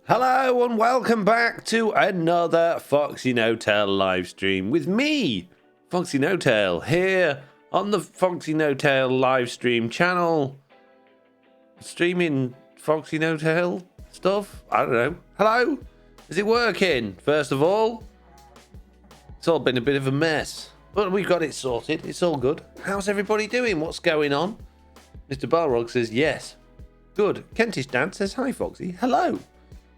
Hello and welcome back to another FoxyNoTail live stream with me, FoxyNoTail, here on the FoxyNoTail live stream channel. Streaming FoxyNoTail stuff? I don't know. Hello? Is it working? First of all, it's all been a bit of a mess, but we've got it sorted. It's all good. How's everybody doing? What's going on? Mr. Balrog says yes. Good. Kentish Dad says hi, Foxy. Hello.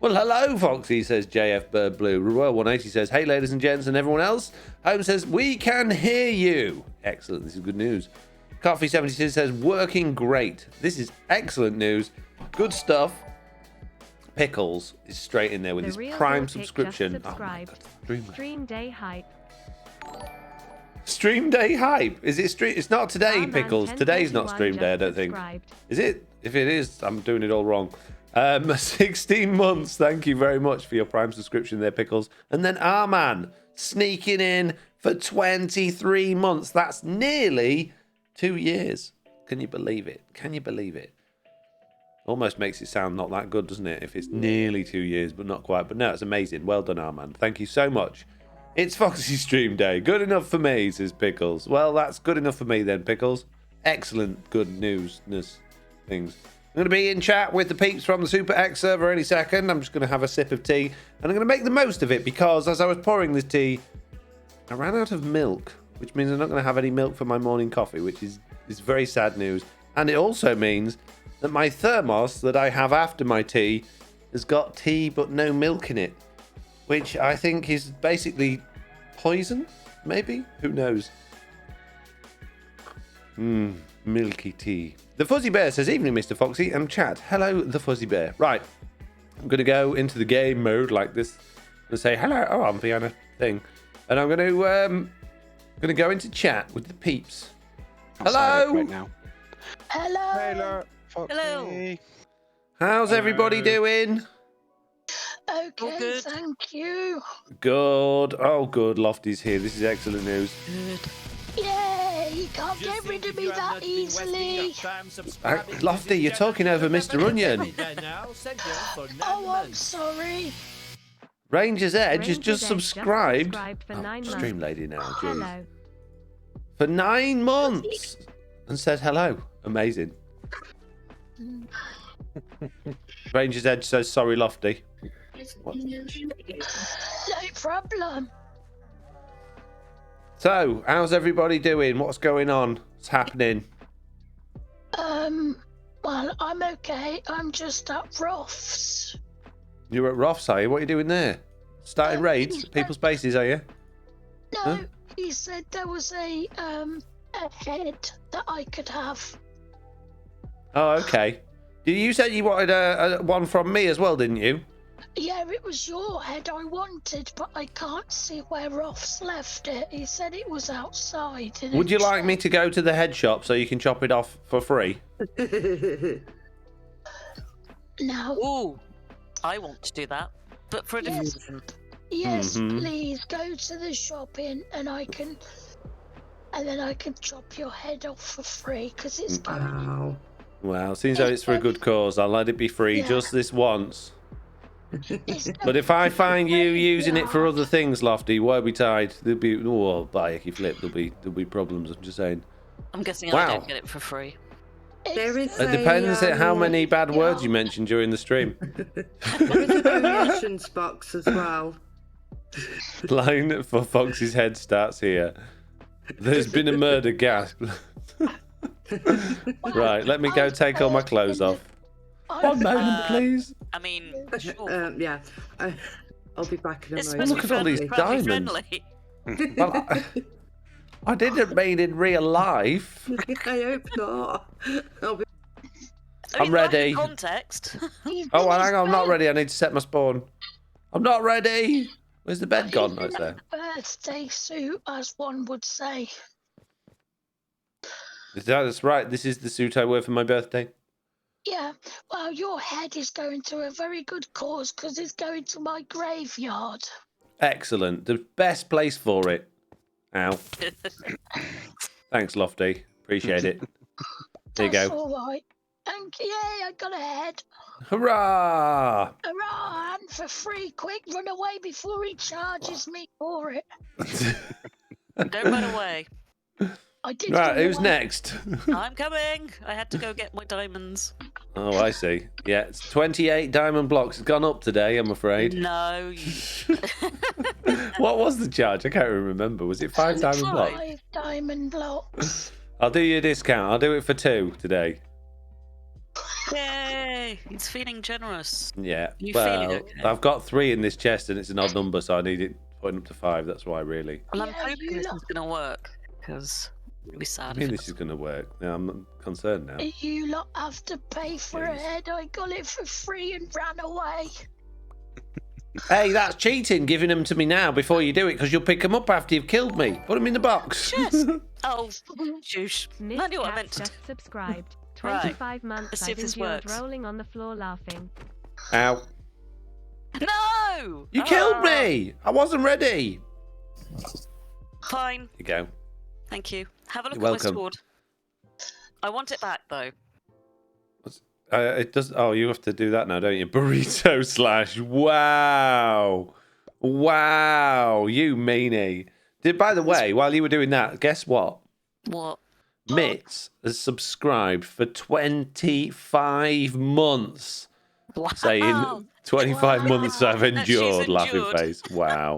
Well, hello, Foxy, says JF Bird Blue. Royal 180 says, hey, ladies and gents, and everyone else. Home says, we can hear you. Excellent. This is good news. Coffee 76 says, working great. This is excellent news. Good stuff. Pickles is straight in there with his Prime subscription. Oh my God. Stream Day Hype. Stream Day Hype. Is it stream? It's not today, Pickles. Today's not Stream Day, I don't think. Is it? If it is, I'm doing it all wrong. 16 months. Thank you very much for your Prime subscription there, Pickles. And then Arman sneaking in for 23 months. That's nearly 2 years. Can you believe it? Can you believe it? Almost makes it sound not that good, doesn't it? If it's nearly 2 years, but not quite. But no, it's amazing. Well done, Arman. Thank you so much. It's Foxy Stream Day. Good enough for me, says Pickles. Well, that's good enough for me then, Pickles. Excellent good newsness things. I'm going to be in chat with the peeps from the Super X server any second. I'm just going to have a sip of tea, and I'm going to make the most of it because as I was pouring this tea, I ran out of milk, which means I'm not going to have any milk for my morning coffee, which is very sad news. And it also means that my thermos that I have after my tea has got tea but no milk in it, which I think is basically poison, maybe? Who knows? Milky tea. The Fuzzy Bear says, evening, Mr. Foxy and chat. Hello, the Fuzzy Bear. Right, I'm going to go into the game mode like this and say hello. Oh, I'm behind a thing. And I'm going to go into chat with the peeps. Hello. Right now. Hello. Hello. Foxy. Hello. How's everybody doing? Okay, good. thank you. Good. Oh, good. Lofty's here. This is excellent news. Good. Yay, you can't get rid of me that easily. Lofty, you're talking over Mr. Onion. Oh, I'm sorry. Ranger's Edge has just Edge subscribed. for Oh, 9 Stream months. Lady now. Jeez. Hello. For 9 months and said hello. Amazing. Ranger's Edge says sorry, Lofty. What? No problem. So, how's everybody doing? What's going on? What's happening? Well, I'm okay. I'm just at Roth's. You're at Roth's, are you? What are you doing there? Starting raids at people's bases, are you? No, Huh? he said there was a head that I could have. Oh, okay. You said you wanted a one from me as well, didn't you? Yeah, it was your head I wanted, but I can't see where Roth's left it. He said it was outside. Would you like me to go to the head shop so you can chop it off for free? No. Ooh, I want to do that, but for a different Yes. reason. Yes, Mhm. please go to the shop and then I can chop your head off for free because it's going. Wow. Well, seems though it's for a good cause. I'll let it be free Yeah. just this once. It's But if I find you using it for Yeah. other things, Lofty, woe betide. There'll be Bayeki flip. There'll be problems. I'm just saying. I'm guessing Wow. I don't get it for free. There is It depends a, how many bad yeah. words you mention during the stream. There is a donations box as well. Line for Foxy's head starts here. There's been a murder, gasp. Right, let me go take all my clothes off. One moment, please. I mean, sure. Yeah, I'll be back in a It's moment. supposed to Look be at all these family diamonds. friendly. Well, I didn't mean in real life. I hope not. I'll be... I mean, I'm ready. like, Context. Oh, well, hang on, I'm not ready. I need to set my spawn. I'm not ready. Where's the bed gone? Oh, it's there. Birthday suit, as one would say. That's right. This is the suit I wear for my birthday. Yeah, well, your head is going to a very good cause because it's going to my graveyard. Excellent. The best place for it. Ow. Thanks, Lofty. Appreciate it. There you That's go. all right. Thank you. Yay, I got a head. Hurrah! Hurrah, and for free. Quick, run away before he charges me for it. Don't run away. I did Right, run who's away. next? I'm coming. I had to go get my diamonds. Oh, I see. Yeah, it's 28 diamond blocks. It's gone up today, I'm afraid. No. What was the charge? I can't remember. Was it 5 diamond blocks? 5 diamond blocks. I'll do you a discount. I'll do it for 2 today. Yay! He's feeling generous. Yeah. You well, feeling okay? I've got 3 in this chest and it's an odd number, so I need it putting up to 5. That's why, really. Well, I'm Yeah, hoping you this lot- is going to work, because it'd be I sad mean, if it this is going to work. Now, I'm concerned now. You lot have to pay for a Jeez. head. I got it for free and ran away. Hey, that's cheating, giving them to me now before you do it, because you'll pick them up after you've killed me. Put them in the box. Yes. Oh, shoosh. Nick I knew what I Cat meant to just do. subscribed. Right. 25 months Let's see I've if this endured works. rolling on the floor laughing. Ow. No! You killed Ah, me. I wasn't ready. Fine. Here you go. Thank you. Have a look You're at welcome. my sword. I want it back, though. It does. Oh, you have to do that now, don't you? Burrito slash. Wow. Wow. You meanie. By the way, while you were doing that, guess what? What? Mitts has subscribed for 25 months. Wow. Saying 25 months I've That she's endured, laughing endured. face. Wow.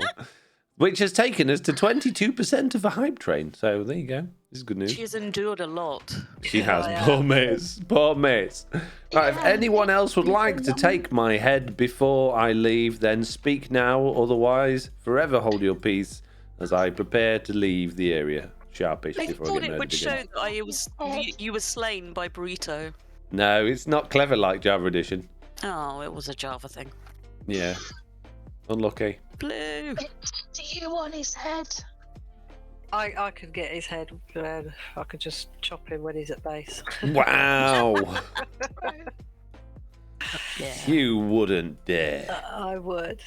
Which has taken us to 22% of a hype train. So there you go. This is good news. She's endured a lot. She has. Yeah. Poor mates. Poor mates. Right, if Yeah, anyone else would it's like a to take my head before I leave, then speak now. Otherwise, forever hold your peace as I prepare to leave the area. Sharpish I before I thought get it would murdered show again. that you were slain by Burrito. No, it's not clever like Java Edition. Oh, it was a Java thing. Yeah. Unlucky. Blue. Do you want his head? I could get his head. I could just chop him when he's at base. Wow. Yeah. You wouldn't dare. I would.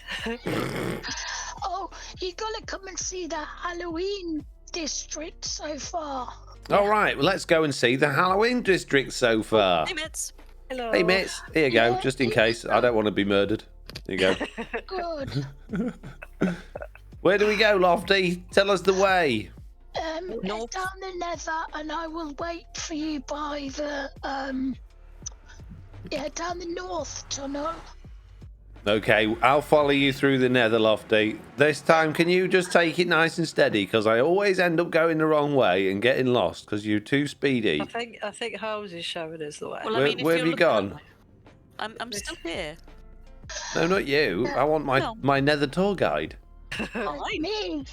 Oh, you gotta come and see the Halloween district so far. All right, well, let's go and see the Halloween district so far. Hey, Mitts. Hello. Hey, mates. Here you go, Yeah, just in case. I don't want to be murdered. Here you go. Good. Where do we go, Lofty? Tell us the way. Head North. down the nether and I will wait for you by the down the north tunnel. Okay, I'll follow you through the nether, Lofty. This time, can you just take it nice and steady? Because I always end up going the wrong way and getting lost because you're too speedy. I think Holmes is showing us the way. Well, Where- I mean, if where you're have you looking gone? at I'm still here. No, not you. I want No. my nether tour guide. Fine. Me.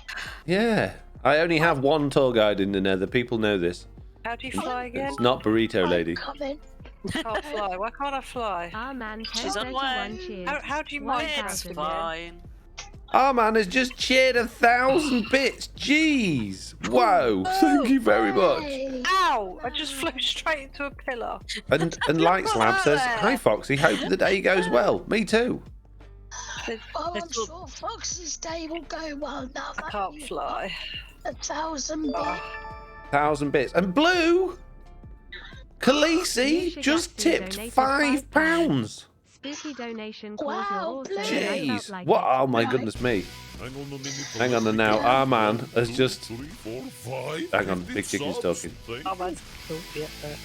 Yeah. I only have one tour guide in the nether. People know this. How do you fly again? It's not Burrito Lady. I'm coming. I can't fly. Why can't I fly? Our man She's on 1031 way. cheers. How do you One Minecraft It's again? fine. Our man has just cheered 1,000 bits. Jeez. Whoa. Thank you very much. Hey. Ow! I just flew straight into a pillar. And Light Slab says, "Hi Foxy, hope the day goes well." Me too. Oh, I'm It's all- sure Fox's day will go well now I that can't you've fly. got 1,000 bits. 1,000 bits. And Blue, Khaleesi just tipped £5. Spooky donation calls Wow, you're awesome. and I Jeez. felt like What? it. Oh my Right. goodness me. Hang on a minute. Hang on now. Our man has just. 2, 3, 4, 5. Hang on, Big Chicken's talking. Oh, man. Oh, yeah, there.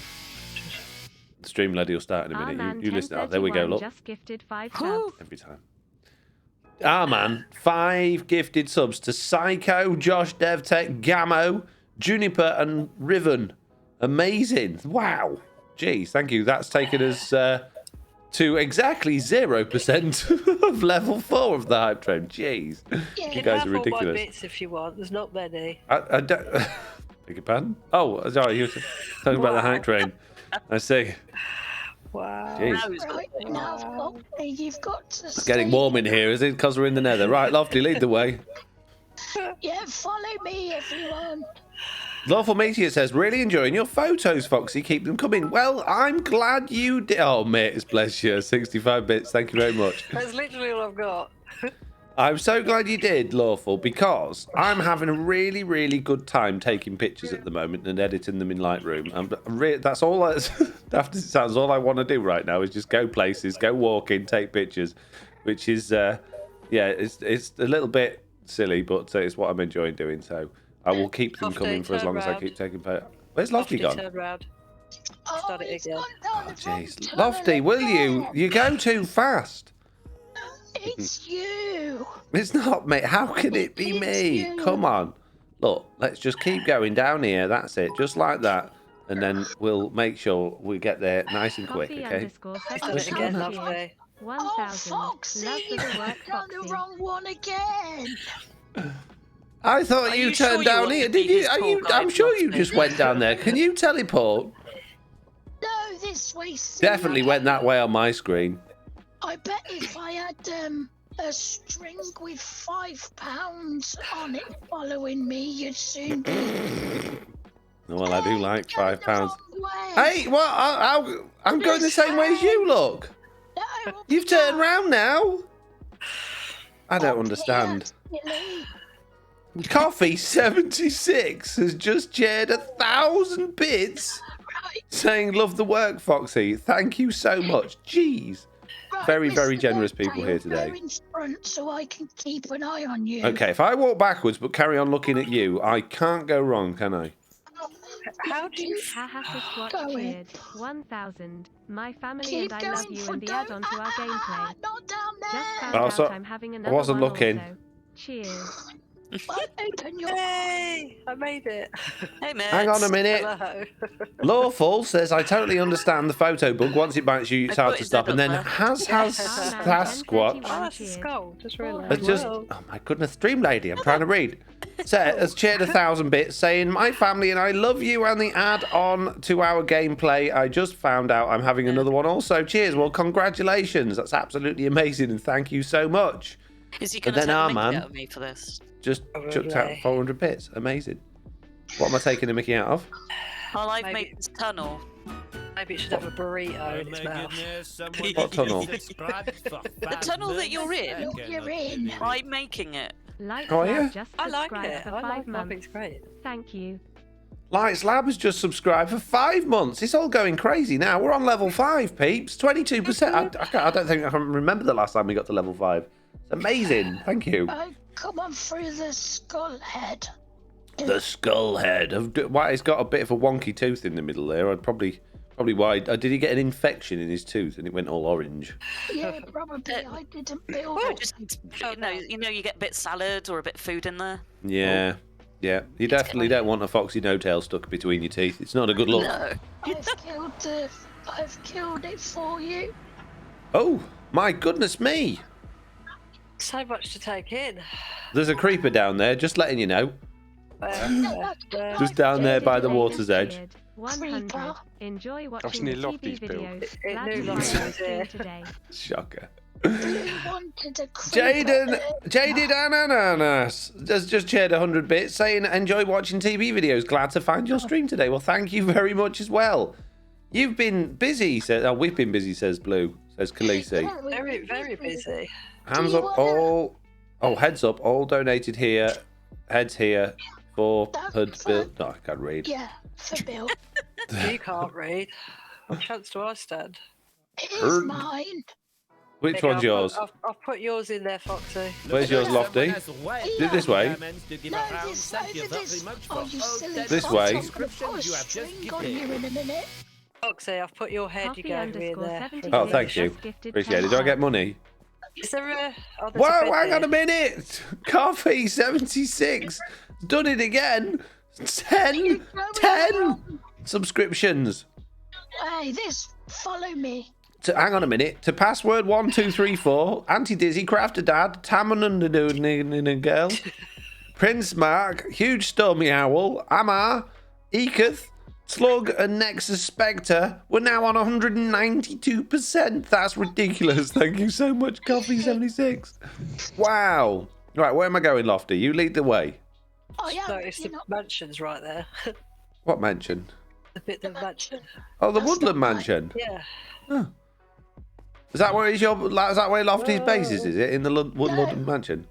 The stream lady will start in a Our minute. man You listen. Oh, there we go. 1031 Look. just gifted 5 Whew. subs. Every time. Our man, 5 gifted subs to Psycho, Josh, DevTech, Gamo, Juniper, and Riven. Amazing. Wow. Jeez, thank you. That's taken us to exactly 0% of level 4 of the hype train. Jeez. Yeah. You guys are Have all my ridiculous. bits if you want. There's not many. I don't. Beg your pardon? Oh, sorry. You were talking about the hype train. I see. Wow. Jeez. Now he's got Right now, Foxy, you've got to It's getting warm in here, is it? Because we're in the nether. Right, Lofty, lead the way. Yeah, follow me, everyone. Lawful Meteor says, really enjoying your photos, Foxy. Keep them coming. Well, I'm glad you did. Oh, mate, bless you. 65 bits. Thank you very much. That's literally all I've got. I'm so glad you did, Lawful, because I'm having a really, really good time taking pictures at the moment and editing them in Lightroom. That's all. After it sounds, all I want to do right now is just go places, go walking, take pictures, which is, yeah, it's a little bit silly, but it's what I'm enjoying doing. So I will keep them coming for as long as I keep taking photos. Where's Lofty gone? Turn round. Oh, Start it it's again. gone down the wrong Jeez, tunnel Lofty, will you? again. You go too fast. It's you. It's not me. How can it be It's me? you. Come on. Look, let's just keep going down here. That's it. Just like that. And then we'll make sure we get there nice and quick, okay? Done it again, lovely. 1000. Oh, Foxy, Love you've for the work, done the Foxy. wrong one again. I thought Are you you sure turned you down want here. to be Did you? his Are tour you? guide, I'm sure you Lofty? just went down there. Can you teleport? No, this way. silly. Definitely went that way on my screen. I bet if I had a string with £5 on it following me, you'd soon be. Well, I do like Going the £5. wrong way. Hey, what? I'm going the same way as you. Look, No, you've turned round now. I don't up understand. here, silly. Coffee 76 has just shared 1,000 bits Right, saying love the work, Foxy. Thank you so much. Jeez. right, Very, very Mr. generous people Tail, here today. Go in front so I can keep an eye on you. Okay, if I walk backwards but carry on looking at you, I can't go wrong, can I? How do you... Haha Sasquatch Go in. cheered. 1000. My family Keep and I love going you for and the don't- add-on to our gameplay. Not down Just there. found Oh, out so- I'm having another wasn't one looking. also. Cheers. Well, open your. Yay! I made it. Hey, man. Hang on a minute. Hello. Lawful says, I totally understand the photo bug. Once it bites you, it's I hard put to his stop. head And then up there. has Oh, Sasquatch. Oh, that's a skull. Just realised. It's just, Well, oh my goodness, Stream Lady, I'm trying to read. Has shared 1,000 bits saying, my family and I love you and the add-on to our gameplay. I just found out I'm having another one also. Cheers. Well, congratulations. That's absolutely amazing and thank you so much. Is he But going to then take our the man- mickey out of me for this? Just chucked out Lovely. 400 bits. Amazing. What am I taking the mickey out of? Well, I've Maybe- made this tunnel. maybe it should have a burrito Oh in its my mouth. goodness, someone What tunnel? subscribed for The tunnel that you're in? I cannot You're in. believe it. I'm making it. Lights Oh, Lab yeah? just I like subscribed it. for I 5 like months. it's great. Thank you. Lights Lab has just subscribed for 5 months. It's all going crazy now. We're on level 5, peeps. 22%. I don't think I can remember the last time we got to level 5. It's amazing. Thank you. Come on through the skull head. The skull head. Why it's got a bit of a wonky tooth in the middle there. I'd probably why. Did he get an infection in his tooth and it went all orange? Yeah, probably. I didn't build I it. just, you get a bit salad or a bit of food in there. Yeah. Yeah. You definitely don't want a FoxyNoTail stuck between your teeth. It's not a good look. No. I've killed it for you. Oh, my goodness me. So much to take in. There's a creeper down there, just letting you know. Just down there by the water's edge. 100. Enjoy watching nearly the lost TV these pills. videos. It Glad knew to lost find your these, stream yeah. today. Shocker. Blue wanted a creeper. Jaded Ananas has just shared 100 bits saying, enjoy watching TV videos. Glad to find your stream today. Well, thank you very much as well. You've been busy, says. Oh, we've been busy, says Blue, says Khaleesi. Yeah, we've Very, been very busy. Hands you up, wanna- all. Oh, heads up, all donated here. Heads here for Hood Bill. No, I can't read. Yeah, for Bill. You can't read. What chance do I stand? Here's mine. Which There you one's go, yours? I'll put yours in there, Foxy. Where's yours, Lofty? This way. No, this over this. Oh, you silly This fox, way. I'm gonna put a string on you in a minute. Foxy, I've put your head you Coffee gave me in underscore there. 76 Oh, thank you. just gifted Appreciate it. 10 Do I get subs. money? Is there a... Oh, there's a Whoa, bed hang on there. a minute. Coffee 76. Done it again. 10 subscriptions. Hey, this. Follow me. Hang on a minute. To password 1234, Anti-Dizzy, Crafter Dad, Tamanundadoo Girl, Prince Mark, Huge Stormy Owl, Amar, Eketh, Slug, and Nexus Spectre. We're now on 192%. That's ridiculous. Thank you so much, Coffee76. Wow. Right, where am I going, Lofty? You lead the way. Oh yeah, No, it's you the know, mansion's right there. What mansion? The bit of the mansion. Oh, the That's Woodland not right. Mansion. Yeah. Oh. Is that where Lofty's base is? Is it in the London mansion?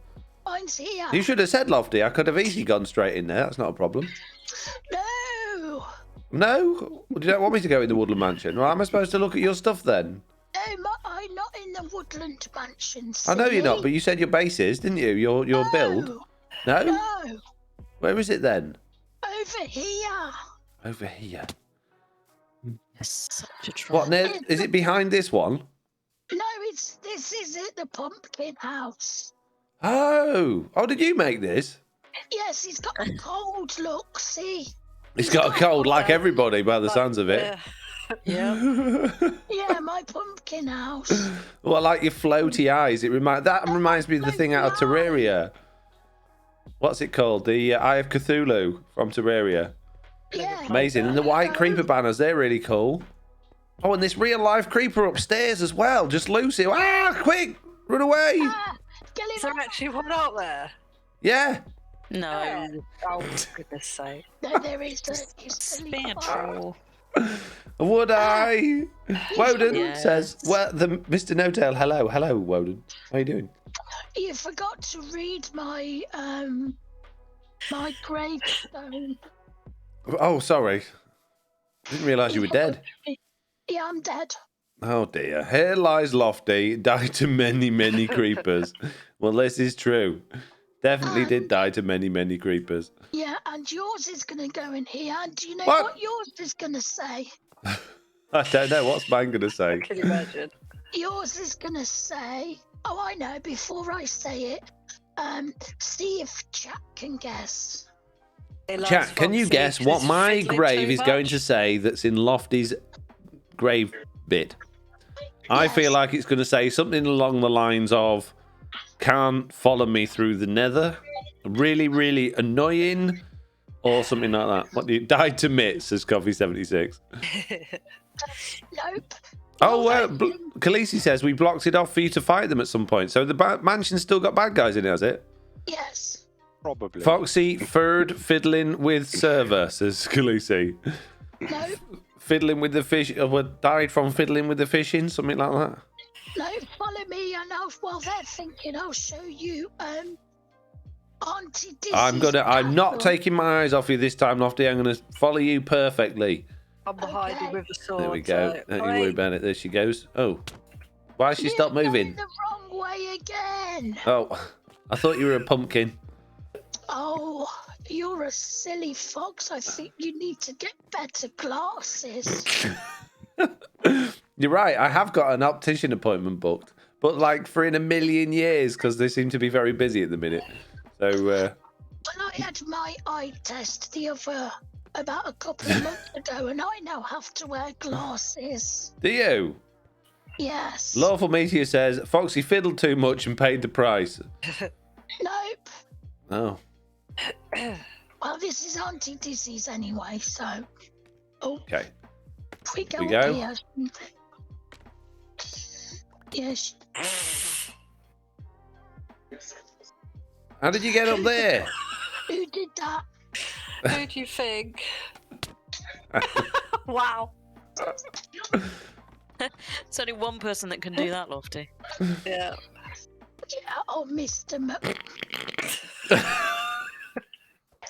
Mine's here. You should have said Lofty. I could have easily gone straight in there. That's not a problem. No. No, you don't want me to go in the Woodland Mansion. Well, am I supposed to look at your stuff then? No, I'm not in the Woodland Mansion. I know you're not, silly. but you said your base is, didn't you? Your build. No. No. Where is it then? Over here. Over here. It's such a trap. What? Is it behind this one? No, this is it, the pumpkin house. Oh, did you make this? Yes, he's got a cold look, see? It's got a cold, like everybody, by the sounds of it. Yeah. Yeah, my pumpkin house. Well, like your floaty eyes. That reminds me of the thing out of Terraria. What's it called? The Eye of Cthulhu from Terraria. Yeah. Amazing. And the white creeper banners, they're really cool. Oh, and this real life creeper upstairs as well. Just loose it. Ah, quick! Run away! Ah, get him Is there out. actually one out there? Yeah. No. Oh, goodness sake. No, there is a silly Being a bug. troll. Would I? Woden Yes. says, well, Mr. No-Tail, hello, Woden. How you doing? You forgot to read my my gravestone. Oh, sorry. Didn't realise you were dead. Yeah, I'm dead. Oh dear. Here lies Lofty, died to many, many creepers. Well, this is true. Definitely did die to many, many creepers. Yeah, and yours is gonna go in here. And do you know What? what yours is gonna say? I don't know. What's mine going to say? Can you imagine? Yours is gonna say. Oh, I know. Before I say it, see if chat can guess. Hey, Lance Chat, can you Foxy, guess is what this my fiddling grave too is going much? to say that's in Lofty's grave bit? I Yes. feel like it's going to say something along the lines of, can't follow me through the nether, really, really annoying, or something like that. What, you died to mitts, says Coffee76. Nope. Oh, well, Khaleesi says we blocked it off for you to fight them at some point. So the mansion's still got bad guys in it, has it? Yes. Probably. Foxy, Ferd, fiddling with server, says Khaleesi. Nope. Fiddling with the fish, died from fiddling with the fishing, something like that. No, follow me, and while they're thinking, I'll show you Auntie Dizzy's I'm not castle. taking my eyes off you this time, Lofty. I'm gonna follow you perfectly. I'm behind you Okay. with the sword. There we go. so- Don't you worry about it. There she goes. Oh, why has she stopped You're moving? going the wrong way again. Oh, I thought you were a pumpkin. Oh, you're a silly fox. I think you need to get better glasses. You're right. I have got an optician appointment booked, but like for in a million years because they seem to be very busy at the minute. So When I had my eye test about a couple of months ago, and I now have to wear glasses. do you? Yes. Lawful Meteor says Foxy fiddled too much and paid the price. Nope. Oh, Well, this is Auntie Dizzy's anyway, so. Oh, okay. we go, We go? Here. Yes. How did you get up there? Who did that? Who do you think? Wow. It's only one person that can do that, Lofty. Yeah. Yeah, oh, Mr.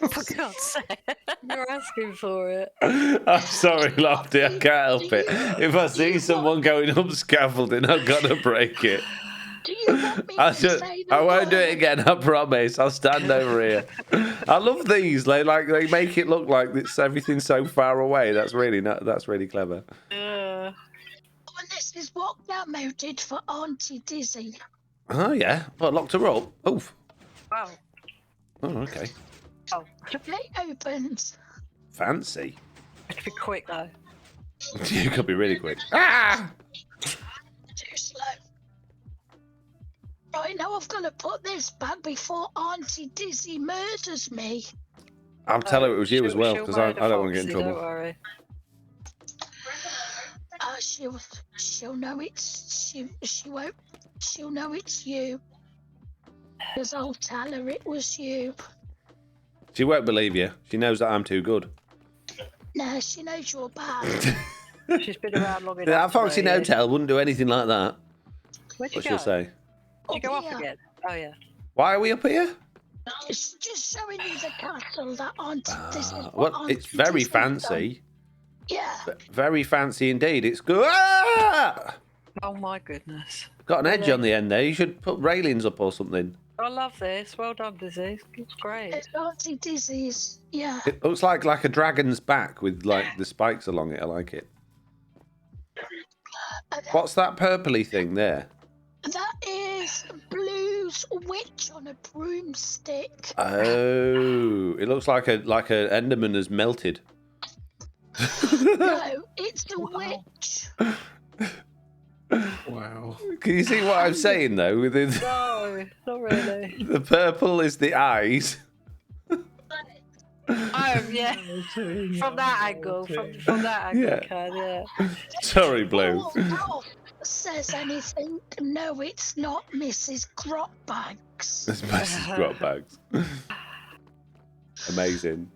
For God's sake. You're asking for it. I'm sorry, Lofty. I can't help it. If I see someone going up scaffolding, I've got to break it. Do you want me to say the I won't do it word? again. I promise. I'll stand over here. I love these. They make it look like it's everything's so far away. That's really clever. Yeah. And this is what Gamo did for Auntie Dizzy. Oh yeah. Well, locked her up. Oof. Wow. Oh, okay. Oh, The gate opens. Fancy. it could be quick though. You could be really quick. Ah! Too slow. Right, now I've got to put this back before Auntie Dizzy murders me. I'll tell her it was you She'll- as well she'll because I murder don't want to get in Foxy, trouble. Don't worry. She'll know it's she'll know it's you. Because I'll tell her it was you. She won't believe you. She knows that I'm too good. Nah, she knows you're bad. She's been around long enough. That to Foxy know you. No-Tail wouldn't do anything like that. Where'd you What's go? she say? Did you go up Here. again? Oh yeah. Why are we up here? It's just showing you the castle that aren't. This is what Well, Auntie it's very Disney's done. fancy. Yeah. Very fancy indeed. It's good. Ah! Oh my goodness. Got an edge Really? on the end there. You should put railings up or something. I love this. Well done, Dizzy. It's great. It's Auntie Dizzy's. Yeah. It looks like a dragon's back with like the spikes along it. I like it. What's that purpley thing there? That is Blue's witch on a broomstick. Oh, it looks like a Enderman has melted. No, it's the witch. Wow. Can you see what I'm saying though? With it, No, not really. the purple is the eyes. Oh yeah. From that angle. From that angle, Yeah. yeah. Sorry, Blue. Oh, Ralph says anything? No, it's not Mrs. Grotbags. This massive grot bags. Amazing.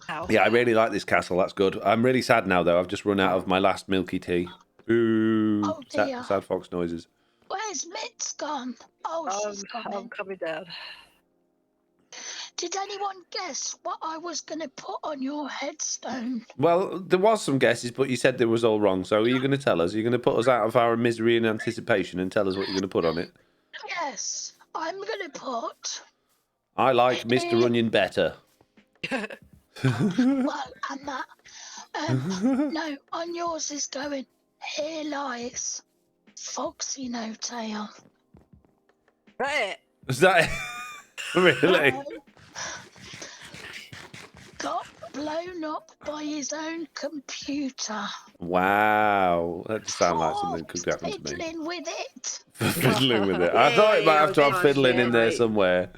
Ow. Yeah, I really like this castle. That's good. I'm really sad now though. I've just run out of my last milky tea. Ooh, Oh, dear. sad fox noises. Where's Mitz gone? Oh, she's I'm coming. coming down. Did anyone guess what I was going to put on your headstone? Well, there was some guesses, but you said they was all wrong. So are you going to tell us? Are you going to put us out of our misery and anticipation and tell us what you're going to put on it? Yes, I'm going to put. I like Mr. Onion better. Well, and that. No, on yours is going. Here lies FoxyNoTail. Right. Is that really? Got blown up by his own computer. Wow, that does sound like something could happen to me. Fiddling with it. Fiddling with it. I thought it might have to have fiddling in there somewhere.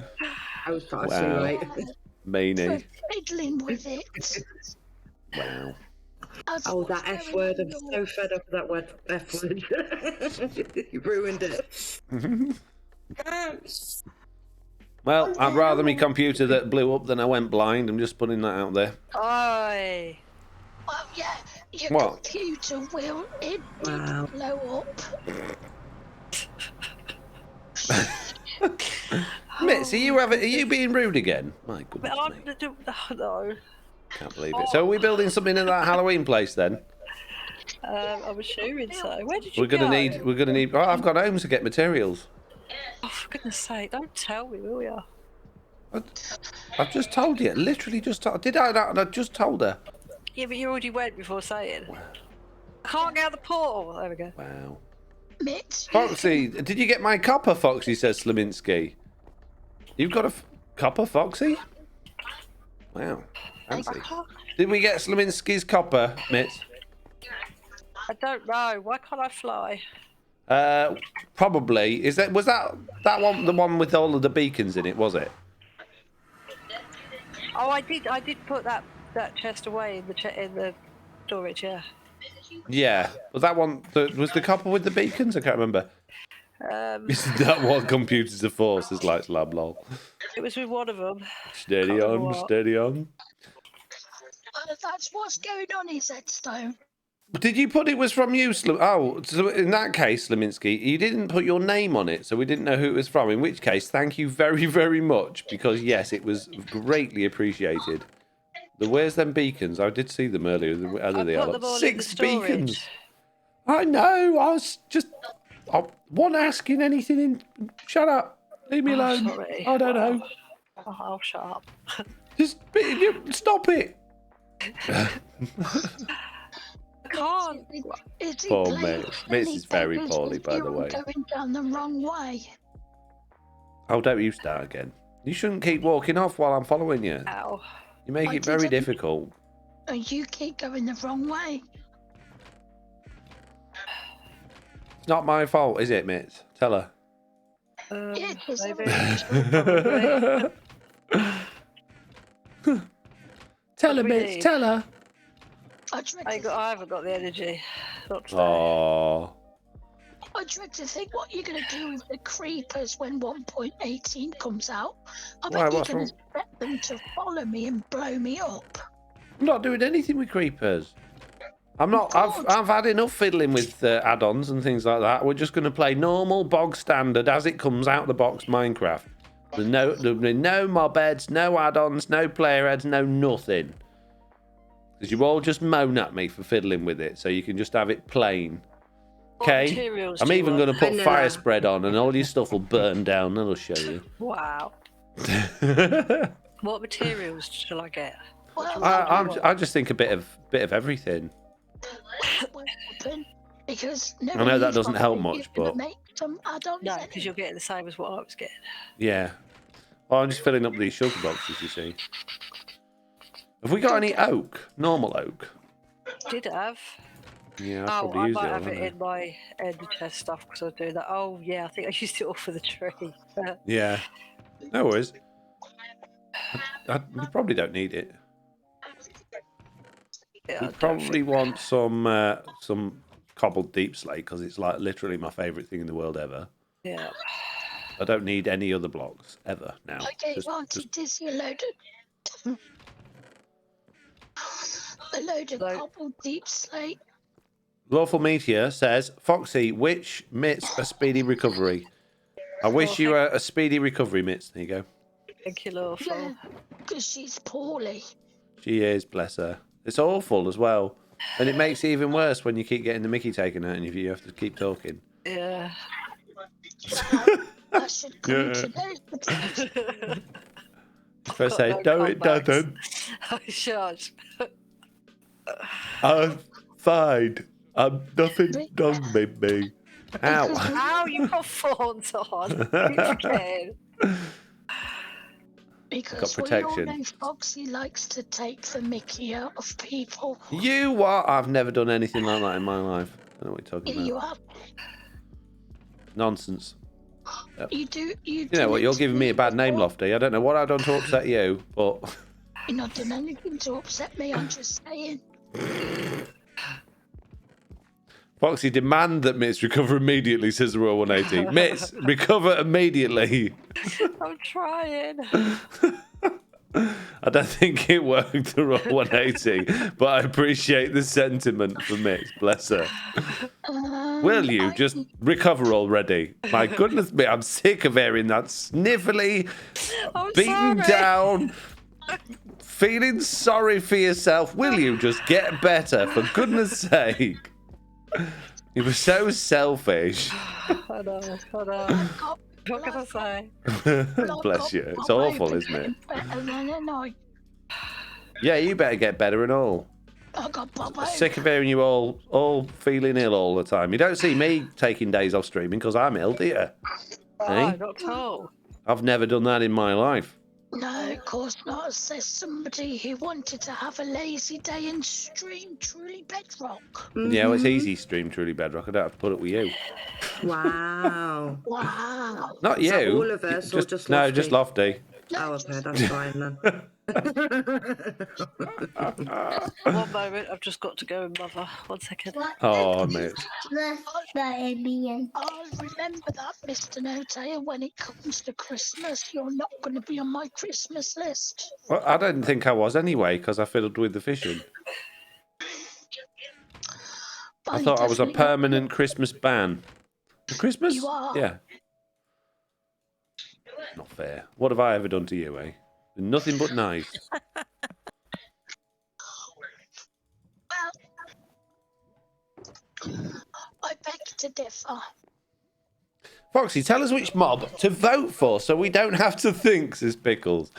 I was partially Wow. right. Meanie. Fiddling with it. Wow. As Oh, what's that F going word. on I'm your- so fed up with that word. F word. You ruined it. Well, I'd rather my computer that blew up than I went blind. I'm just putting that out there. Oi. Well, yeah, your What? computer will. It did Wow. blow up. Mitz, are you being rude again? My goodness But me. no. Can't believe it. So are we building something in that Halloween place then? I'm assuming so. Where did you We're gonna go? need. Oh, I've gone home to get materials. Oh, for goodness sake! Don't tell me, will ya? I've just told you. Literally just told. Did I not? I just told her. Yeah, but you already went before saying. I can't get out the portal. There we go. Wow. Mitch, Foxy, did you get my copper, Foxy, says Slaminski. You've got a copper, Foxy? Wow. Fancy. Did we get Slaminski's copper, Mitz? I don't know. Why can't I fly? Probably. Was that one the one with all of the beacons in it, was it? Oh, I did put that chest away in the storage. Yeah. Yeah. Was that one was the copper with the beacons? I can't remember. Isn't that what computers are for? Says Lights Lab lol. It was with one of them. Steady Can't on, remember what. steady on. that's what's going on his headstone. Did you put it was from you, Oh, so in that case, Slaminski, you didn't put your name on it, so we didn't know who it was from. In which case, thank you very, very much, because yes, it was greatly appreciated. Where's them beacons? I did see them earlier. Where I they put are. them all in the 6 storage. beacons. I know. I was just. I wasn't asking anything. Shut up. Leave me alone. Sorry. I don't know. Oh, I'll shut up. Just stop it. I can't. Is he Poor playing Mitch. any Mitch is very beggars poorly, with by you the and way. Going down the wrong way. Oh, don't you start again. You shouldn't keep walking off while I'm following you. Ow. You make I it very didn't. difficult. And you keep going the wrong way. It's not my fault, is it, Mitz? Tell her. It is Maybe. Probably. Tell her, Really? Mitz. Tell her. I haven't got the energy. Not today. Oh. I dread to think what you're going to do with the creepers when 1.18 comes out. I Why, bet you're what's going wrong? to expect them to follow me and blow me up. I'm not doing anything with creepers. I'm not. I've had enough fiddling with add-ons and things like that. We're just going to play normal, bog standard, as it comes out the box Minecraft. There'll be no mob heads, no add-ons, no player heads, no nothing. Because you all just moan at me for fiddling with it, so you can just have it plain. Okay? I'm even going to put fire spread on, and all your stuff will burn down. That'll show you. Wow. What materials shall I get? Well, I just think a bit of everything. because I know that doesn't help much, but make some add-ons. No, because you'll get the same as what I was getting. yeah. Well, I'm just filling up these sugar boxes. You see. Have we got any oak? Normal oak? Did it have? Yeah, I've Oh, probably I used might it. have Haven't it in my end chest stuff because I do that. Oh, yeah, I think I used it all for the tree. Yeah. No worries. We probably don't need it. Yeah, We I don't probably think- want some cobbled deep slate because it's like literally my favourite thing in the world ever. Yeah. I don't need any other blocks ever now. Okay, Just is a load of cobbled deep slate. Lawful Meteor says, Foxy, which Mitts a speedy recovery? I wish you a speedy recovery, Mitts. There you go. Thank you, Lawful. Yeah, because she's poorly. She is, bless her. It's awful as well. And it makes it even worse when you keep getting the mickey taken out and you have to keep talking. Yeah. I should come to know. If I say, no, it doesn't. I should. I'm fine. I'm nothing done with me. Ow. Ow, you got thorns on. Keep forgetting. Because Got we all protection. know Foxy likes to take the mickey out of people. You what? I've never done anything like that in my life. I don't know what you're talking You about. have, Nonsense. you do, You know what? You're giving me a bad name, Lofty. I don't know what I've done to upset you, but You're not doing anything to upset me. I'm just saying. Foxy, demand that Mitts recover immediately, says the Royal 180. Mitts, recover immediately. I'm trying. I don't think it worked, the Royal 180, but I appreciate the sentiment for Mitts. Bless her. Will you just recover already? My goodness me, I'm sick of hearing that sniffly, I'm beaten sorry. down, feeling sorry for yourself. Will you just get better, for goodness sake? You were so selfish. I know. What can I say? Bless you. It's awful, isn't it? Better than I. Yeah, you better get better and all. I got Bob Sick of hearing you all feeling ill all the time. You don't see me taking days off streaming because I'm ill, do you? Oh, Eh? not at all. I've never done that in my life. No, of course not. Says somebody who wanted to have a lazy day and stream Truly Bedrock. Yeah, well, it's easy stream Truly Bedrock. I don't have to put up with you. Wow. Wow. Not Is that you. all of us or just No, Lofty? just Lofty. Oh, okay, that's fine then. One moment, I've just got to go with Mother. 1 second. Oh, mate. I'll remember that, Mr. No-Tail, when it comes to Christmas. You're not going to be on my Christmas list. Well, I don't think I was anyway because I fiddled with the fishing. I thought I was a permanent Christmas ban. Christmas? You are. Yeah. Not fair. What have I ever done to you, eh? Nothing but nice. Well, I beg to differ. Foxy, tell us which mob to vote for so we don't have to think, says Pickles.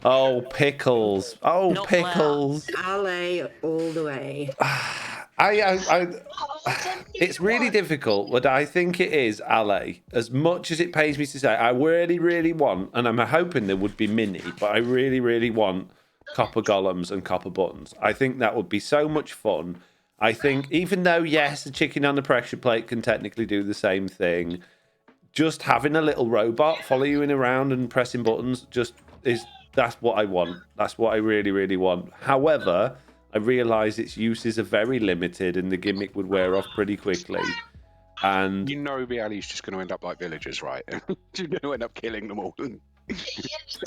Oh, Pickles. Oh, Not Pickles. LA all the way. It's really difficult, but I think it is Ali. As much as it pains me to say, I really, really want, and I'm hoping there would be mini, but I really, really want copper golems and copper buttons. I think that would be so much fun. I think, even though, yes, the chicken on the pressure plate can technically do the same thing, just having a little robot follow you around and pressing buttons that's what I want. That's what I really, really want. However, I realise its uses are very limited and the gimmick would wear off pretty quickly. And You know Ali's just going to end up like villagers, right? You're going to end up killing them all.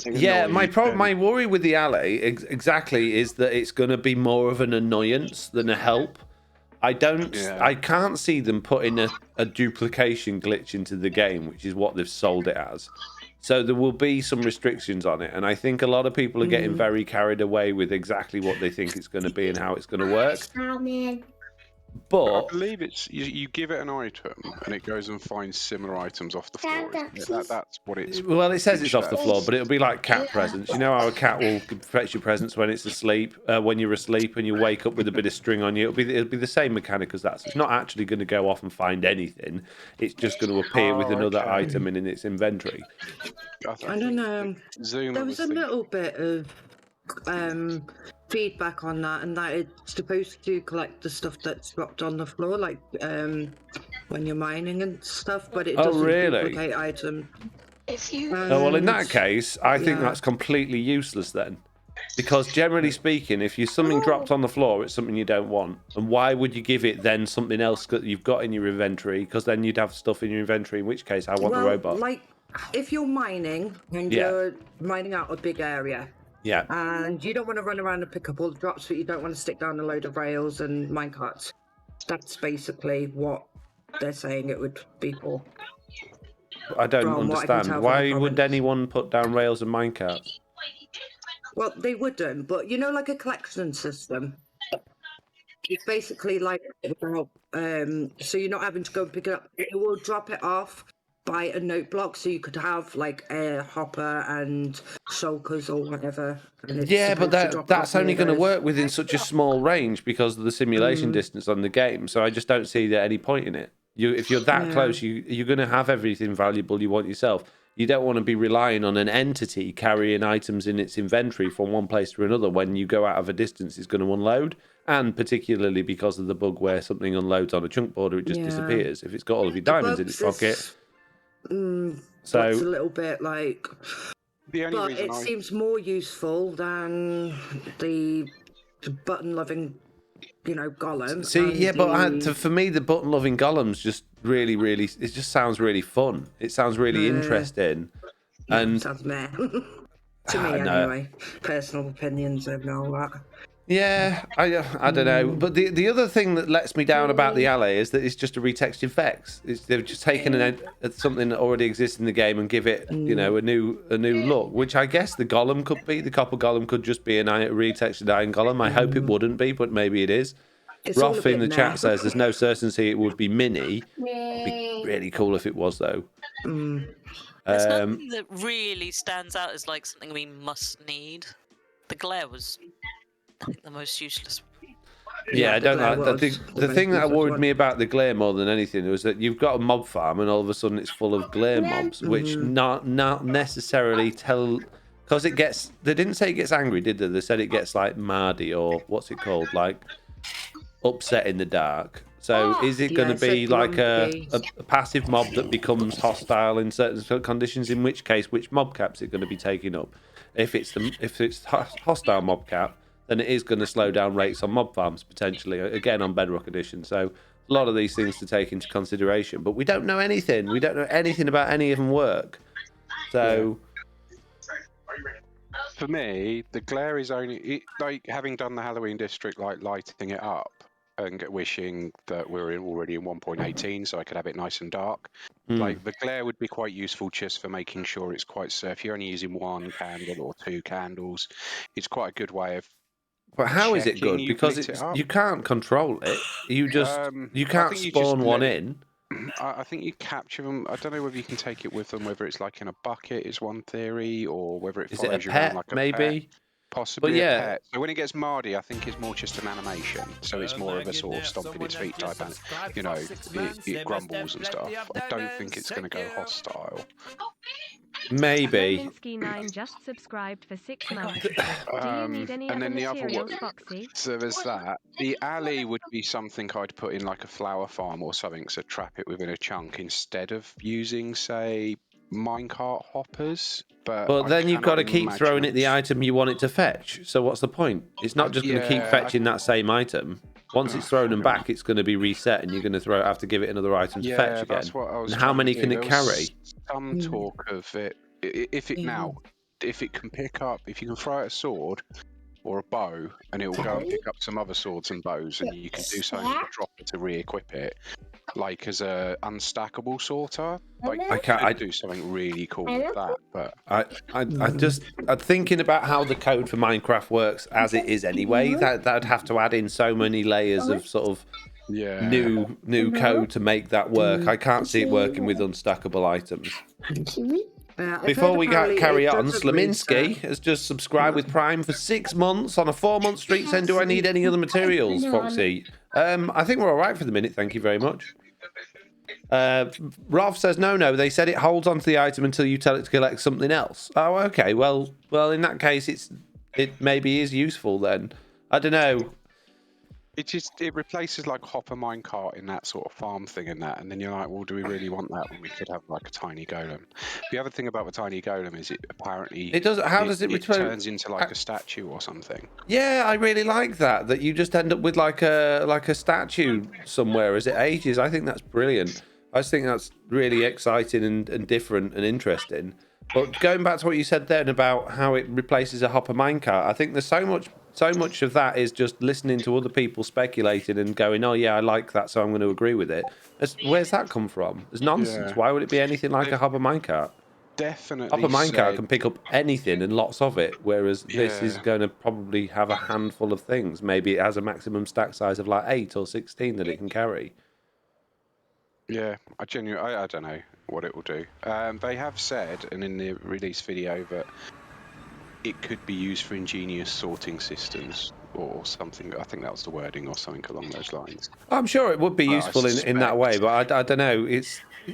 yeah, my worry with the alley exactly is that it's going to be more of an annoyance than a help. I don't. Yeah. I can't see them putting a duplication glitch into the game, which is what they've sold it as. So there will be some restrictions on it, and I think a lot of people are getting very carried away with exactly what they think it's going to be and how it's going to work. But I But believe it's you give it an item and it goes and finds similar items off the floor. That's what it's. well, it says it's off the says. floor, but it'll be like cat presents. You know how a cat will fetch your presents when it's asleep, when you're asleep, and you wake up with a bit of string on you. It'll be the same mechanic as that. So it's not actually going to go off and find anything. It's just going to appear with another item in its inventory. I don't know. Zoom There was a little bit of feedback on that, and that it's supposed to collect the stuff that's dropped on the floor, like when you're mining and stuff, but it doesn't duplicate items. If you Oh, well, in that case, I think that's completely useless then. Because generally speaking, if something drops on the floor, it's something you don't want. And why would you give it then something else that you've got in your inventory? Because then you'd have stuff in your inventory, in which case I want the robot. Like, if you're mining and you're mining out a big area, and you don't want to run around and pick up all the drops, but you don't want to stick down a load of rails and minecarts. That's basically what they're saying it would be for. I don't understand. Why would anyone put down rails and minecarts? Well, they wouldn't, but you know, like a collection system. It's basically like, so you're not having to go and pick it up. It will drop it off by a note block, so you could have like a hopper and shulkers or whatever. Yeah, but that's only going to work within such a small range because of the simulation distance on the game. So I just don't see any point in it. If you're that close, you're going to have everything valuable you want yourself. You don't want to be relying on an entity carrying items in its inventory from one place to another. When you go out of a distance, it's going to unload. And particularly because of the bug where something unloads on a chunk border, it just disappears. If it's got all of your diamonds in its pocket. So it's a little bit like, but it seems more useful than the button-loving, golem. See, but for me, the button-loving golems just really, it just sounds really fun. It sounds really interesting, and sounds meh to me anyway. Personal opinions over all that. Yeah, I don't know. But the other thing that lets me down about the alley is that it's just a retextured Vex. They've just taken something that already exists in the game and give it, a new look, which I guess the golem could be. The copper golem could just be a retextured iron golem. I hope it wouldn't be, but maybe it is. Roth in the chat says there's no certainty it would be mini. It'd be really cool if it was, though. There's nothing that really stands out as like something we must need. The glare was the most useless. Yeah, I don't like the thing that worried me about the glare more than anything was that you've got a mob farm and all of a sudden it's full of glare mobs, which not necessarily tell, because it gets. They didn't say it gets angry, did they? They said it gets like mardy or what's it called, like upset in the dark. So is it going to be like a passive mob that becomes hostile in certain conditions? In which case, which mob cap's it going to be taking up? If it's hostile mob cap, then it is going to slow down rates on mob farms, potentially, again on Bedrock Edition. So a lot of these things to take into consideration. But we don't know anything. We don't know anything about any of them work. So... For me, the glare is only... like, having done the Halloween district, like, lighting it up and wishing that we were already in 1.18 so I could have it nice and dark. Like, the glare would be quite useful just for making sure it's quite... So if you're only using one candle or two candles, it's quite a good way of... But how is it good? Because you can't control it. You just you can't spawn one in. I think you capture them. I don't know whether you can take it with them. Whether it's like in a bucket is one theory, or whether it follows you around like a maybe. Pet. Possibly a pet. So when it gets mardy, I think it's more just an animation. So it's more of a sort of stomping its feet type, and it grumbles and stuff. I don't think it's going to go hostile. Maybe. 9 just subscribed for 6 months. Do you need any and other then the other materials, one. Foxy? So there's that. The alley would be something I'd put in like a flower farm or something, so trap it within a chunk instead of using, say, minecart hoppers. But then you've got to keep throwing it the item you want it to fetch. So what's the point? It's not just going to keep fetching that same item. Once it's thrown them back, it's going to be reset, and you're going to have to give it another item to fetch again. That's what I was and how many can it carry? Some talk of it. If it can pick up, if you can throw out a sword, or a bow, and it will go and pick up some other swords and bows, and you can do something with the dropper to re-equip it, like as a unstackable sorter. Like I do something really cool with that. But I'm thinking about how the code for Minecraft works as it is anyway. That'd have to add in so many layers of sort of new code to make that work. I can't see it working with unstackable items. Before we carry on, Slaminski has just subscribed with Prime for 6 months on a 4-month streak, saying, do I need any other materials, Foxy? I think we're all right for the minute, thank you very much. Rolf says, no, they said it holds onto the item until you tell it to collect something else. Oh, okay, well, in that case, it maybe is useful then. I don't know. It replaces like hopper minecart in that sort of farm thing and that, and then you're like, well, do we really want that when we could have like a tiny golem? The other thing about the tiny golem is it apparently it does. How does it turns into like a statue or something? Yeah, I really like that you just end up with like a statue somewhere as it ages. I think that's brilliant. I just think that's really exciting and different and interesting. But going back to what you said then about how it replaces a hopper minecart, I think there's so much of that is just listening to other people speculating and going, oh yeah, I like that, so I'm going to agree with it. Where's that come from? It's nonsense. Yeah. Why would it be anything like a hopper minecart? Definitely. Hopper minecart can pick up anything and lots of it, whereas this is going to probably have a handful of things. Maybe it has a maximum stack size of like 8 or 16 that it can carry. Yeah, I don't know what it will do. They have said, and in the release video, that it could be used for ingenious sorting systems or something. I think that was the wording or something along those lines. I'm sure it would be useful in that way, but I don't know.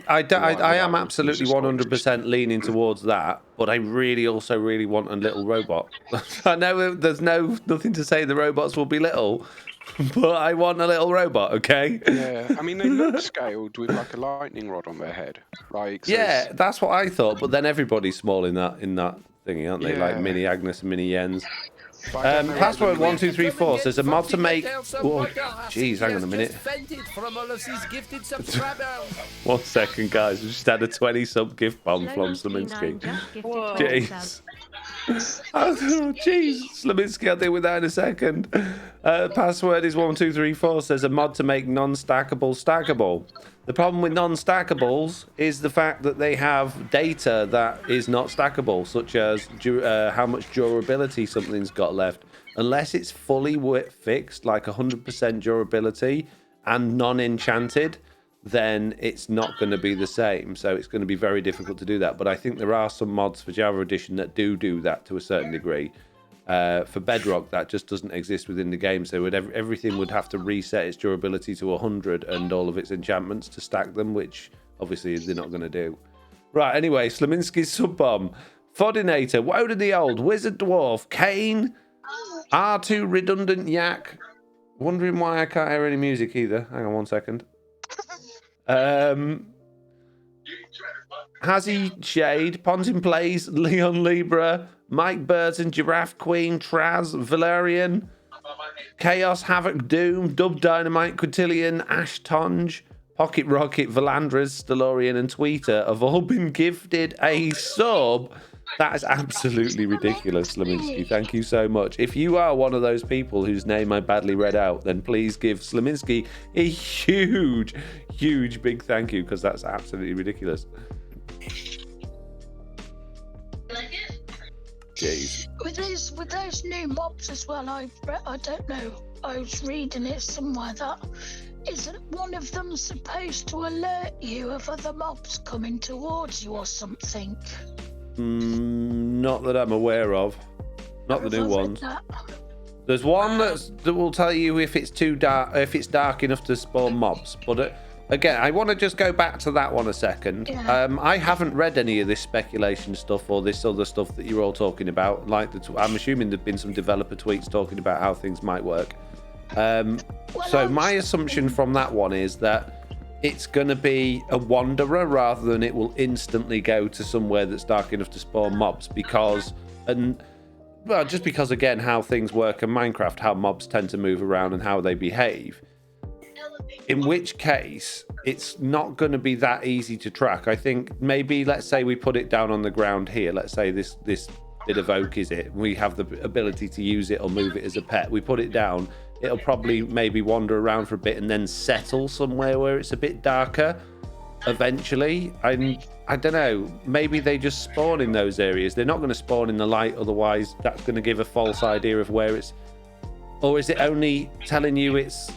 I am absolutely 100% leaning towards that, but I really want a little robot. I know there's nothing to say the robots will be little, but I want a little robot, okay? Yeah, I mean, they look scaled with like a lightning rod on their head. Like, so yeah, that's what I thought, but then everybody's small in that thingy, aren't they? Yeah. Like Mini Agnes and Mini Jens. Password 1234 says a mod to make. Oh, jeez, hang on a minute. 1 second, guys. We just had a 20 sub gift bomb from Slaminski. Jeez. Oh, jeez, Slaminski, I'll deal with that in a second. Password is 1234 says a mod to make non-stackable stackable. The problem with non-stackables is the fact that they have data that is not stackable, such as how much durability something's got left. Unless it's fully fixed, like 100% durability and non-enchanted, then it's not going to be the same. So it's going to be very difficult to do that. But I think there are some mods for Java Edition that do that to a certain degree. For Bedrock, that just doesn't exist within the game, so everything would have to reset its durability to 100 and all of its enchantments to stack them, which obviously they're not going to do. Right, anyway, Slaminski's sub-bomb. Fodinator, Woden the Old, Wizard Dwarf, Kane, R2 Redundant Yak. Wondering why I can't hear any music either. Hang on 1 second. Hazzy Shade, Pontin Plays, Leon Libra, Mike Burton, Giraffe Queen, Traz, Valerian, Chaos, Havoc, Doom, Dub Dynamite, Quintillion, Ash Tonge, Pocket Rocket, Valandras, Stellorian, and Tweeter have all been gifted a sub. That is absolutely ridiculous, Slaminski. Thank you so much. If you are one of those people whose name I badly read out, then please give Slaminski a huge big thank you, because that's absolutely ridiculous. Jeez. With those new mobs as well, I don't know. I was reading it somewhere that isn't one of them supposed to alert you of other mobs coming towards you or something? Not that I'm aware of. Not the new ones. There's one that will tell you if it's too dark, if it's dark enough to spawn mobs. But again, I want to just go back to that one a second. Yeah. I haven't read any of this speculation stuff or this other stuff that you're all talking about. Like, I'm assuming there've been some developer tweets talking about how things might work. So my assumption from that one is that it's going to be a wanderer rather than it will instantly go to somewhere that's dark enough to spawn mobs, because just because again how things work in Minecraft, how mobs tend to move around and how they behave. In which case, it's not going to be that easy to track. I think maybe, let's say we put it down on the ground here. Let's say this bit of oak, is it? We have the ability to use it or move it as a pet. We put it down, it'll probably maybe wander around for a bit and then settle somewhere where it's a bit darker eventually. I don't know, maybe they just spawn in those areas. They're not going to spawn in the light, otherwise that's going to give a false idea of where it's... Or is it only telling you it's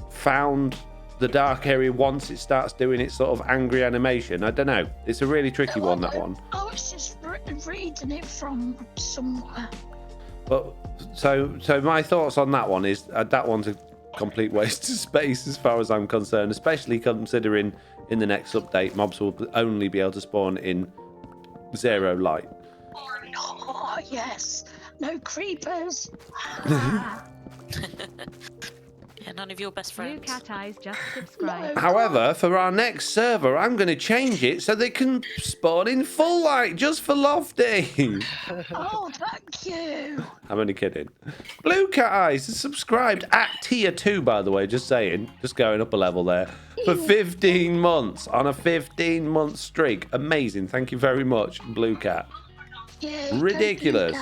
found the dark area once it starts doing its sort of angry animation? I don't know. It's a really tricky one, that one. I was just reading it from somewhere. But so my thoughts on that one is that one's a complete waste of space as far as I'm concerned, especially considering in the next update mobs will only be able to spawn in 0 light. Oh, yes. No creepers. Yeah, none of your best Blue friends. Cat Eyes just subscribed. However, for our next server, I'm going to change it so they can spawn in full light just for Lofty. Oh, thank you. I'm only kidding. Blue Cat Eyes is subscribed at tier 2, by the way, just saying. Just going up a level there. For 15 months on a 15-month streak. Amazing. Thank you very much, Blue Cat. Yeah, Ridiculous.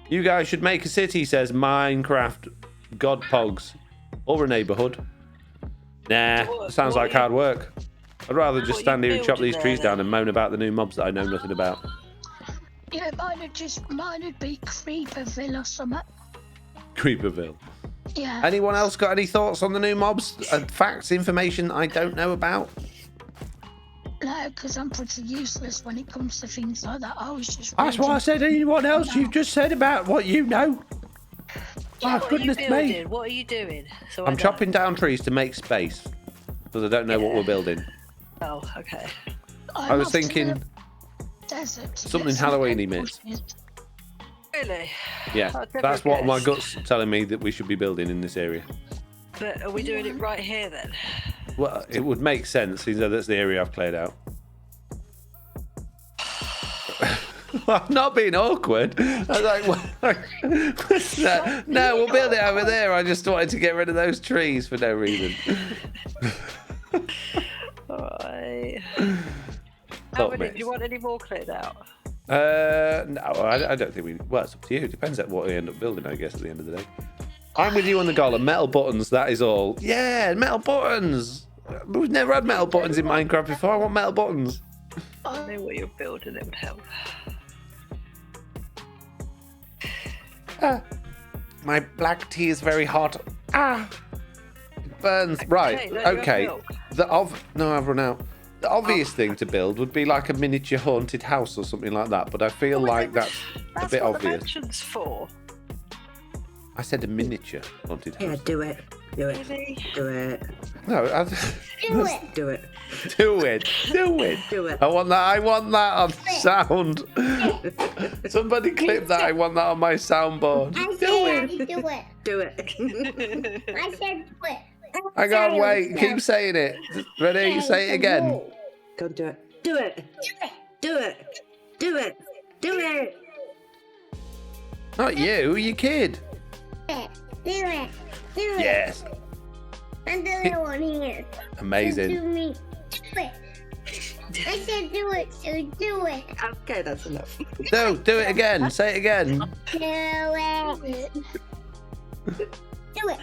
You guys should make a city, says Minecraft God Pogs. Or a neighborhood. Nah, sounds like hard work. I'd rather just stand here and chop these trees down and moan about the new mobs that I know nothing about. Yeah, mine would be Creeperville or something. Creeperville. Yeah. Anyone else got any thoughts on the new mobs? Facts, information I don't know about? No, because I'm pretty useless when it comes to things like that. I was just. That's why I said anyone else. You've just said about what you know. Yeah, Oh, goodness me. What are you doing? So I'm chopping down trees to make space. Because I don't know what we're building. Oh, okay. I was thinking desert something Halloween-y bits. Really? Yeah, I'd never that's what my guessed. gut's telling me that we should be building in this area. But are we doing it right here then? Well, it would make sense, since that's the area I've cleared out. I'm not being awkward. I was like, what's that? No, we'll build it over there. I just wanted to get rid of those trees for no reason. Alright. Thought Do mix. you want any more cleared out? No, I don't think we... Well, it's up to you. It depends on what we end up building, I guess, at the end of the day. I'm with you on the golem. Metal buttons, that is all. Yeah, metal buttons. We've never had metal buttons in Minecraft before. I want metal buttons. I know what you're building, it would help. My black tea is very hot. It burns. Right, okay. No, I've run out. The obvious thing to build would be like a miniature haunted house or something like that, but I feel like that's a bit what obvious. The mansion's for. I said a miniature haunted house. Yeah, do it. Do it. Really? Do it. No, Do it. do it. Do it. I want that on sound. Somebody clip that. I want that on my soundboard. Do it. Do it. I said do it. Hang on, wait. Keep saying it. Ready? Say it again. Go do it. Do it. Do it. Do it. Do it. Not you, you kid. Do it. Do it. Yes. And the other one here. Amazing. Do me. Do it. I said do it, so do it. Okay, that's enough. No, do it again. Say it again. Do it. Do it.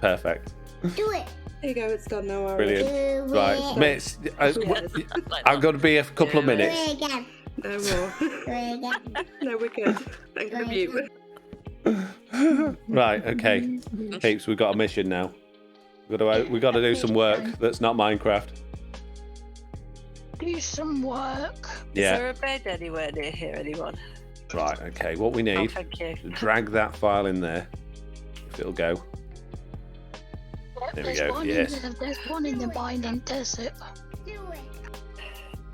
Perfect. Do it. There you go, it's done now. Ari. Brilliant. Do Right, it. Mitch, Like I'm going to be a couple of Do minutes. it again. No more. Do it again. No, we're good. Thank you for mute. Right, okay. Peeps, we've got a mission now. We've got to do some work that's not Minecraft. Do some work. Is Yeah. there a bed anywhere near here, anyone? Right, okay. What we Oh, need, thank you. drag that file in there. If it'll go. There we There's go, one yes. There's one in the binding desert. Do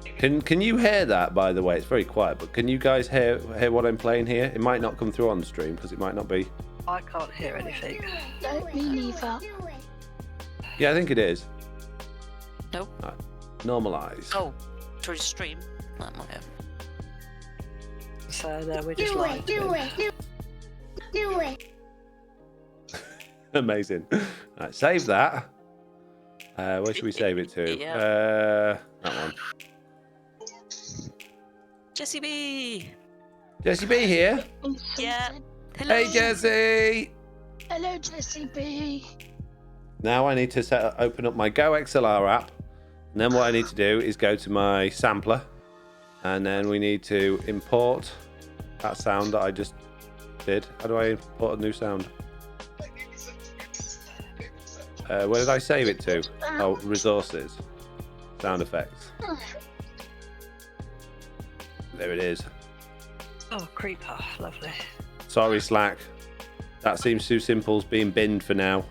it. Can you hear that, by the way? It's very quiet, but can you guys hear what I'm playing here? It might not come through on the stream because it might not be. I can't hear anything. No, me neither. Do it. Yeah, I think it is. Nope. Right. Normalize. Oh, through the stream. That might have. So no, we're just Do lying. it. Do it. Do it. Amazing. Right, save that. Where should we save it to? Yeah. That one. Jessie B. Jessie B here. Yeah. Hello. Hey, Jessie. Hello, Jessie B. Now I need to open up my Go XLR app. And then what I need to do is go to my sampler. And then we need to import that sound that I just did. How do I import a new sound? Where did I save it to? Oh, resources. Sound effects. There it is. Oh, creeper. Lovely. Sorry, Slack. That seems too simple. It's being binned for now.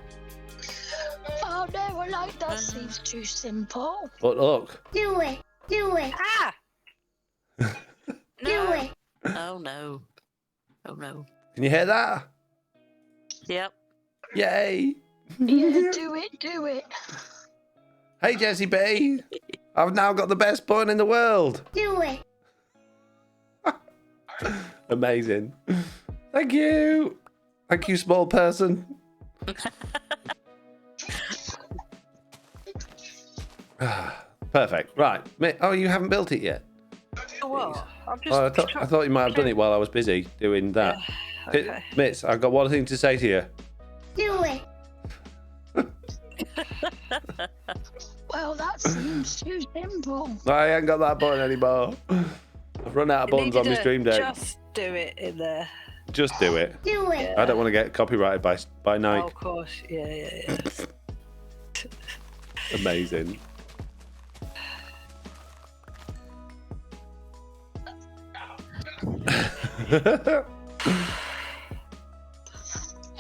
Oh no, I like that. Seems too simple. But look. Do it. Do it. Ah! Do it. Oh no. Oh no. Can you hear that? Yep. Yay. Yeah, do it, do it. Hey, Jessie B. I've now got the best button in the world. Do it. Amazing. Thank you. Thank you, small person. Perfect. Right. Oh, you haven't built it yet? Oh, what? I'm just. Oh, I thought you might have done it while I was busy doing that. Okay. Mitz, I've got one thing to say to you. Do it. Well, that seems too simple. I ain't got that button anymore. I've run out of You buttons on my needed stream to deck. Just do it in there. Just do it. Do it. I don't want to get copyrighted by Oh, Nike. of course. Yeah. Amazing.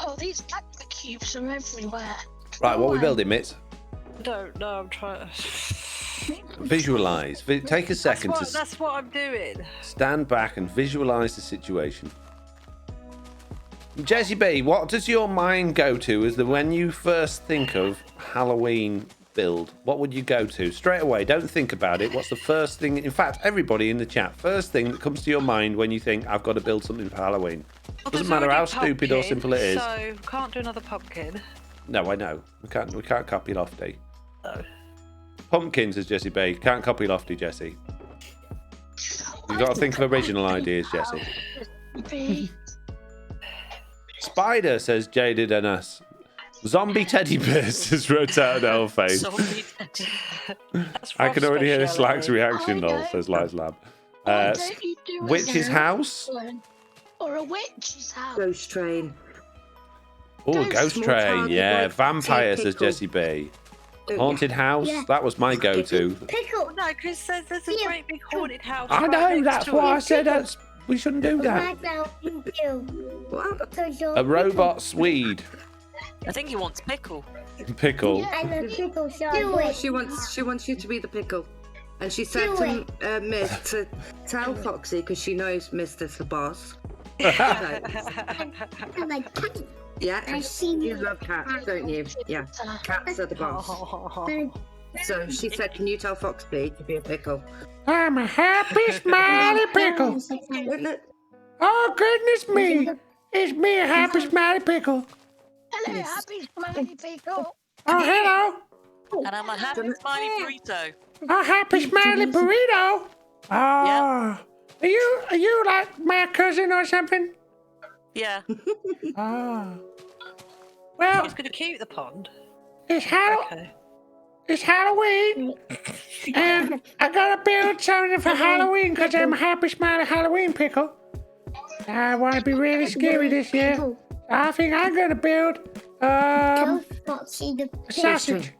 Oh, these magma cubes are everywhere. Right, what are we building, Mitz? Don't know. I'm trying to. Visualize. Take a second to That's what I'm doing. stand back and visualize the situation. Jessie B, what does your mind go to as when you first think of Halloween build? What would you go to? Straight away, don't think about it. What's the first thing? In fact, everybody in the chat, first thing that comes to your mind when you think, I've got to build something for Halloween. Well, Doesn't there's matter how already stupid or pumpkin, simple it is. So can't do another pumpkin. No, I know. We can't copy Lofty. No. Pumpkins, says Jessie B. Can't copy Lofty, Jessie. You've got to think of original ideas, Jessie. B. Spider, says Jaded and us. Zombie teddy bears, says Rotan Elface. Zombie teddy. That's I can Rob's already hear speciality. Slack's reaction, I though, know. says Lights Lab. Why don't you do a Witch's ghost house? one? Or a witch's house? Ghost train. Oh, Ghost Ghost small Train, target yeah. like Vampire, tea says pickle. Jessie B. Oh, Haunted house, Yeah. that was my go-to. Pickle. No, because there's a Yeah. great big haunted house. I right know, next that's to why it. I said we shouldn't do that. Right now, you do. What? So you're A robot Swede. I think he wants pickle. Pickle. And the pickle shot. Do it. She wants you to be the pickle. And she said Do to Miss to tell Foxy because she knows Mr. the boss. I'm like, "Puppy." Yeah, I and see you you. love cats, don't you? Yeah, cats are the boss. Oh. So she said, can you tell Foxy to be a pickle? I'm a happy, smiley pickle. Wouldn't it? Oh, goodness me. It's me, a happy, smiley pickle. Hello, Yes. happy smiley pickle. Oh, hello. And I'm a happy smiley burrito. A happy, smiley burrito. Oh. Are you like my cousin or something? Yeah. Oh. Well, He's going to keep the pond. it's Okay. Halloween, and I gotta build something for Halloween because I'm a happy, smiley Halloween pickle. I want to be really scary this year. I think I'm gonna build Tell Foxy the a sausage.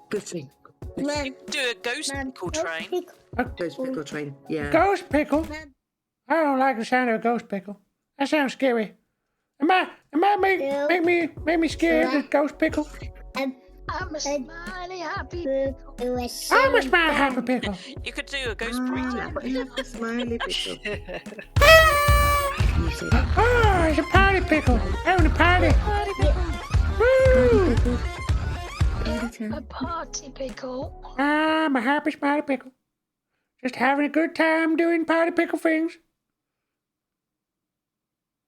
Good thing. Man, Do a ghost pickle train. Ghost pickle train. Yeah. Ghost pickle. I don't like the sound of a ghost pickle. That sounds scary. Am I make me scared of ghost pickle? I'm a smiley happy pickle. I'm a smiley happy pickle. You could do a ghost burrito. Smiley pickle. Oh, it's a party pickle. Having a party. Woo! A party pickle. I'm a happy, smiley pickle. Just having a good time doing party pickle things.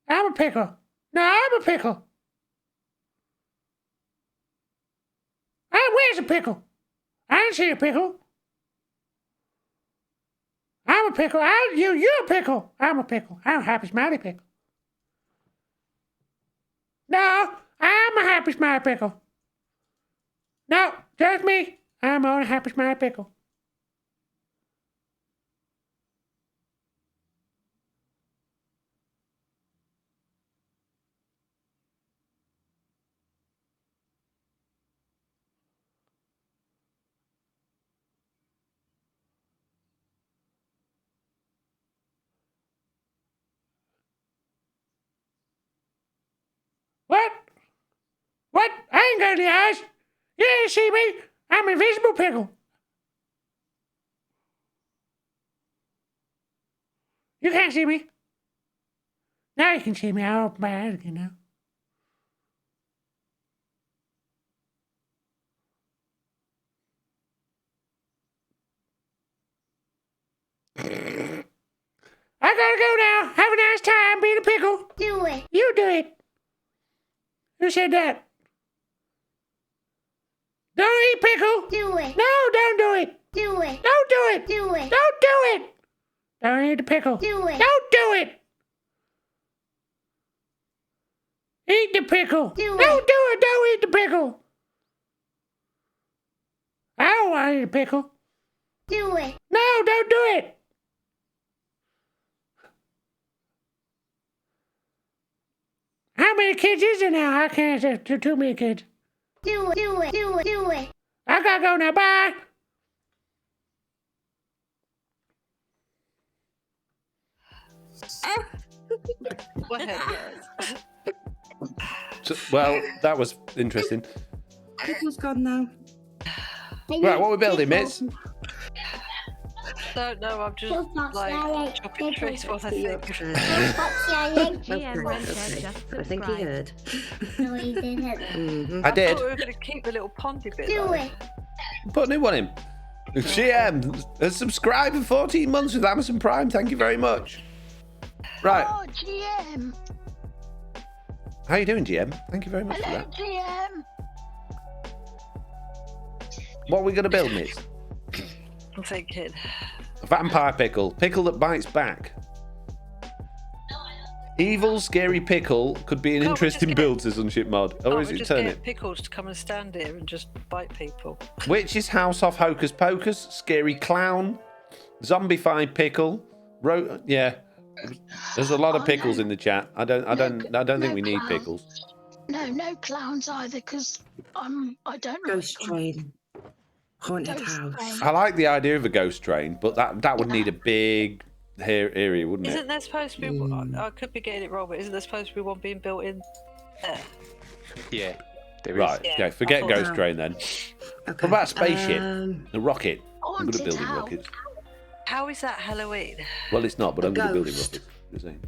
I'm a pickle. No, I'm a pickle. Where's a pickle? I didn't see a pickle. I'm a pickle. You're a pickle. I'm a pickle. I'm a happy smiley pickle. No, I'm a happy smiley pickle. No, just me. I'm on a happy smiley pickle. What? What? I ain't got any eyes. You didn't see me. I'm invisible pickle. You can't see me. Now you can see me. I'll open my eyes again now. I gotta go now. Have a nice time being a pickle. Do it. You do it. Who said that? Don't eat pickle. Do it. No, don't do it. Do it. Don't do it. Do it. Don't do it. Don't eat the pickle. Do it. Don't do it. Eat the pickle. Do it. Don't do it. Don't eat the pickle. I don't want to eat a pickle. Do it. No, don't do it. How many kids is there now? I can't say too many kids. Do it. Do it. Do it. Do it. I gotta go now. Bye. Well, that was interesting. Pickle's gone now. Right, what are we building, mates? Don't know, I'm just Foxy, I like like chopping trees while I think. Foxy, I like GM Renter just I think he subscribed. heard. No, he didn't. I did. thought we were going to keep the little pondy bit. Do though. it. Put a new one in. GM has subscribed for 14 months with Amazon Prime. Thank you very much. Right. Oh, GM. How you doing, GM? Thank you very much for Hello, that. GM. What are we going to build, mates? I'm thinking. A vampire pickle. Pickle that bites back. Evil, scary pickle could be an Can't we interesting just get build, says Unship Mod. Or Can't is we it just turn get it? Pickles to come and stand here and just bite people? Witch's house off Hocus Pocus. Scary clown. Zombified pickle. Yeah. There's a lot of pickles in the chat. I don't think we need pickles. No clowns either, because I don't know. Ghost train. Haunted Ghost house. train. I like the idea of a ghost train, but that would need a big area, wouldn't Isn't it? there supposed to be? I could be getting it wrong, but isn't there supposed to be one being built in there? Yeah, there is. Right. Yeah, Okay. Forget I thought ghost so. train then. Okay. What about a spaceship? A rocket. I'm good at Haunted building house. rockets. How is that Halloween? Well, it's not, but A I'm good at building ghost. rockets. Just saying.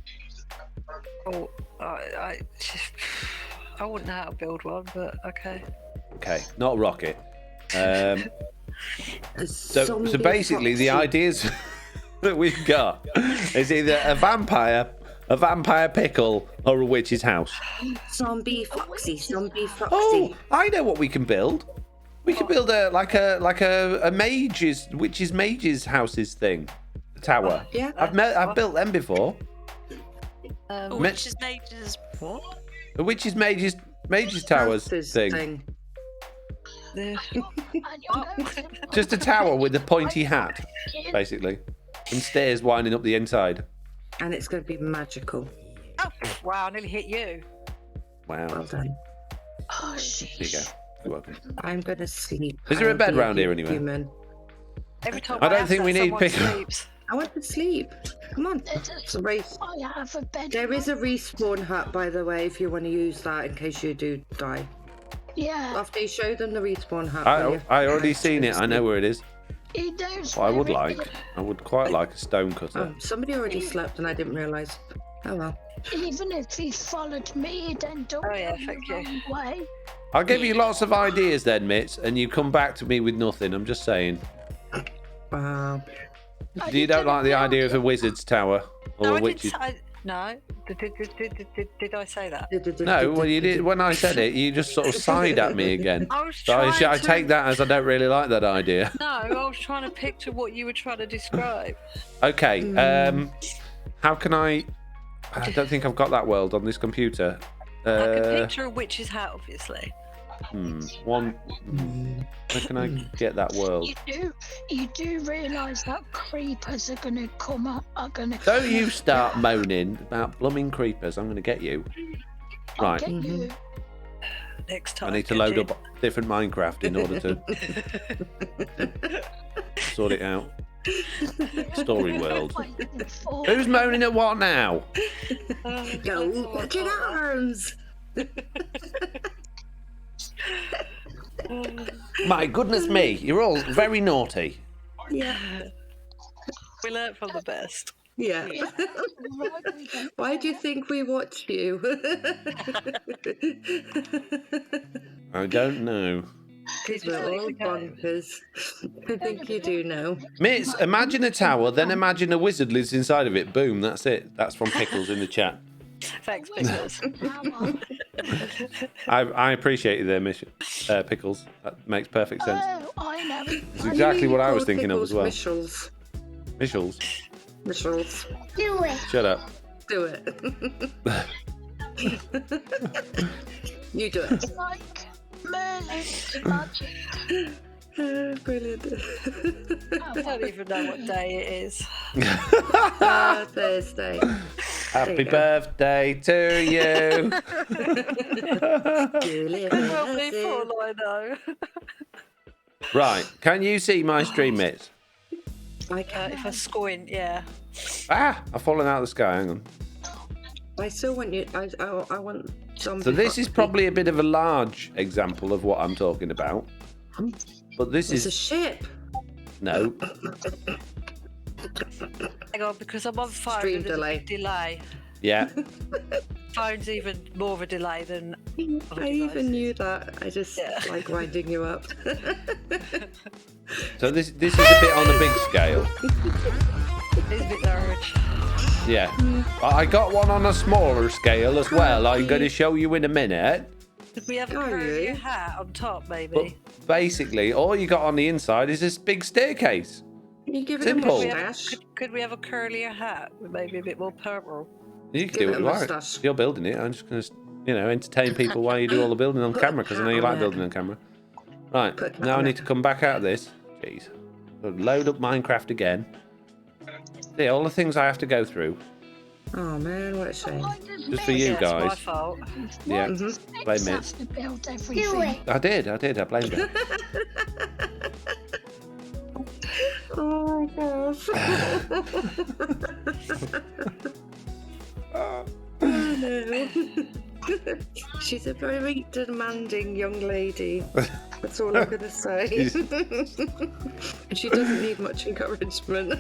Oh, I wouldn't know how to build one, but okay. Okay, not a rocket. A So zombie basically, the Foxy. ideas that we've got is either a vampire pickle, or a witch's house. Zombie Foxy. Zombie Foxy. Oh, I know what we can build. We can build a witch's mages houses thing, a tower. Yeah. I've built them before. Which is mages. What? A witch's mages towers Houses thing. And you're going to Just a tower with a pointy hat, basically, and stairs winding up the inside. And it's going to be magical. Oh, wow! I nearly hit you. Wow. Well done. Oh, There you go. You're welcome. I'm going to sleep. Is there a I'll bed be round here anyway? human. Every time I don't ask think that, we need someone pickle. sleeps. I want to sleep. Come on. It's a race. I have a bed. There is a respawn hut, by the way, if you want to use that in case you do die. Yeah. After you show them the respawn hut. will you? I already seen it. I know where it is. You don't. What I would swear it. like. I would quite like a stone cutter. Oh, somebody already slept and I didn't realise. Oh well. Even if he followed me, he'd end up Oh, yeah, going thank the you. wrong way. I'll give you lots of ideas then, Mitz, and you come back to me with nothing. I'm just saying. Wow. You don't like the idea of a wizard's tower or No, a I witch's? didn't. No. Did I say that? No, well, you did. When I said it, you just sort of sighed at me again. I was So trying I to... take that as I don't really like that idea. No, I was trying to picture what you were trying to describe. Okay. How can I don't think I've got that world on this computer. I can picture a witch's hat, obviously. Where can I get that world? You do realise that creepers are gonna come up. Don't you start moaning about blooming creepers. I'm going to get you. Right. Get you. Next time. I need to load up different Minecraft in order to sort it out. Story world. Who's moaning at what now? Go watch your arms. My goodness me, you're all very naughty. Yeah. We learnt from the best. Yeah. Why do you think we watch you? I don't know. Because we're all bonkers. I think you do know. Mitts, imagine a tower, then imagine a wizard lives inside of it. Boom, that's it. That's from Pickles in the chat. Thanks, Pickles. I appreciate you there, Pickles. That makes perfect sense. Oh, I know. It's exactly what I was thinking of as well. Mishals. Mishals? Mishals. Do it. Shut up. Do it. You do it. It's like Merlin's magic. Brilliant. I don't even know what day it is. Thursday. Happy birthday to you. Well, before I know. Right, can you see my stream, Mitts? I can. If I squint, yeah. Ah, I've fallen out of the sky. Hang on. I still want you. I want zombie. So this is probably a bit of a large example of what I'm talking about. But this It's a is ship. no. Hang on, because I'm on phone. Stream and there's a delay. big delay. Yeah. Phone's even more of a delay than. other I even devices. knew that. I just like winding you up. So this is a bit on a big scale. It's a bit large. Yeah. I got one on a smaller scale as well. I'm going to show you in a minute. Could we have a Are curly you? hat on top, But maybe? basically, all you got on the inside is this big staircase. You give it Simple. a mustache. Could we have a curlier hat with maybe a bit more purple? You can Give do it what a you like. moustache. You're building it. I'm just going to, entertain people while you do all the building on camera because I know you like building on camera. Right. Put Now I on need it. to come back out of this. Jeez. Load up Minecraft again. See, all the things I have to go through. Oh man, what a shame. Just for you Yeah, it's my guys. fault. Yeah. Mm-hmm. Blame Mitts it. has to build Do everything. it. I did. I blamed her. Oh gosh. Oh no. She's a very demanding young lady. That's all I'm going to say. She doesn't need much encouragement.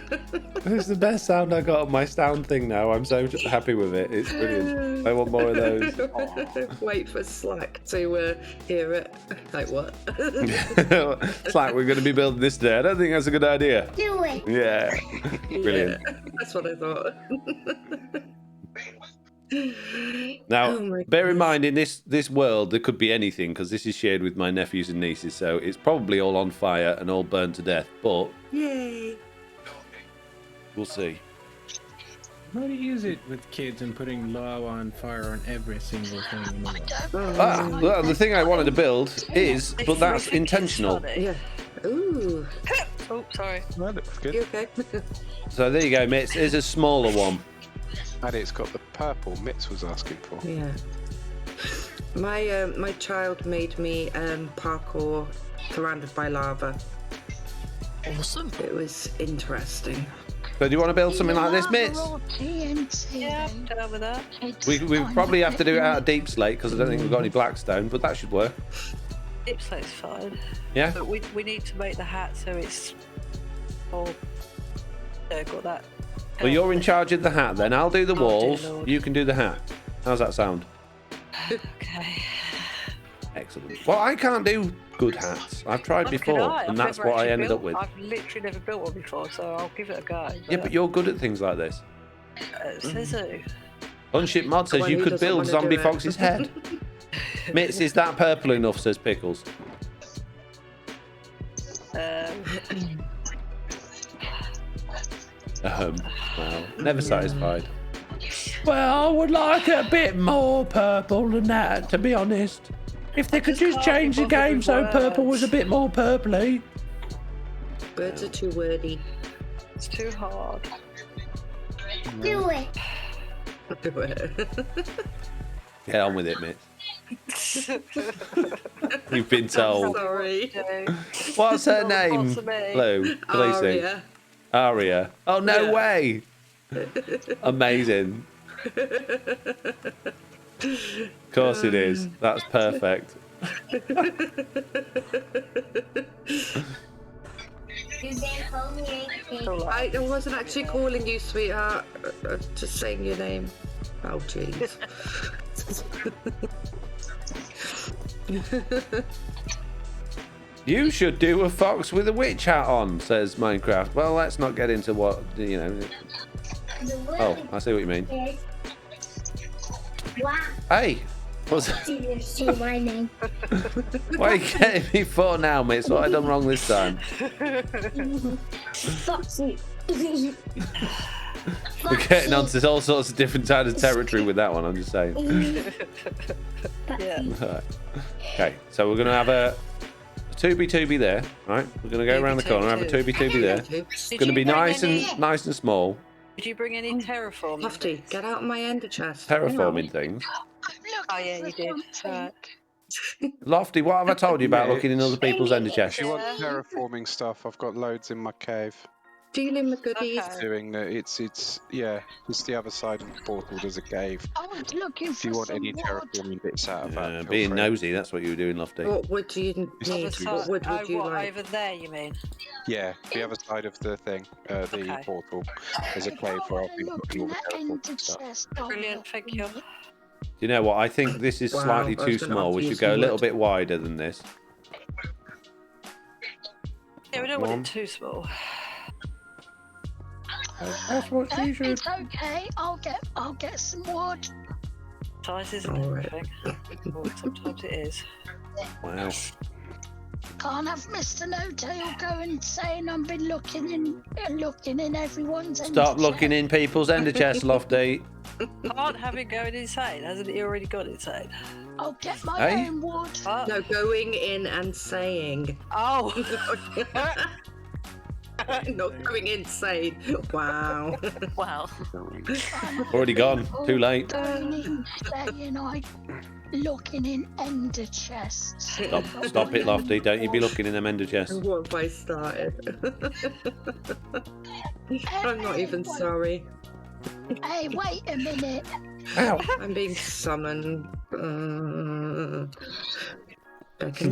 It's the best sound I got on my sound thing now. I'm so happy with it. It's brilliant. I want more of those. Wait for Slack to hear it. Like what? It's like we're going to be building this today. I don't think that's a good idea. Do it. Yeah. Brilliant. Yeah, that's what I thought. Now, Oh my bear in mind, in this world, there could be anything because this is shared with my nephews and nieces, so it's probably all on fire and all burned to death. But Yay. we'll see. How do you use it with kids and putting lava and fire on every single thing in the world? Well, the thing I wanted to build is, but that's intentional. Yeah. Ooh. Oh, sorry. Well, that's good. You okay? So there you go, Mitts. Here's a smaller one. And it's got the purple Mitts was asking for. Yeah. My child made me parkour surrounded by lava. Awesome. It was interesting. So do you want to build something like this, Mitts? Yeah, I'm down with that. We probably have to do it out of deep slate because I don't think we've got any blackstone, but that should work. Deep slate's fine. Yeah? But we need to make the hat so it's all. Got that. Well, you're in charge of the hat then. I'll do the dear walls. Lord. You can do the hat. How's that sound? Okay. Excellent. Well, I can't do good hats. I've tried Neither before, can I. and I've that's never what I actually ended up built- with. I've literally never built one before, so I'll give it a go. Yeah, but you're good at things like this. Says who? Unship Mod says Well, you who could doesn't build wanna do Zombie it? Foxy's head. Mitz, is that purple enough? Says Pickles. Well, never satisfied. Well, I would like it a bit more purple than that, to be honest. If they could just change the game so purple was a bit more purpley. Birds are too wordy. It's too hard. Do it. Do it. Get on with it, Mitz. You've been told. Sorry. What's her name? Blue. Khaleesi. Aria. Aria. Oh, no Yeah. way. Amazing. Of course it is. That's perfect. I wasn't actually calling you, sweetheart. Just saying your name. Oh, jeez. You should do a fox with a witch hat on, says Minecraft. Well, let's not get into what, you know. Oh, I see what you mean. Wow. Hey, what's Did you see my name? what are you getting me for now, mate? What have I done wrong this time? Foxy. We're getting onto all sorts of different types of territory with that one, I'm just saying. Yeah. Right. Okay, so we're going to have a 2B2B there, right? We're going to go around the corner, have a 2B2B there. It's going to be nice and small. Did you bring any terraforming? Lofty, get out of my ender chest. Terraforming things. Oh yeah, you did. Right. Lofty, what have I told you about looking in other people's ender chests? If you want terraforming stuff, I've got loads in my cave. Dealing with goodies. Okay. Doing that, it's yeah, it's the other side of the portal. There's a cave. I was looking If you for want some any wood. terraforming bits out of that, feel Being free. nosy, that's what you were doing, Lofty. What wood do you need? Other side- What wood would you what, like? over there, you mean? Yeah, the other side of the thing, the Okay. portal. There's a cave where I've been putting all the terraforming stuff. Brilliant, thank you. You know what? I think this is Wow, slightly I too was gonna small. have to We should use go a some little wood. bit wider than this. Yeah, we don't want it too small. That's what she should. It's okay. I'll get some wood. Size isn't Alright. everything. Well, sometimes it is. Wow. Can't have Mr. No-Tail going saying I've been looking in everyone's. Stop looking in people's ender chests, Lofty. Can't have it going insane. Hasn't he already got insane? I'll get my Hey? own wood. Oh. No, going in and saying. Oh. Not going insane. Wow. Wow. Already gone. Too late. Going in saying I looking in ender chests. Stop it, Lofty. Don't you be looking in them ender chests. What have I started? I'm not even sorry. Hey, wait a minute. Ow. I'm being summoned.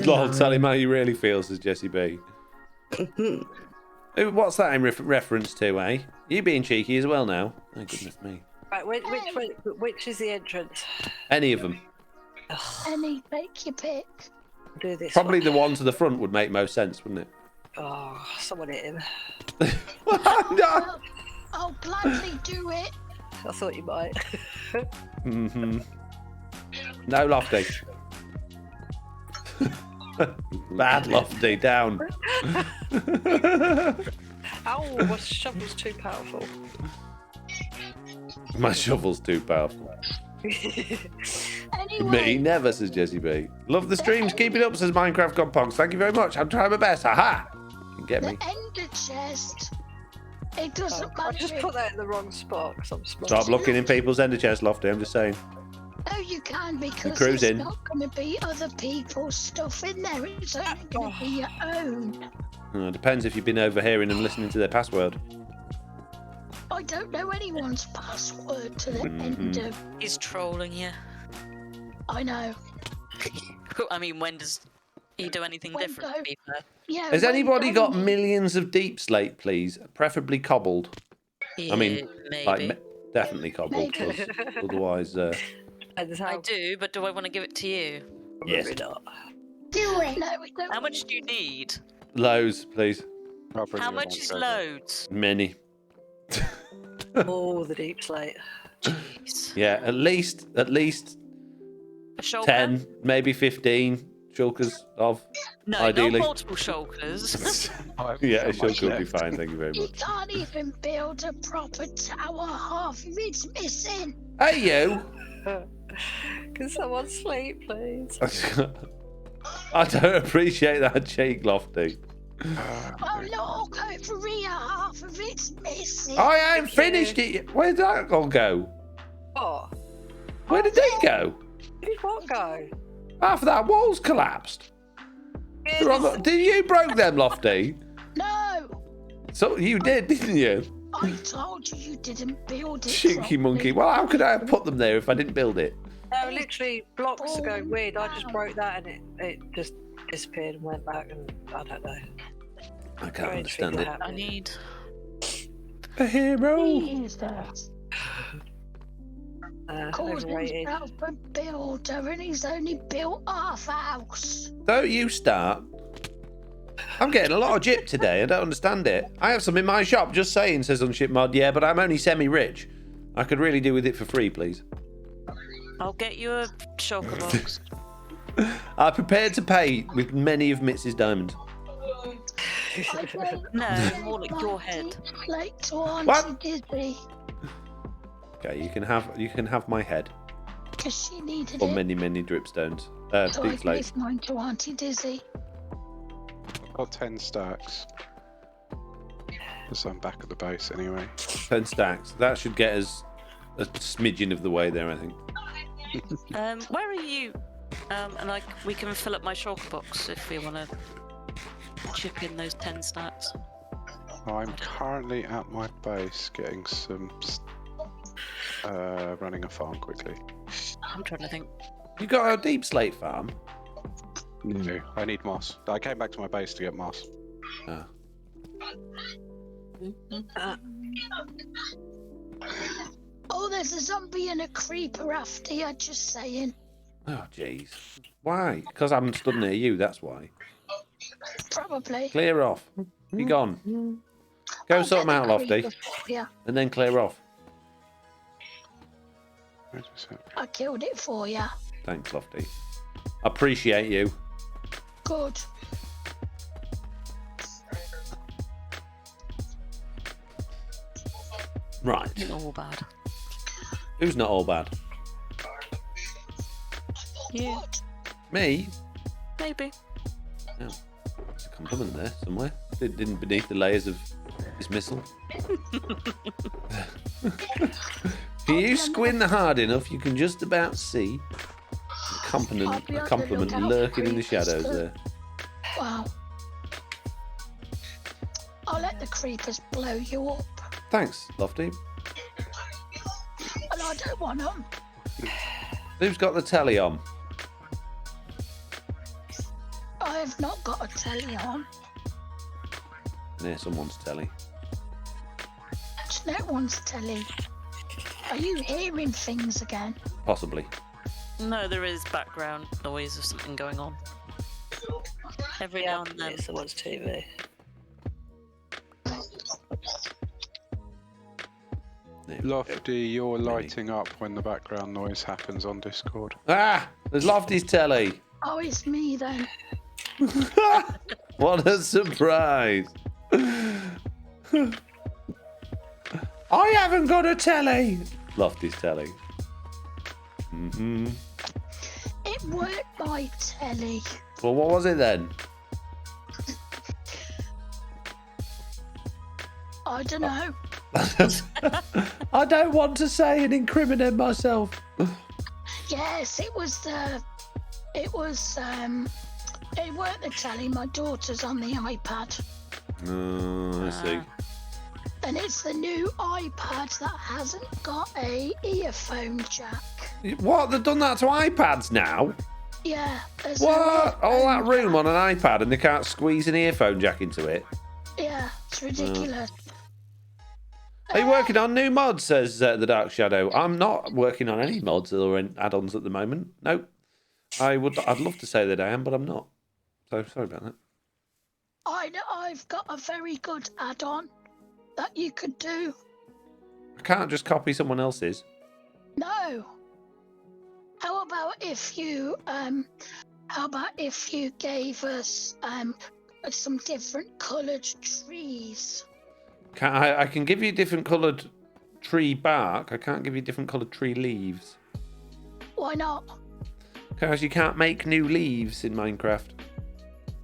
Lol, tell him how you really feel, says Jessie B. What's that in reference to, eh? You being cheeky as well now. Oh, goodness me. Right, which is the entrance? Any of them. Any, take your pick. Do this. Probably one. the one to the front would make most sense, wouldn't it? Oh, someone hit him. No. I'll gladly do it. I thought you might. Mm-hmm. No, Lofty. Bad Lofty, down. Ow, my shovel's too powerful. My shovel's too powerful. Anyway, Me never, says Jessie B. Love the streams, keep it up, says Minecraft Godpogs. Thank you very much. I'm trying my best. Haha. You can get the me. ender chest. It doesn't I matter. just if- put that in the wrong spot because I'm smart. Stop looking in people's ender chests, Lofty. I'm just saying. No, you can because cruising. it's not going to be other people's stuff in there. It's only going to be your own. It depends if you've been overhearing them listening to their password. I don't know anyone's password to the Mhm. ender. He's trolling you. I know. I mean, when does he do anything When different? go- To be fair? Yeah. Has when anybody got going- millions of deep slate, please? Preferably cobbled. I mean, maybe. like, definitely cobbled, 'cause otherwise... I do, but do I want to give it to you? Yes. Probably not. Do it. No, we don't. How much do you need? Loads, please. How much is loads? Many. Oh, the deep slate. Jeez. Yeah, at least A shulker? 10, maybe 15 shulkers of, No, ideally. not multiple shulkers. Yeah, a shulker would be fine. Thank you very You much. can't even build a proper tower. Half of it's missing. Hey, you! Can someone sleep, please? I don't appreciate that cheek, Lofty. Oh look, over here, half of it's missing. I ain't finished it yet. Where'd that all go? What? Where did they go? Did what go? Half of that wall's collapsed. They're on the- Did you broke them, Lofty? No, So you did, didn't you? I told you you didn't build it. Cheeky properly. monkey. Well, how could I have put them there if I didn't build it? No, literally, blocks are going weird. I just broke that and it just disappeared and went back, and I don't know. I can't Strange understand thing it. happened. I need. A hero. Who's that? Calls Overrated. himself a builder and he's only built half a house. Don't you start. I'm getting a lot of gyp today. I don't understand it. I have some in my shop, just saying, says Unship Mod. Yeah, but I'm only semi-rich. I could really do with it for free, please. I'll get you a shulker box. I'm prepared to pay with many of Mitzi's diamonds. No, more like your head. Like to Auntie What? Dizzy, Okay, you can have my head because she needed or it. many dripstones. So Big I've slates. made mine to Auntie Dizzy. I've got 10 stacks. So I'm back at the base anyway. 10 stacks. That should get us a smidgen of the way there, I think. Where are you? And we can fill up my shulker box if we want to chip in those 10 stacks. I'm currently at my base getting some. Running a farm quickly. I'm trying to think. You got a deep slate farm? No, I need moss. I came back to my base to get moss. Ah. Oh, there's a zombie and a creeper after you, just saying. Oh, jeez. Why? Because I'm stood near you, that's why. Probably. Clear off. Be gone. Go I'll sort them get out, the Lofty. creeper for you. And then clear off. I killed it for you. Thanks, Lofty. Appreciate you. Good. Right. Not all bad. Who's not all bad? You. Me? Maybe. Oh, there's a compliment there somewhere. Didn't beneath the layers of dismissal. If you squint hard enough, you can just about see a compliment lurking in the shadows there. Wow. I'll let the creepers blow you up. Thanks, Lofty. And I don't want them. Who's got the telly on? I have not got a telly on. Yeah, someone's telly. It's no one's telly. Are you hearing things again? Possibly. No, there is background noise of something going on. Every now and then. Someone's TV. Lofty, you're lighting up when the background noise happens on Discord. Ah! There's Lofty's telly. Oh, it's me then. What a surprise. I haven't got a telly. Lofty's telly. Mm-hmm. It worked my telly. Well, what was it then? I don't know. I don't want to say and incriminate myself. Yes, it was it weren't the telly. My daughter's on the iPad. Oh, I see. And it's the new iPad that hasn't got a earphone jack. What? They've done that to iPads now? Yeah. There's no What? All that earphone room on an iPad and they can't squeeze an earphone jack into it? jack. Yeah, it's ridiculous. Are you working on new mods, says the Dark Shadow. I'm not working on any mods or add-ons at the moment. Nope. I'd love to say that I am, but I'm not. So sorry about that. I've got a very good add-on that you could do. I can't just copy someone else's. No. How about if you gave us some different coloured trees? I can give you different coloured tree bark. I can't give you different coloured tree leaves. Why not? Because you can't make new leaves in Minecraft.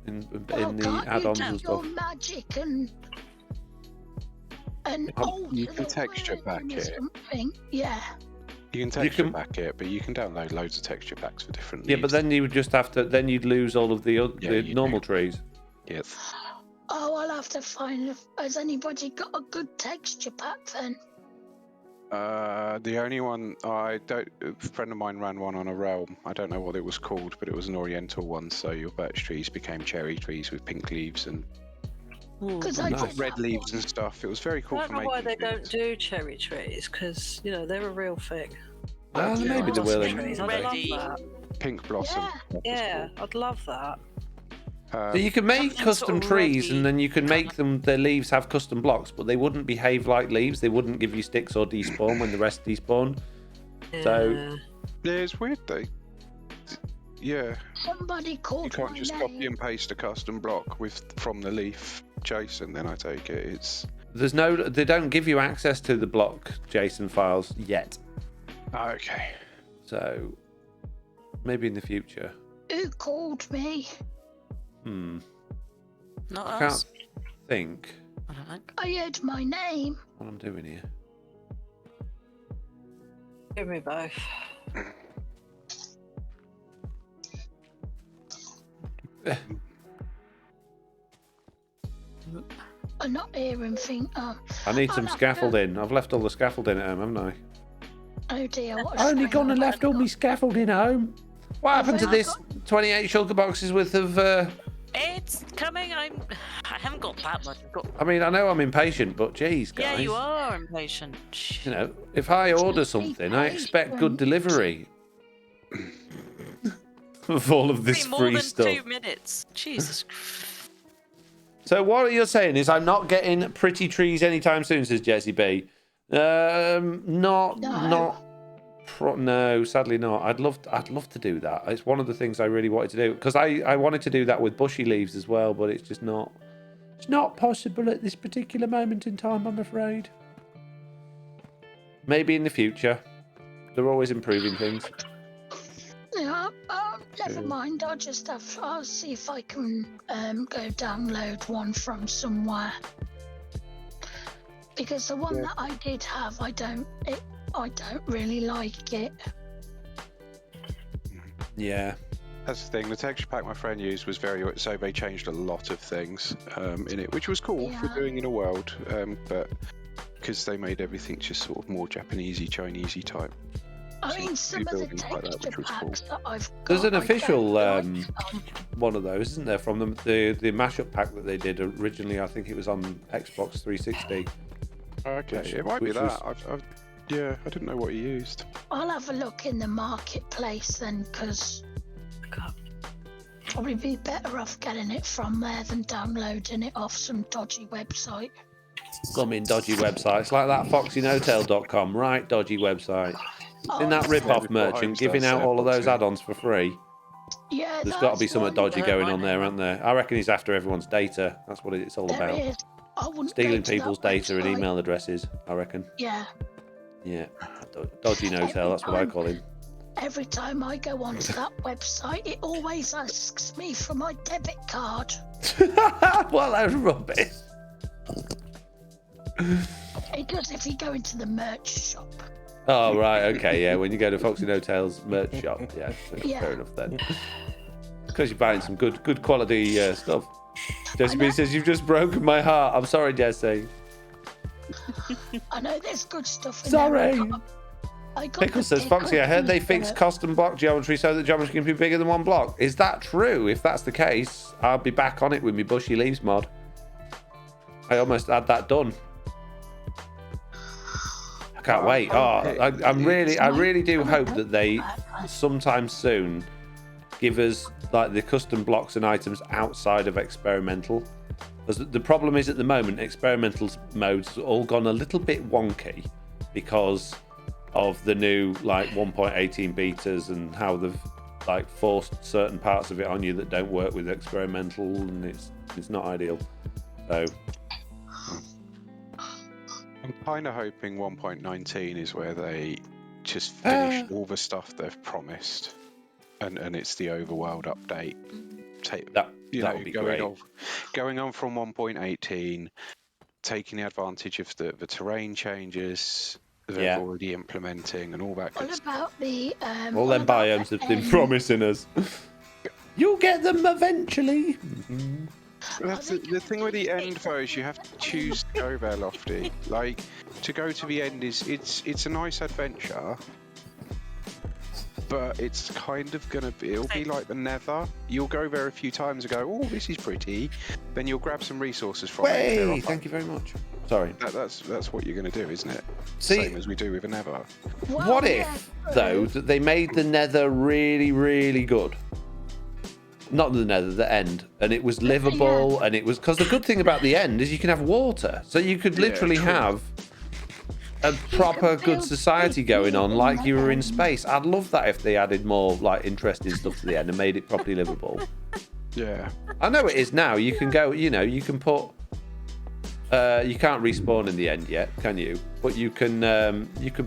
In the add-ons and stuff. Your magic and you can texture pack it. Yeah. You can texture pack it, but you can download loads of texture packs for different leaves. Yeah, but then you would just have to. Then you'd lose all of the normal trees. Yes. Oh, I'll have to find. Has anybody got a good texture pack then? The only one a friend of mine ran one on a realm. I don't know what it was called, but it was an oriental one. So your birch trees became cherry trees with pink leaves and red leaves and stuff. It was very cool. I don't know why they don't do cherry trees, because they're a real thing. Well, maybe they will. I'd love that. Pink blossom. Yeah, I'd love that. So you can make custom trees, and then you can make them. Their leaves have custom blocks, but they wouldn't behave like leaves. They wouldn't give you sticks or despawn when the rest despawn. So yeah, it's weird though. Yeah. Somebody called. You can't just copy and paste a custom block from the leaf JSON. Then I take it it's. They don't give you access to the block JSON files yet. Okay. So maybe in the future. Who called me? Not I us. can't think. I don't think. I heard my name. What I'm doing here. Give me both. I'm not hearing thing. I need some scaffolding. I've left all the scaffolding at home, haven't I? Oh dear, what I only gone and left all my scaffolding at home. What happened to this 28 shulker boxes worth of... It's coming. I haven't got that much. I mean, I know I'm impatient, but geez, guys. Yeah, you are impatient. You know, if I order something, I expect good delivery. Of all of this more free than stuff. 2 minutes. Jesus. So what you're saying is I'm not getting pretty trees anytime soon, says Jesse B. No, sadly not. I'd love to do that. It's one of the things I really wanted to do, because I wanted to do that with bushy leaves as well, but it's just not. It's not possible at this particular moment in time, I'm afraid. Maybe in the future. They're always improving things. Yeah, never mind. I'll see if I can go download one from somewhere. Because the one that I did have, I don't really like it. Yeah. That's the thing. The texture pack my friend used was so they changed a lot of things in it, which was cool for doing in a world, but because they made everything just sort of more Japanesey, Chinesey type. I mean, some of the texture packs that I've got. There's an official one of those, isn't there, from the mashup pack that they did originally? I think it was on Xbox 360. Okay, it might be that. I didn't know what you used. I'll have a look in the marketplace then, because probably be better off getting it from there than downloading it off some dodgy website. Dodgy websites like that FoxyNoTail.com, right? Dodgy website. In that rip-off merchant giving out all of those add-ons for free. Yeah, there's got to be something dodgy going on there, aren't there? I reckon he's after everyone's data. That's what it's all about. Stealing people's data and email addresses, I reckon. Yeah. Yeah. Dodgy no-tail, that's what I call him. Every time I go onto that website, it always asks me for my debit card. Well, that's rubbish. It does if you go into the merch shop. Oh, right, okay, yeah. When you go to FoxyNoTail's merch shop, yeah, fair enough then. Because you're buying some good quality stuff. Jesse B says, you've just broken my heart. I'm sorry, Jesse. I know there's good stuff in sorry. there. Pickle says, Foxy, I heard they fixed custom block geometry so that geometry can be bigger than one block. Is that true? If that's the case, I'll be back on it with my bushy leaves mod. I almost had that done. I can't wait. I really do hope that they sometime soon give us like the custom blocks and items outside of experimental. Because the problem is at the moment, experimental modes all gone a little bit wonky because of the new like 1.18 betas and how they've like forced certain parts of it on you that don't work with experimental, and it's not ideal. So I'm kind of hoping 1.19 is where they just finish all the stuff they've promised, and it's the overworld update. That would be great. Going on from 1.18, taking advantage of the terrain changes they're already implementing and all that good stuff. What about the all them biomes have been promising us. You'll get them eventually. That's the thing with the end, though, is you have to choose to go there, Lofty. Like, to go to the end it's a nice adventure, but it's kind of it'll be like the Nether. You'll go there a few times and go, oh, this is pretty. Then you'll grab some resources from it. Thank you very much. Sorry. That's what you're going to do, isn't it? See, same as we do with a Nether. What if, though, that they made the Nether really, really good? Not the Nether, the end, and it was livable, and it was because the good thing about the end is you can have water, so you could literally have a proper good society going on, like you were in space. I'd love that if they added more like interesting stuff to the end and made it properly livable. Yeah, I know it is now. You can go, you can put. You can't respawn in the end yet, can you? But you can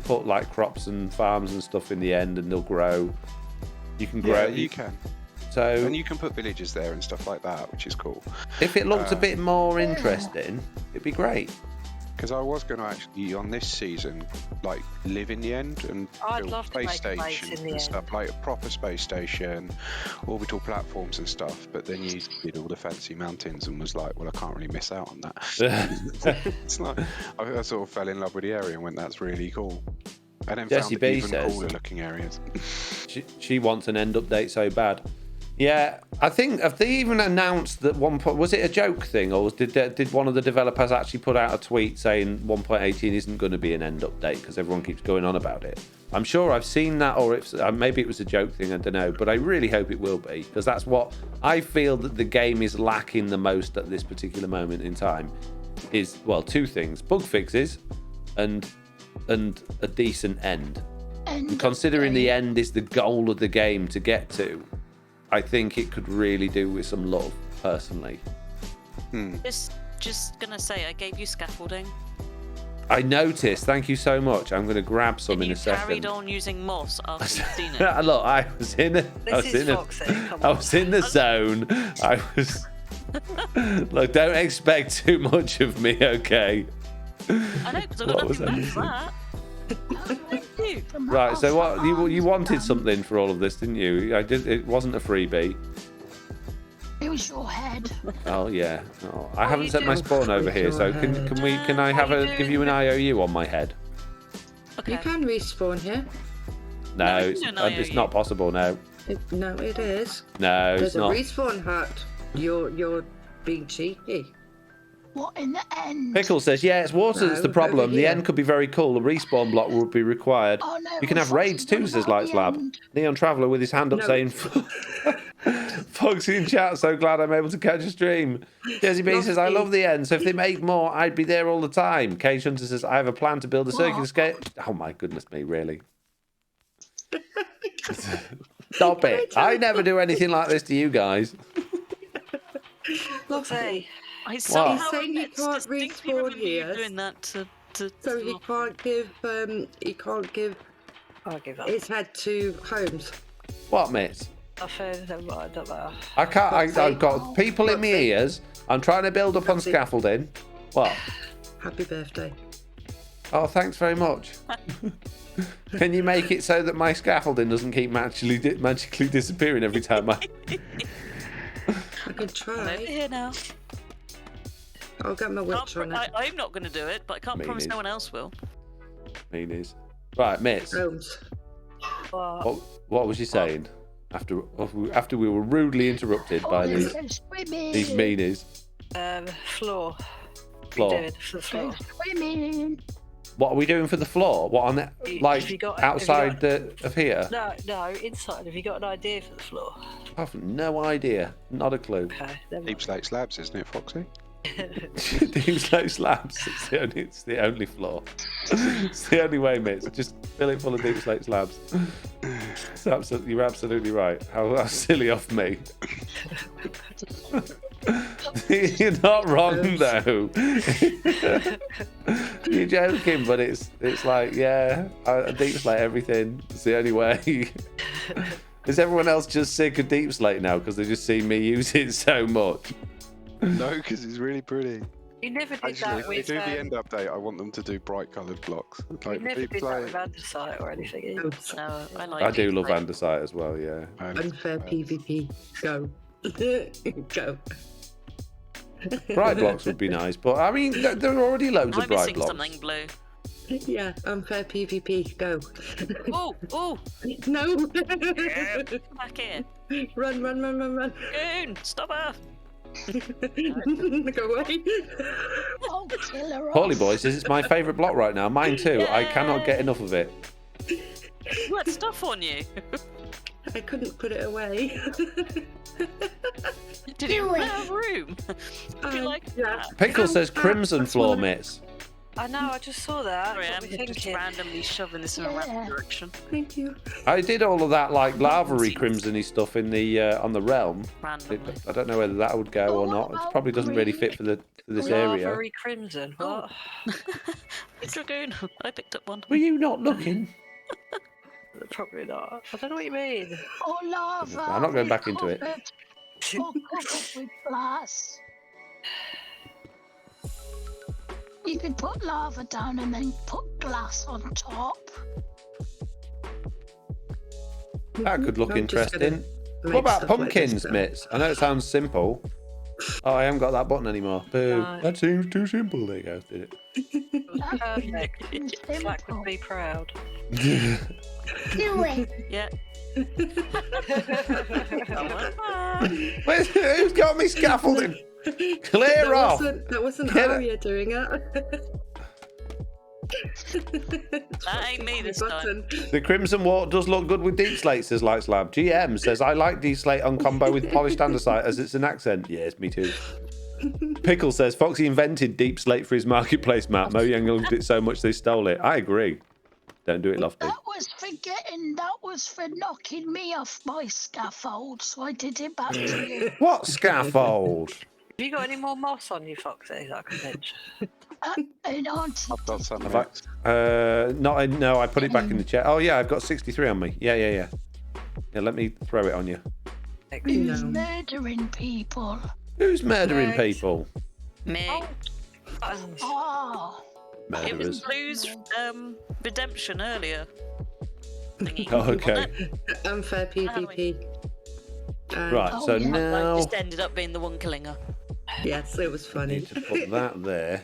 put like crops and farms and stuff in the end, and they'll grow. You can grow. Yeah, you can. So, and you can put villages there and stuff like that, which is cool. If it looked a bit more interesting, it'd be great. Because I was going to actually, on this season, like, live in the end and build space stations and stuff, like a proper space station, orbital platforms and stuff, but then you did all the fancy mountains and was like, well, I can't really miss out on that. It's like, I sort of fell in love with the area and went, that's really cool. And then Jessie found B even says cooler looking areas. she wants an end update so bad. Yeah, I think have they even announced that was it a joke thing, or did one of the developers actually put out a tweet saying 1.18 isn't going to be an end update because everyone keeps going on about it? I'm sure I've seen that, or maybe it was a joke thing, I don't know, but I really hope it will be, because that's what I feel that the game is lacking the most at this particular moment in time is, well, two things: bug fixes and a decent end. And considering the end is the goal of the game to get to, I think it could really do with some love, personally. Just gonna say, I gave you scaffolding. I noticed. Thank you so much. I'm going to grab some in a second. You carried on using moss after you've seen it. Look, I was in the zone. I was. Look, don't expect too much of me, okay? I know, because I've got nothing back for that. Right, so what you wanted something for all of this, didn't you? It wasn't a freebie. It was your head. Oh yeah. Oh, I haven't set my spawn over here, so can I give you an IOU on my head? Okay. You can respawn here. No, it's not possible now. No, it is. No, there's it's not. There's a respawn hut. You're being cheeky. What in the end? Pickle says, yeah, it's water that's the problem. The end could be very cool. A respawn block would be required. Oh, no, you can have raids too, says Lights Lab. Neon Traveller with his hand up saying, Foxy in chat, so glad I'm able to catch a stream. Jessie B says, I love the end, so if they make more, I'd be there all the time. Cage Hunter says, I have a plan to build a circular skate. Oh my goodness me, really? Stop it. I never do anything like this to you guys. Lofty. I somehow saying he can't respawn here, doing that to so he can't give I'll give up. his head to Holmes. What, miss? I don't know. I can't. I've got people in my ears. I'm trying to build up on scaffolding. What? Happy birthday. Oh, thanks very much. Can you make it so that my scaffolding doesn't keep magically disappearing every time I can try. I'm over here now. I'll get my witch on it. I'm not going to do it, but I can't promise no one else will. Meanies. Right, miss. Holmes. What was you saying? After we were rudely interrupted by these meanies. Floor. Floor. Swimming. What are we doing for the floor? What on it? Outside of here? No, inside. Have you got an idea for the floor? I have no idea. Not a clue. Okay. Deep Slate Slabs, isn't it, Foxy? Deep slate slabs. It's the only flaw. It's the only way, mate. Just fill it full of deep slate slabs. You're absolutely right. How silly of me. You're not wrong though. You're joking, but it's like, yeah, I deep slate everything. It's the only way. Is everyone else just sick of deep slate now because they just see me use it so much? No, because it's really pretty. You never did Actually, that if with. they do the end update, I want them to do bright coloured blocks. You Like never deep did that with slate. andesite or anything. Either. No, I like. I do deep love slate. andesite as well, yeah. Unfair PvP. Go. Go. Bright blocks would be nice, but I mean, there are already loads Am I of bright missing blocks. something blue? Yeah, unfair PvP. Go. Oh, No. come back here. Run. Goon, stop her. Go away. I'll kill her Holy off. boys, this is my favourite block right now. Mine too. I cannot get enough of it. You had stuff on you. I couldn't put it away. Did you run out of room? You like yeah. that? Pickle says crimson floor mitts. I know, I just saw that. Sorry, What I'm were we just thinking? randomly shoving this in a random direction. Thank you. I did all of that like lava-y crimson-y stuff in the on the realm. Randomly. I don't know whether that would go or not. It probably doesn't really fit for this area. Lavery crimson. What? Dragoon. I picked up one. Were you not looking? Probably not. I don't know what you mean. Oh, lava. I'm not going back into it. All covered with glass. You could put lava down and then put glass on top. That could look I'm just interesting. gonna What make about stuff like pumpkins, this, though. mitts? I know it sounds simple. Oh, I haven't got that button anymore. Boo. No. That seems too simple. There you go. Did Perfect. Flack would be proud. it? Do it. Yeah. Who's got me scaffolding? Clear off. That wasn't Get it. Aria doing it. That ain't me this time. The crimson water does look good with deep slate, says Light Slab. GM says, I like deep slate on combo with polished andesite as it's an accent. Yes, me too. Pickle says, Foxy invented deep slate for his marketplace map. Mojang loved it so much they stole it. I agree. Don't do it, Lofty. That was for knocking me off my scaffold, so I did it back to you. What scaffold? Have you got any more moss on you, Foxy, that I can pinch? And Auntie I've got some. Have I, no, I put it back in the chat. Oh, yeah, I've got 63 on me. Yeah. Yeah, let me throw it on you. who's murdering people. Who's murdering people? Me. Oh, It was Murderers. Blue's redemption earlier. Thingy, Oh, wasn't okay. it? Unfair PvP. Right, Oh, so yeah. I now just ended up being the one killing her. Yes, it was I funny. need to put that there,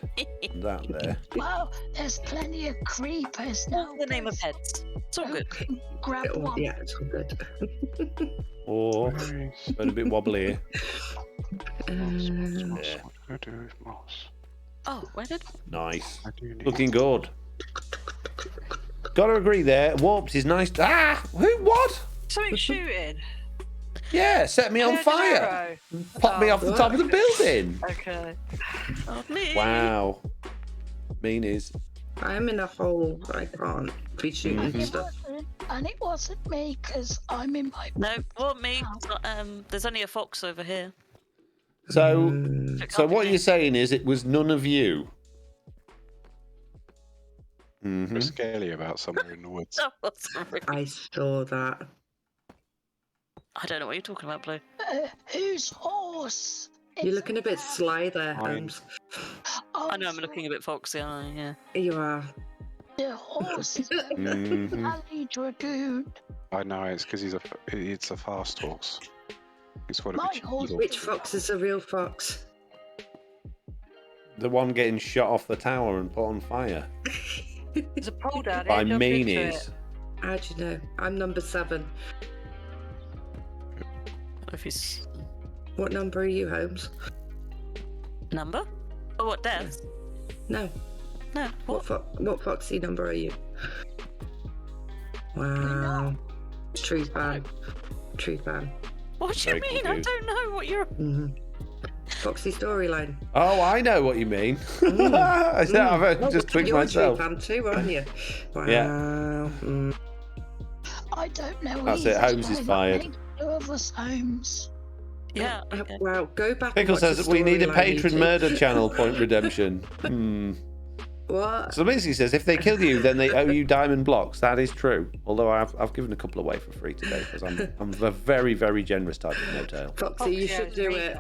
that there. well, there's plenty of creepers now. What's the name of heads? It's all good. Grab Oh, one. yeah, it's all good. Or been a bit wobbly here. Yeah, What do I do with moss? Oh, where did? nice. I do need Looking good. Gotta agree there. Warped is nice. Ah! Who? What? Something shooting. Yeah, set me on Heard an fire. arrow. Pop me Oh, off the top of the building. Okay. Oh, me. Wow. Meanies. I'm in a hole. I can't be shooting stuff. And it wasn't me, because I'm in my... No, well, me. It's not, there's only a fox over here. So, It so can't be what me. you're saying is it was none of you. Mm-hmm. We're scaly about somewhere in the woods. That wasn't really- I saw that. I don't know what you're talking about, Blue. Whose horse? You're looking a bit sly there, Mine. Holmes. I know I'm looking a bit foxy, aren't I? Yeah. You are. The horse is Mhm. Ali Dragoon. I know it's because it's a fast horse. It's what My a horse- Which fox is a real fox? The one getting shot off the tower and put on fire There's a pole down by here. jump into meanies. it. How do you know? I'm number 7. If he's What number are you, Holmes? number? Oh, what death? No. No. What? What Foxy number are you? Wow. True fan. True fan. What do you Very mean? I confused. don't know what you're. hmm Foxy storyline. Oh, I know what you mean. I've just tweaked You're myself. a tree fan too, aren't you? Wow. Yeah. I don't know. That's it, Holmes is fired. Two of us Holmes. Yeah. Okay. Wow, go back. Pickle and watch says the we need a storyline, patron you two. murder channel point redemption. What? So basically says if they kill you, then they owe you diamond blocks. That is true. Although I've given a couple away for free today because I'm a very, very generous type of no-tail. Foxy, you should do it.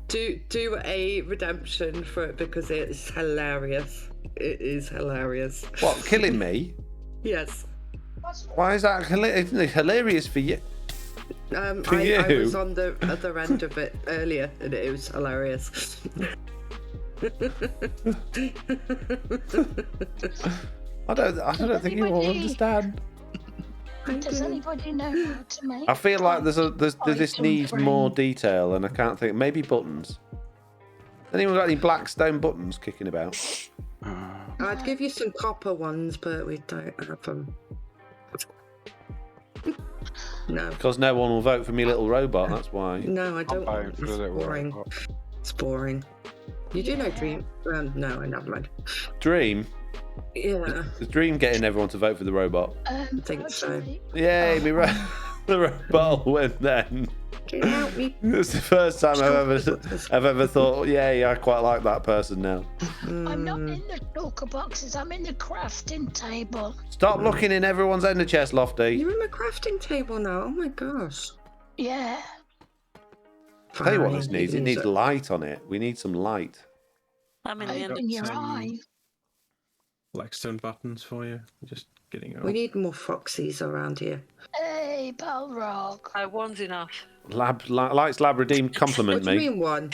Do a redemption for it because it's hilarious. It is hilarious. What, killing me? Yes. Why is that isn't it hilarious for you? I was on the other end of it earlier and it was hilarious. I don't think you all understand. Does anybody know how to make? I feel like this needs more detail, and I can't think. Maybe buttons. Anyone got any black stone buttons kicking about? I'd give you some copper ones, but we don't have them. No. Because no one will vote for me, little robot. That's why. No, I don't. I'm It's for the little boring. robot. It's boring. You do know Dream? No, I never mind. Dream. Yeah. Is Dream getting everyone to vote for the robot? I think so. Yay, the robot went then. Can you help me? It's the first time I've ever thought, yeah, I quite like that person now. I'm not in the talker boxes. I'm in the crafting table. Stop looking in everyone's ender chest, Lofty. You're in the crafting table now. Oh my gosh. Yeah. Tell you what this needs. It needs light on it. We need some light. I'm in the end. Open your eye. Blackstone buttons for you. Just getting We need more Foxies around here. Hey, Balrog. One's enough. Lights Lab redeemed compliment What do me. you mean one?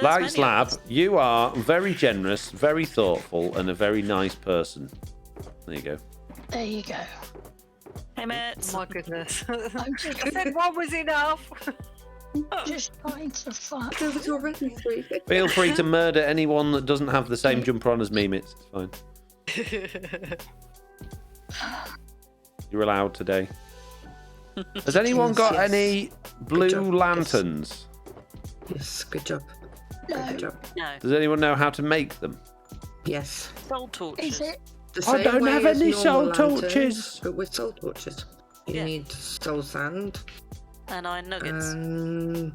Lights Lab, you are very generous, very thoughtful, and a very nice person. There you go. There you go. Hey, mates. My goodness. I'm just, I said one was enough. just trying to find. There was already three. Feel free to murder anyone that doesn't have the same jumper on as me, Mitz. It's fine. You're allowed today. Has anyone got Yes. any blue lanterns? Yes, good job. No. Good job. No. Does anyone know how to make them? Yes. Soul torches. Is it? The I same don't way have as any normal soul lanterns, torches. But with soul torches. You Yeah. need soul sand. And iron nuggets. And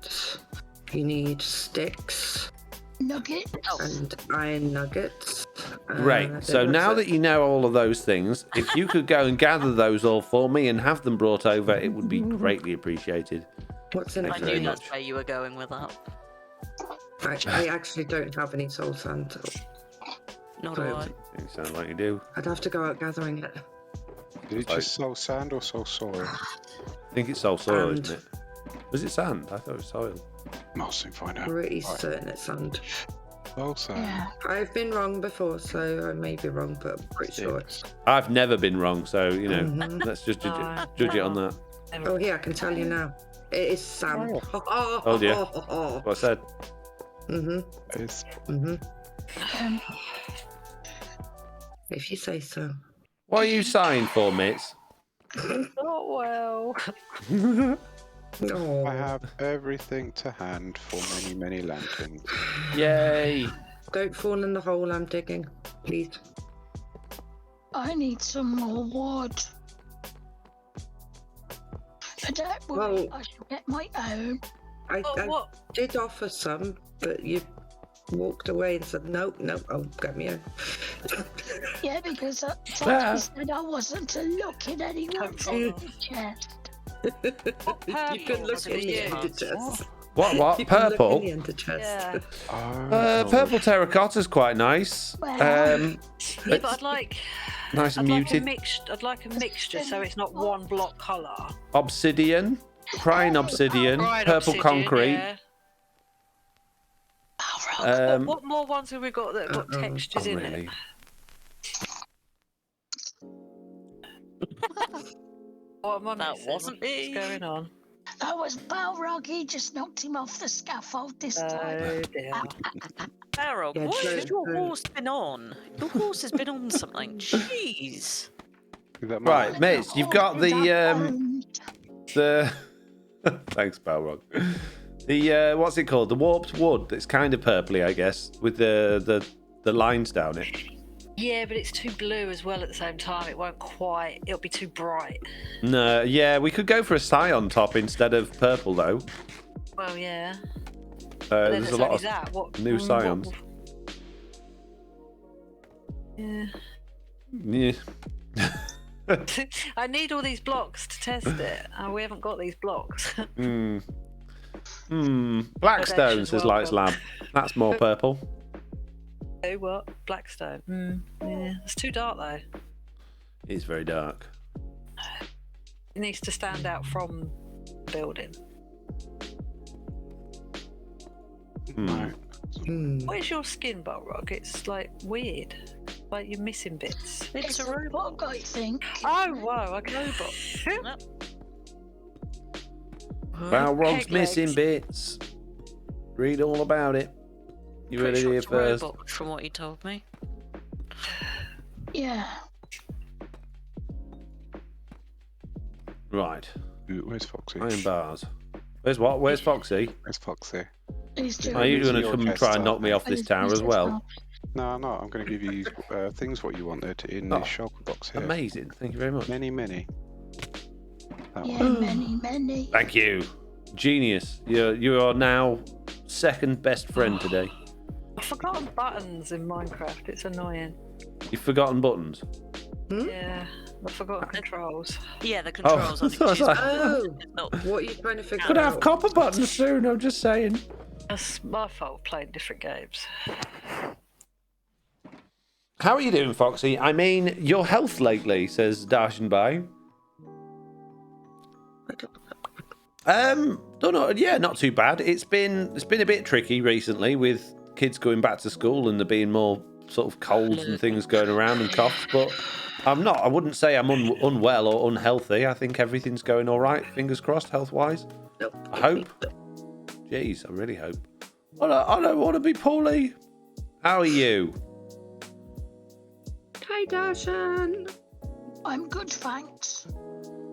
you need sticks Nugget? and iron nuggets. Great. So now that you know all of those things, if you could go and gather those all for me and have them brought over, it would be greatly appreciated. What's in I it? Thank you knew very that's much. where you were going with that. I actually don't have any soul sand. Nor do I. You sound like you do. I'd have to go out gathering it. Is it just soul sand or soul soil? I think it's soul soil, And- isn't it? Was it sand? I thought it was soil. I'll soon find out. Pretty Right. certain it's sand. Soul sand. Yeah. I've been wrong before, so I may be wrong, but I'm pretty sure it's. I've never been wrong, so, you know, Mhm. let's just judge it on that. Oh, here, I can tell you now. It is sand. Oh, dear. What I said. It's If you say so. What are you signed for, Mitz? Oh well. Oh. I have everything to hand for many, many lanterns. Yay! Don't fall in the hole I'm digging, please. I need some more wood. But don't worry, Well- I shall get my own. I What? did offer some, but you walked away and said, no, I'll get me own. Yeah, because Foxy Ah. said I wasn't to look in anyone's Oh. chest. You can look in the ender chest. What? You can look in Purple? the ender chest. Yeah. Purple terracotta's quite nice. Well, Yeah, but I'd like. Nice and I'd like a muted. mixed. I'd like a mixture, so it's not one block colour. Obsidian. Crying obsidian. Bright Purple obsidian, concrete. yeah. What more ones have we got that have got textures in really. it? What am I That missing? wasn't me. What's going on? that was Balrog. He just knocked him off the scaffold this time. Oh dear. Barrow, Yeah, what true, has your true. horse been on? Your horse has been on something. Jeez. Right, mates, you've got the Thanks, Balrog. The what's it called? The warped wood. That's kind of purpley, I guess, with the lines down it. Yeah, but it's too blue as well at the same time. It won't quite. It'll be too bright. No, yeah, we could go for a cyan top instead of purple though. Well, yeah. There's a lot of new scions. Yeah. Yeah. I need all these blocks to test it. We haven't got these blocks. Blackstone, says Lights Lab. That's more purple. Oh, what? Blackstone. Yeah. It's too dark though. It's very dark. It needs to stand out from the building. What is your skin, Balrog? It's like weird. Like you're missing bits. It's a robot, I think. Oh, wow, a robot. Balrog's missing bits. Read all about it. You read it here first. Robot, from what he told me. Yeah. Right. Where's Foxy? Iron bars. Where's what? Where's Foxy? Where's Foxy? Are you going to come and try and knock me off this tower as well? No, I'm not. I'm going to give you things what you wanted in this shulker box here. Amazing. Thank you very much. Many. Many. Thank you. Genius. You are now second best friend today. I've forgotten buttons in Minecraft. It's annoying. You've forgotten buttons? Yeah, I've forgotten controls. Yeah, the controls on What are you trying to figure Could out? have copper buttons soon, I'm just saying. That's my fault playing different games. How are you doing, Foxy? I mean, your health lately, says Dashing By. Don't know. Yeah, not too bad. It's been a bit tricky recently with kids going back to school and there being more sort of colds and things going around and coughs, but I wouldn't say I'm unwell or unhealthy. I think everything's going all right. Fingers crossed, health-wise. I hope. Jeez, I really hope. I don't want to be poorly. How are you? Hi, Darshan. I'm good, thanks.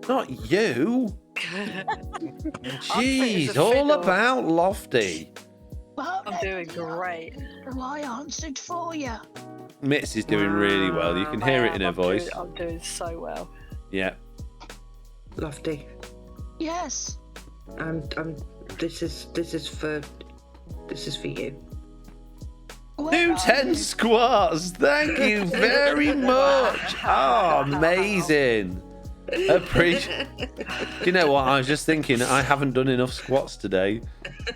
Not you. Jeez, all about Lofty. Well, I'm doing great. I answered for you. Mitz is doing really well. You can hear it in her voice. I'm doing so well. Yeah. Lofty. Yes. This is for you. New 10 squats. Thank you very much. Oh, amazing. Appreciate. Do you know what? I was just thinking I haven't done enough squats today.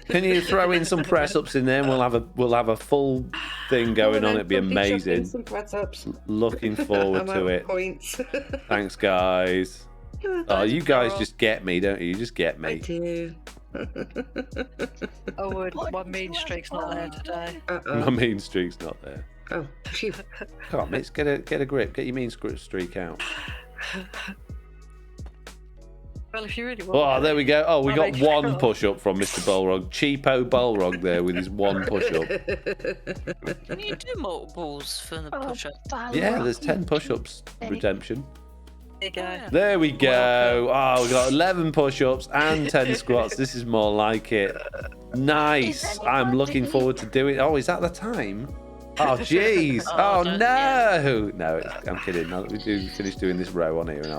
Can you throw in some press ups in there? And we'll have a full thing going on. It'd be amazing. Some press ups. Looking forward to it. Points. Thanks, guys. Oh, you guys just get me, don't you? You just get me. I do. Oh, my mean streak's not there today. My mean streak's not there. Oh, phew. Come on, Mitz, get a grip. Get your mean streak out. Well, if you really want. Oh, there we go. Oh, we got one push up from Mr. Balrog. Cheapo Balrog there with his one push up. Can you do multiples for the push up? Yeah, there's 10 push ups. Redemption. There you go. There we go. Oh, we got 11 push ups and 10 squats. This is more like it. Nice. I'm looking forward to doing. Oh, is that the time? Oh, jeez. Oh, no. No, I'm kidding. Now that we do finish doing this row on here, and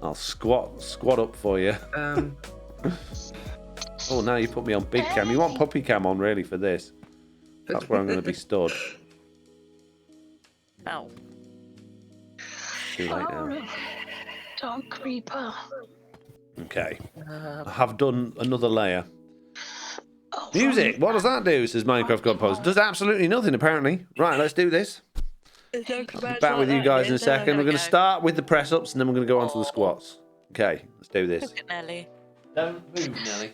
I'll squat up for you. Oh, now you put me on big cam. You want puppy cam on really for this? That's where I'm going to be stood. Ow. Too late now. Dark Creeper. Okay. I have done another layer. Music. What does that do? Says Minecraft God Post. Does absolutely nothing apparently. Right, let's do this. I'll be back with you guys in a second. We're going to start with the press ups and then we're going to go on to the squats. Okay, let's do this. Look at Nelly. Don't move, Nelly.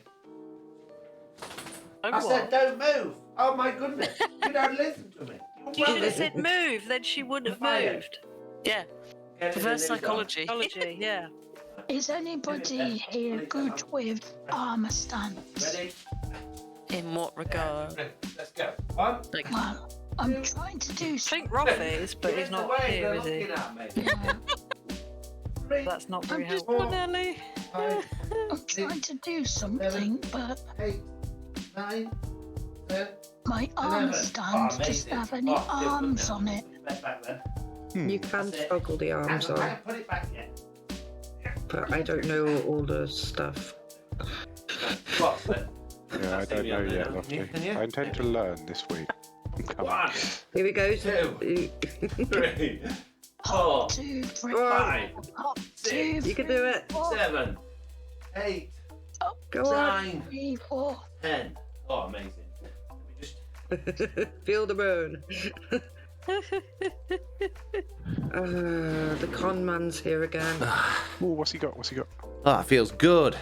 I said don't move. Oh my goodness. You don't listen to me. You should have said move, then she wouldn't have moved. Yeah. Reverse psychology. Yeah. Is anybody here good with armor stance? Ready? In what regard? Let's go. One. Well, I'm trying to do I think Roth is, but he's not here, is he? That's not very helpful. Nelly. I'm trying to do something, but 9. My arm stand doesn't have any arms on it. You can toggle the arms on, Put it back yet. but I don't know all the stuff. What's that? Yeah, I don't know yet, Lottie. I intend to learn this week. Come on. Here we go. 2, 3, 4, Hop, 2, 3, 5, hop, 2, You can do it. 7, 8, Go on. 9, 3, 4. 10. Oh, amazing. Let me just... Feel the burn. The con man's here again. Oh, what's he got? What's he got? Oh, it feels good.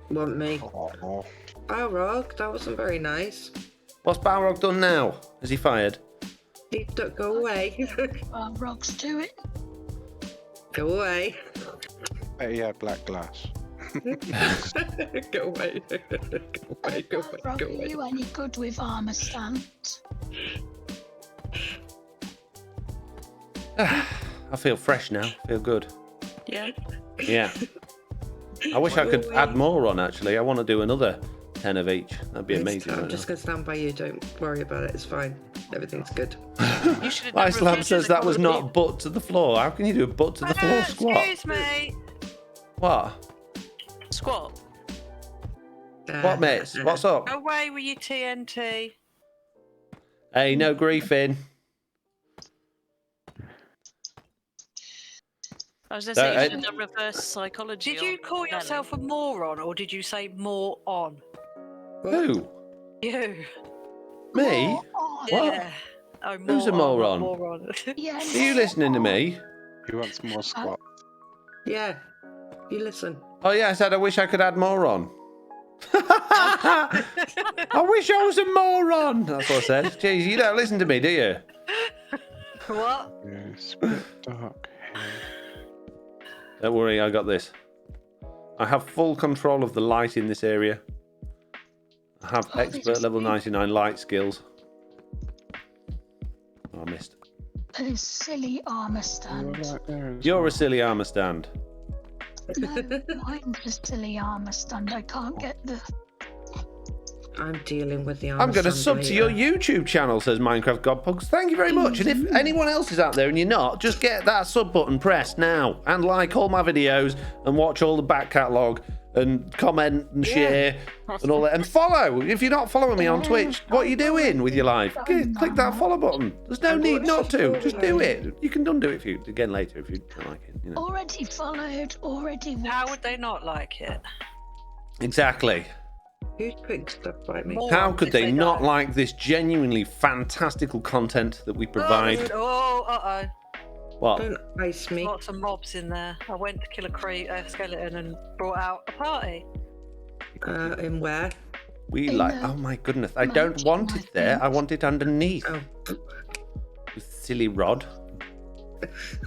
Want me? Oh. Balrog, that wasn't very nice. What's Balrog done now? Has he fired? Don't go away. Rocks to it. Go away. He had black glass. Go away. Go away. Rob, are you any good with armor stands? I feel fresh now. Feel good. Yeah. Yeah. I wish I could add more on, actually. I want to do another 10 of each. That'd be amazing. I'm right just going to stand by you. Don't worry about it. It's fine. Everything's good. Islam says that was not butt to the floor. How can you do a butt to the floor squat? Excuse me. What? Squat. What, mates? What's up? Away with your TNT. Hey, no griefing. I was going to say, you should have done reverse psychology. Did you call yourself a moron, or did you say more on? Who? You. Me? Yeah. Oh, Who's a moron? Yeah. Are you listening to me? He wants more squat. Yeah. You listen. Oh, yeah, I said I wish I could add more on. I wish I was a moron. That's what I said. Jeez, you don't listen to me, do you? What? Yes, bit dark. Don't worry, I got this. I have full control of the light in this area. I have expert level 99 light skills. Oh, I missed. A silly armor stand. You're a silly armor stand. No, mine's a silly armor stand. I can't get the... I'm dealing with the armor I'm going to stand sub to your later. YouTube channel, says Minecraft Godpugs. Thank you very much. And if anyone else is out there and you're not, just get that sub button pressed now. And like all my videos and watch all the back catalogue and comment and share and all that. And follow. If you're not following me on Twitch, what are you doing with your life? Click that follow button. There's no need not to. Just do it. You can undo it again later if you don't like it. You know. Already followed, already watched. How would they not like it? Exactly. Who's putting stuff by me? How could they not like this genuinely fantastical content that we provide? Oh, uh-oh. What? Don't ice me. Lots of mobs in there. I went to kill a skeleton and brought out a party. In where? We like. Oh my goodness! I don't want it there. I want it underneath. Oh. You silly rod.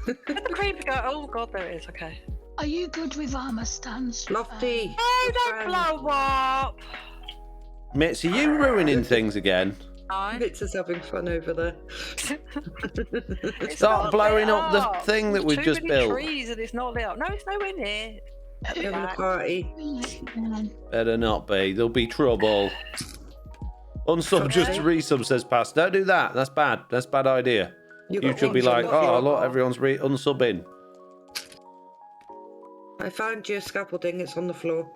Where'd the creeper go? Oh god, there it is. Okay. Are you good with armor stands? Lofty. Oh, don't blow up. Mitz, are you ruining things again? No. Mitz is having fun over there. Stop blowing up the thing that we've just built. Trees and it's not lit up. No, it's nowhere near. Having a party. Better not be. There'll be trouble. Unsub just to resub, says Pass. Don't do that. That's bad. That's a bad idea. You should be like, oh, look, everyone's unsubbing. I found your scaffolding. It's on the floor.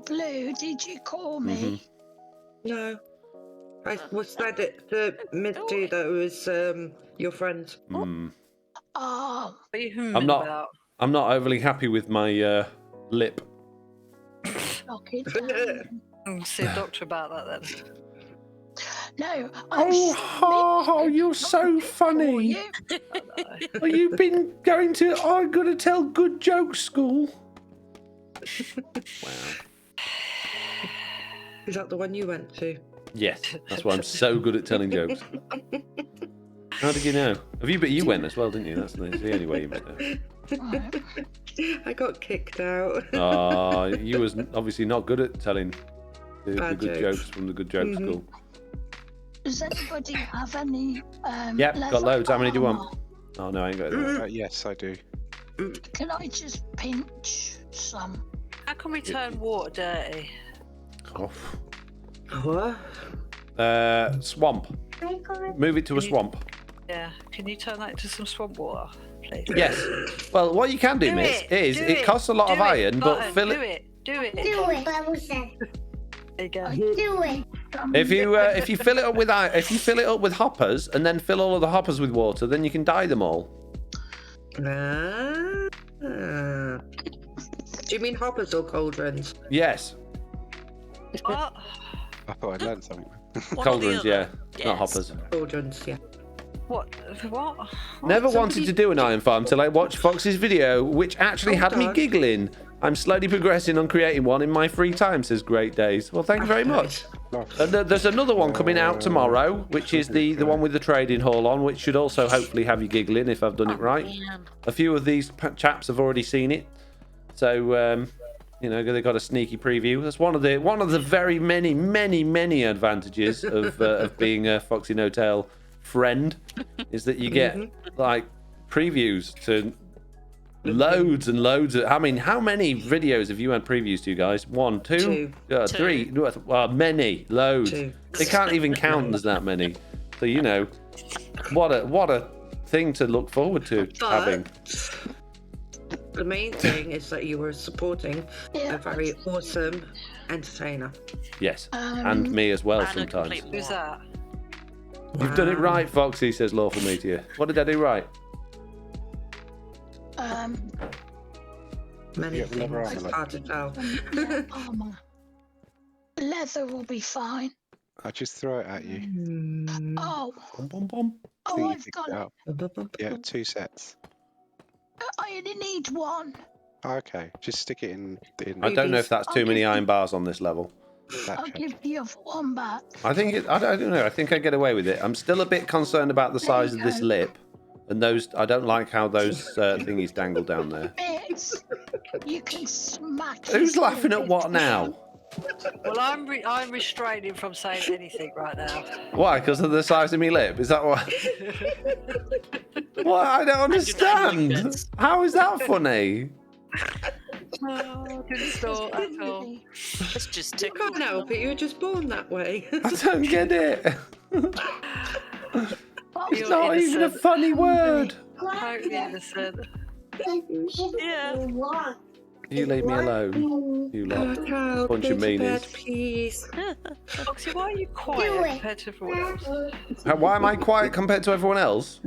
Blue, did you call me? No. I was said it to Misty that it was your friend. Mm. Oh. What are you humming I'm not. about? I'm not overly happy with my lip. Knock it down. I'll see a doctor about that then. No. Oh, you're so funny. Have you been going to I'm gonna tell good jokes school? Wow. Is that the one you went to? Yes, that's why I'm so good at telling jokes. How did you know? You went as well, didn't you? That's the only way you went there. I got kicked out. You was obviously not good at telling the good jokes from the good joke school. Does anybody have any? Yep, got loads. How many do you armor? want? Oh no, I ain't got it. Yes, I do. Can I just pinch some? How can we turn water dirty? Oh. What? Swamp. Move it to a swamp. Yeah. Can you turn that into some swamp water, please? Yes. Well, what you can do, miss, is it costs a lot of iron, but fill it. Do it. Do it. Bible said. There you go. Do it. If you fill it up with hoppers and then fill all of the hoppers with water, then you can dye them all. Do you mean hoppers or cauldrons? Yes. What? I thought I'd learned something. Cauldrons, yeah, Yes. not hoppers. Cauldrons, yeah. What? Never wanted to do an iron farm till I watched Foxy's video, which actually had me giggling. I'm slowly progressing on creating one in my free time, says Great Days. Well, thank you very much. And there's another one coming out tomorrow, which is the one with the trading hall on, which should also hopefully have you giggling if I've done it right. Man. A few of these chaps have already seen it, so you know they got a sneaky preview. That's one of the very many advantages of being a FoxyNoTail friend, is that you get like previews to loads and loads of. I mean, how many videos have you had previews to, guys? 1, 2, 3, many, loads. 2. They can't even count as that many. So you know, what a thing to look forward to having. The main thing is that you were supporting a very awesome entertainer. Yes, and me as well sometimes. Who's that? You've done it right, Foxy, says Lawful Meteor. What did I do right? Many Yeah, things. leather It's armor. hard to tell. Armor. Leather will be fine. I just throw it at you. Oh, Bum, bum, bum. I oh, think you I've picked got it it. up. Yeah, 2 sets. I only need one. Okay, just stick it in I don't know if that's too many iron bars on this level. that I'll check. give the other one back. I think I don't know. I think I get away with it. I'm still a bit concerned about the size of this lip, and those. I don't like how those thingies dangle down there. Bits. You can smack. Who's his laughing at lip what now? Well, I'm restraining from saying anything right now. Why? Because of the size of my lip? Is that what? What? I don't understand. How is that funny? Oh, didn't stop at all. It's just You can't help it, you were just born that way. I don't get it. It's You're not even a innocent. funny word. Totally innocent. Yeah. You leave me alone. You lot. Child, Bunch go of to bed, meanies. please. Foxy, why are you quiet compared to everyone else? Why am I quiet compared to everyone else?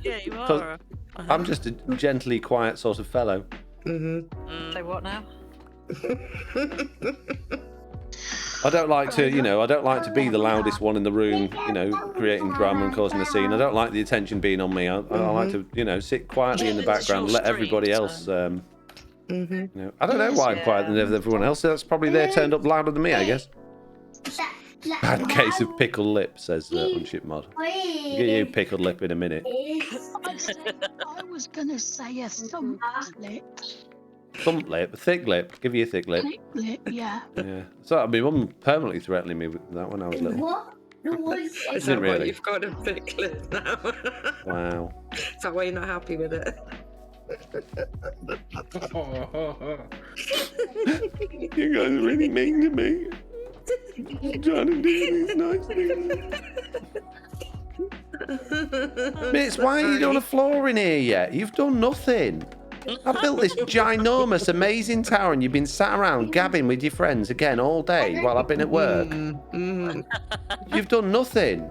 Yeah, you 'Cause are. I'm just a gently quiet sort of fellow. Say what now? I don't like to, I don't like to be the loudest one in the room, creating drama and causing a scene. I don't like the attention being on me. I like to, sit quietly in the background, let everybody else. I don't know why I'm quieter than everyone else. That's probably they're turned up louder than me, I guess. Bad case of pickled lip, says Unship Mod. Get you pickled lip in a minute. I was gonna say a thumb lip. Thump lip, thick lip. Give you a thick lip. Thick lip, yeah. Yeah. So my mum permanently threatening me with that when I was little. Is Didn't that why really. you've got a thick lip now? Wow. Is that why you're not happy with it? You guys are really mean to me. I'm trying to do these nice things. Mitz, why are you doing a floor in here yet? You've done nothing. I built this ginormous, amazing tower and you've been sat around gabbing with your friends again all day while I've been at work. You've done nothing.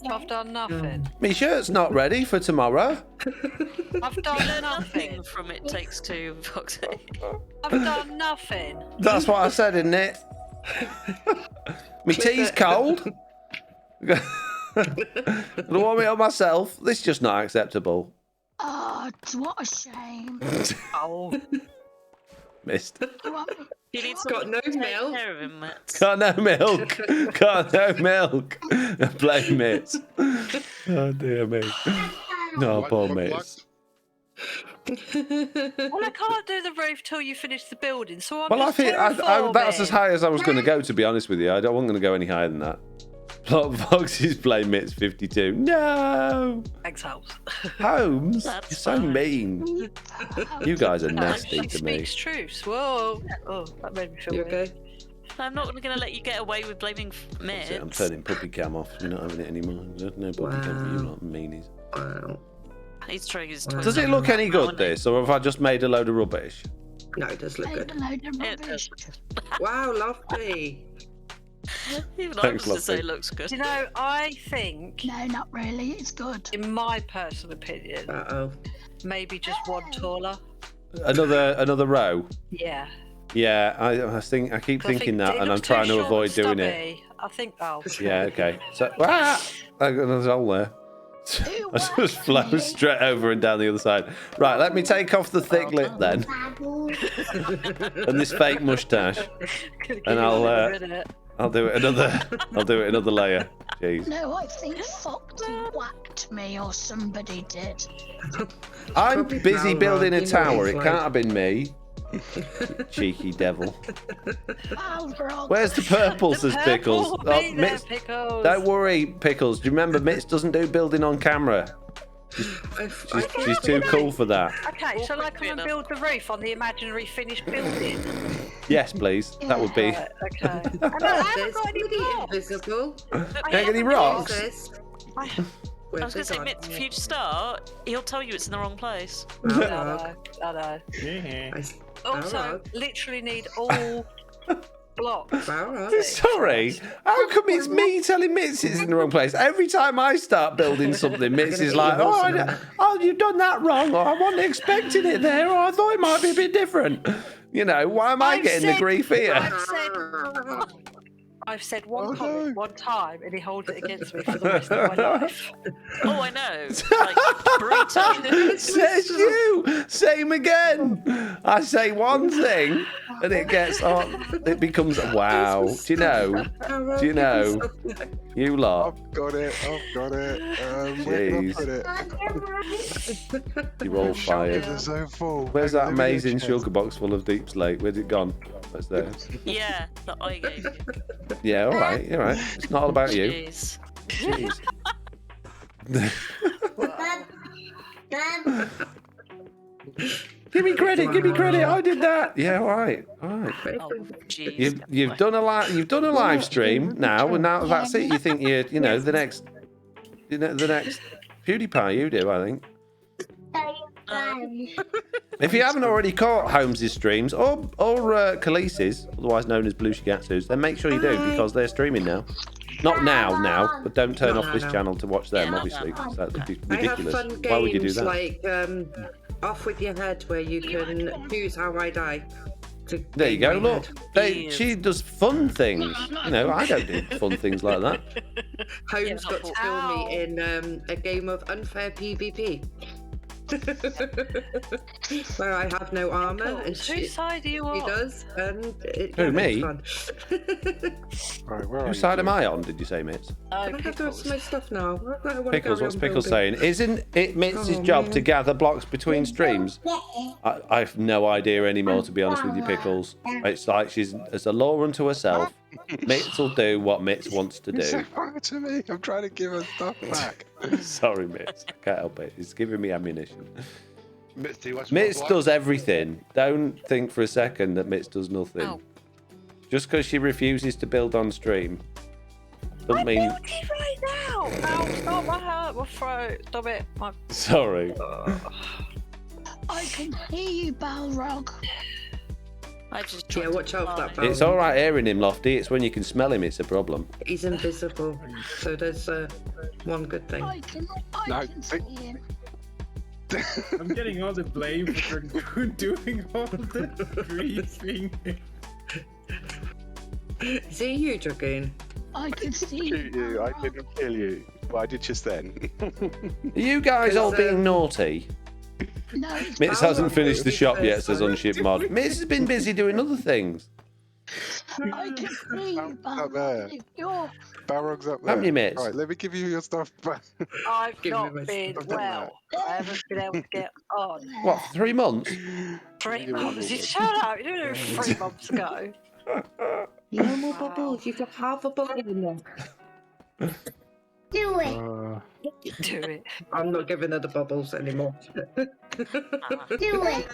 I've done nothing. My shirt's not ready for tomorrow. I've done nothing. From It Takes Two, Foxy. I've done nothing. That's what I said, isn't it? My tea's cold. I don't want me on myself. This is just not acceptable. Oh, what a shame. Oh. Missed. You need got no milk. Care of him, Matt. Got no milk. Got no milk. Blame Mitz. Oh dear me. No, poor Mitz. Well, I can't do the roof till you finish the building, so I'm Well, I just think that's as terraforming. high as I was going to go. To be honest with you, I wasn't going to go any higher than that. Foxy's playing Mitts 52. No! Thanks, Holmes. Holmes? That's You're so fine. mean. You guys are nasty She to me. speaks truths. Whoa. Oh, that made me feel You weird. okay? I'm not going to let you get away with blaming That's it, I'm Mitts. turning puppy cam off. We're not having it anymore. There's no puppy cam for you lot meanies. Wow. He's throwing his Does it look any good, this? Or have I just made a load of rubbish? No, it does look Made good. a load of rubbish. Wow, lovely. Even I Thanks, was to say Lofty. it looks good. Do you know, I think, No, not really. It's good. in my personal opinion, Uh-oh. maybe just one taller. Another row? Yeah. Yeah, I think I keep 'Cause I thinking think that, it and I'm looks too trying to short avoid and doing it. stubby. I think, oh. Yeah, okay. So, there's a hole there. I just flow straight over and down the other side. Right, let me take off the thick lip then, and this fake mustache, and I'll do it another layer. Jeez. No, I think Foxy whacked me or somebody did. I'm Probably busy Brown building Rock, a you know what tower. he's It like. can't have been me. Cheeky devil. Balrog. Where's the purple, says Pickles? Purple, Oh, be there, Mitts, Pickles. don't worry, Pickles. Do you remember Mitts doesn't do building on camera? She's too cool for that. Okay, shall I come and build the roof on the imaginary finished building? Yes, please. That would be. Right, okay. And I haven't There's got any somebody blocks. invisible. Can't get any rocks. This. I I was going to say, Mitts, if you start, he'll tell you it's in the wrong place. know. Yeah. Also, literally need all blocks. Sorry, how come it's me telling Mitts it's in the wrong place? Every time I start building something, Mitts is like, oh, you've done that wrong, or I wasn't expecting it there, or I thought it might be a bit different. You know, why am I getting the grief here? I've said one comment one time, and he holds it against me for the rest of my life. Oh, I know. Like, burrito. Says you. Same again. I say one thing, and it gets on. It becomes wow. Do you know? Do you know? You lot. I've got it. Jeez. You're all fired. They're so full. Where's that amazing sugar box full of Deep Slate? Where's it gone? What's there? Yeah, that I gave you. Yeah, all right. All right. It's not all about you. Jeez. Jeez. Give me credit. Give me credit. I did that. Yeah, all right. All right. Oh, jeez. You've done a live stream now, and now that's it. You think you know the next PewDiePie. You do, I think. If you haven't already caught Holmes' streams or Khaleesi's, otherwise known as Blue Shigatsu's, then make sure you do because they're streaming now. Not now, but don't turn off this channel to watch them, obviously. That would be ridiculous. I have fun Why would you do games that? like Off With Your Head, where you can choose how I die. There you go. Look, she does fun things. You know, I don't do fun things like that. Holmes got to kill me in a game of unfair PvP. Where I have no armor and whose side are you on? He does, and Who, me? fun. Right, where are Whose you? side am I on? Did you say, Mitts? I have to have my stuff now. I wanna Pickles, carry what's on Pickles building. saying? Isn't it Mitts' job to gather blocks between streams? I've no idea anymore, to be honest with you, Pickles. It's like it's a law unto herself. Mitts will do what Mitts wants to It's so do. funny to me. I'm trying to give her stuff back. Sorry, Mitts. I can't help it. It's giving me ammunition. Mitts Mitts does everything. Don't think for a second that Mitts does nothing. Oh. Just because she refuses to build on stream doesn't mean. Building right now! Ow, stop my throat. Stop it. Sorry. I can hear you, Balrog. I just Yeah, watch out for that. It's all right hearing him, Lofty. It's when you can smell him it's a problem. He's invisible, so there's one good thing. I can see him. I'm getting all the blame for doing all the griefing. Is it you, Joaquin? I can see Shoot you. I didn't kill you. Well, I did just then. Are you guys all being naughty? No, it's Mitts hasn't finished the shop yet, says Unship Mod. Mitts has been busy doing other things. I can see you, Up there. Balrog. If you're Balrog's up there. Haven't you, Mitts? Right, let me give you your stuff back. I've Give me not my been stuff. I've done well. I haven't been able to get on. What, for 3 months? 3 months. Shut up. You didn't know 3 months ago. No more bubbles. You've got half a bubble in there. Do it. Do it. I'm not giving her the bubbles anymore. Do it.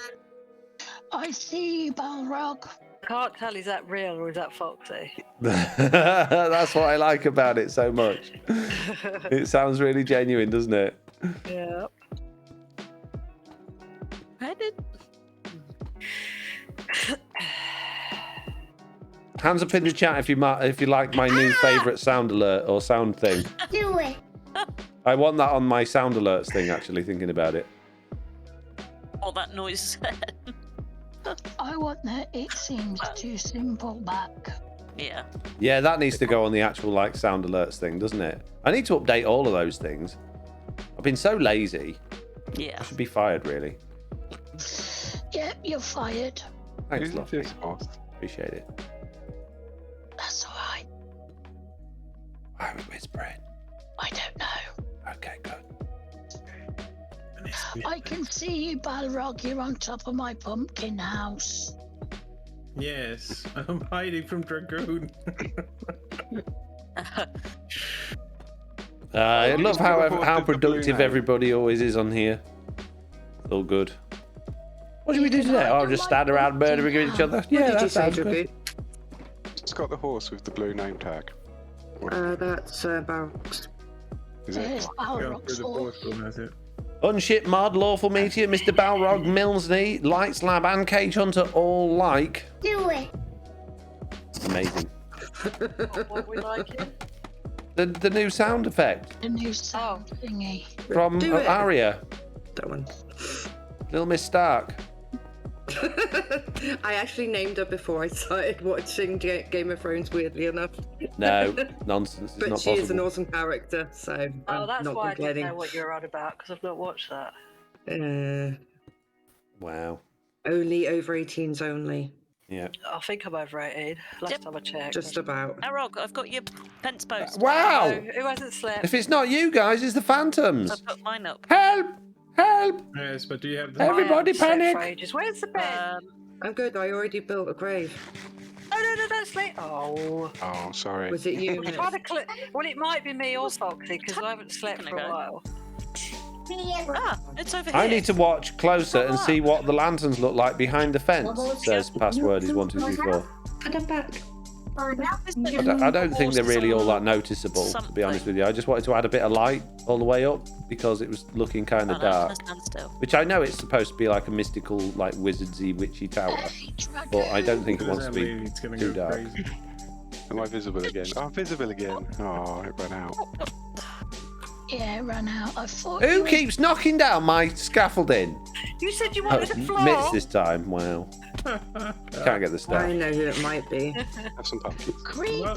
I see you, Balrog. Can't tell, is that real or is that Foxy? That's what I like about it so much. It sounds really genuine, doesn't it? Yeah. Where did... Hands up in the chat if you like my new favourite sound alert or sound thing. Do it. I want that on my sound alerts thing, actually, thinking about it. What that noise said. I want the it seems too simple back. Yeah. Yeah, that needs to go on the actual like sound alerts thing, doesn't it? I need to update all of those things. I've been so lazy. Yeah. I should be fired, really. Yep, you're fired. Thanks, Lofty. Appreciate it. That's alright. Why are we whispering? I don't know. Okay, good. I can see you, Balrog. You're on top of my pumpkin house. Yes, I'm hiding from Dragoon. I love how productive everybody always is on here. It's all good. What do we do today? Oh, just stand around murdering each other? Yeah, that sounds good. It's got the horse with the blue name tag. That's Balrog's. Is it? Balrog's horse. Unshipped mod, lawful meteor, Mr. Balrog, Milnesney, Lights Lab, and Cage Hunter all like. Do it. Amazing. What we liking? The new sound effect The new sound thingy. from Arya. That one. Little Miss Stark. I actually named her before I started watching Game of Thrones, weirdly enough. No, nonsense. It's But not she possible. is an awesome character, so Oh, I'm that's not why I didn't complaining. know what you're on about, because I've not watched that. Wow. Only over 18s only. Yeah. I think I'm over 18. Last time I checked. Just about. Arog, I've got your fence post. Wow! Who hasn't slept? If it's not you guys, it's the Phantoms. I've got mine up. Help! Help! Yes, but do you have the... Everybody panic! Where's the bed? I'm good, I already built a grave. Oh, no, don't sleep. Oh. Oh, sorry. Was it you? I'm trying to well, it might be me or Foxy, because I haven't slept for a while. Ah, it's over here. I need to watch closer and see what the lanterns look like behind the fence. Says password is 1234. Put them back. I don't think they're really all that noticeable, to be honest with you. I just wanted to add a bit of light all the way up because it was looking kind of dark. Which I know it's supposed to be like a mystical, like wizardsy, witchy tower, but I don't think it wants to be too dark. Am I visible again? Oh, I'm visible again. Oh, it ran out. Yeah, it ran out. I thought. Who keeps knocking down my scaffolding? You said you Oh, wanted it's the floor. Mitch this time. Wow. Can't get the I stuff. know who it might be. Have some pumpkins. Creeper!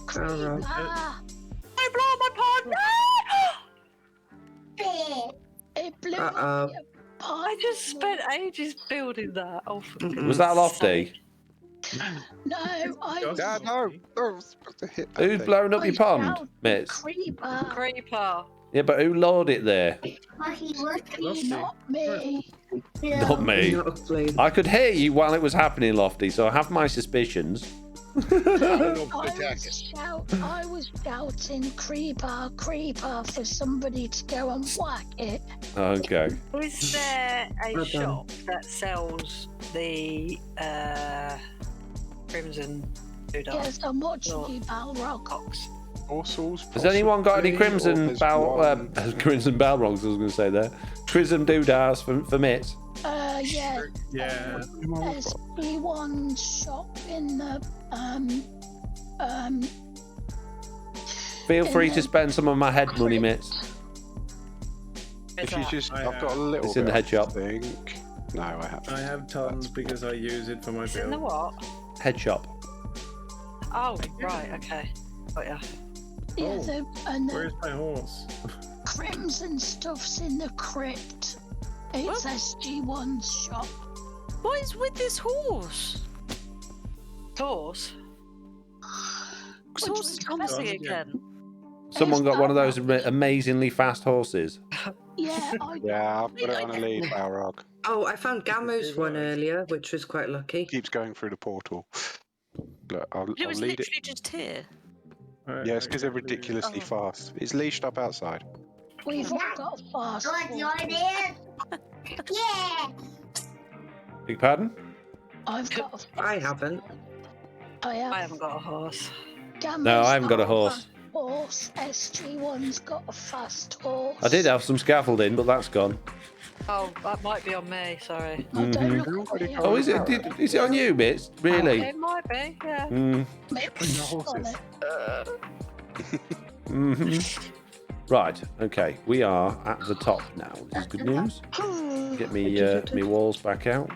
Creeper! I blow my pond. It blew Uh-oh. up your pond. I just spent ages building that. Oh, for Was that Lofty? No, I. Dad, no! I was supposed to hit that Who's thing. blowing up your pond, Mitch? Creeper. Creeper. Yeah, but who lowered it there? Not me. Not me. Not a clue. I could hear you while it was happening, Lofty, so I have my suspicions. I was shouting creeper, creeper for somebody to go and whack it. Okay. Is there a Well done. shop that sells the Crimson Doodah? Yes, I'm watching you, Balrog. Morsels, Has anyone got any possibly, or crimson there's one- crimson balrogs? I was going to say there. Crimson doodahs for Mitch. Yeah. Yeah. There's one shop in the Feel free to spend some of my head money, Mitch. If you just, I I've got a little It's in the bit, head shop. I think. No, I haven't. I have tons because I use it for my It's in the build. what? Head shop. Oh, right, okay. Got ya. Yeah, and the Where's my horse? crimson stuff's in the crypt. It's SG1's shop. What is with this horse? Horse? This horse is promising again. Someone got one of those amazingly fast horses. Yeah, Yeah, I've put it on a lead, Balrog. Oh, I found Gamo's one earlier, which was quite lucky. Keeps going through the portal. Look, I'll It was lead it. literally just here. Yeah, it's because they're ridiculously fast. It's leashed up outside. We've all got a fast horse. Yeah. Big pardon? I've got a fast I haven't. I haven't got a horse. No, I haven't got a horse. Horse. SG1's got a fast horse. I did have some scaffolding, but that's gone. Oh, that might be on me. Sorry. Oh, is it? Is it on you, Mitz? Really? It might be. Yeah. Right. Okay. We are at the top now. This is good news. Get me walls back out.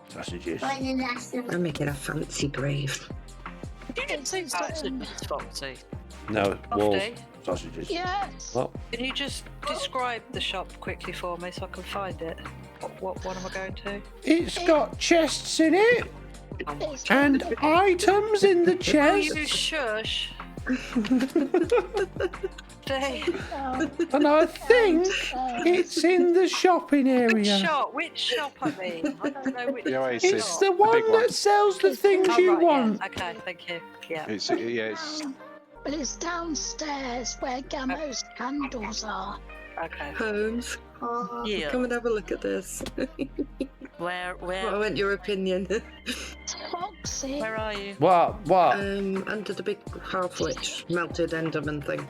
Sausages. I'm making a fancy grave. You didn't say sausages, Foxy. No, walls. Lofty? Sausages. Yes. What? Can you just describe the shop quickly for me so I can find it? What one am I going to? It's got chests in it. And items in the Oh, chest. you shush. And I think it's in the shopping area. Which shop, I mean? I don't know which It's the one that sells the things you want. Yeah. Okay, thank you. Yeah. It's But it's downstairs where Gamo's candles are. Okay. Holmes, Yeah. come and have a look at this. Where? I want your opinion. Foxy. Where are you? What? Under the big half-witch melted Enderman thing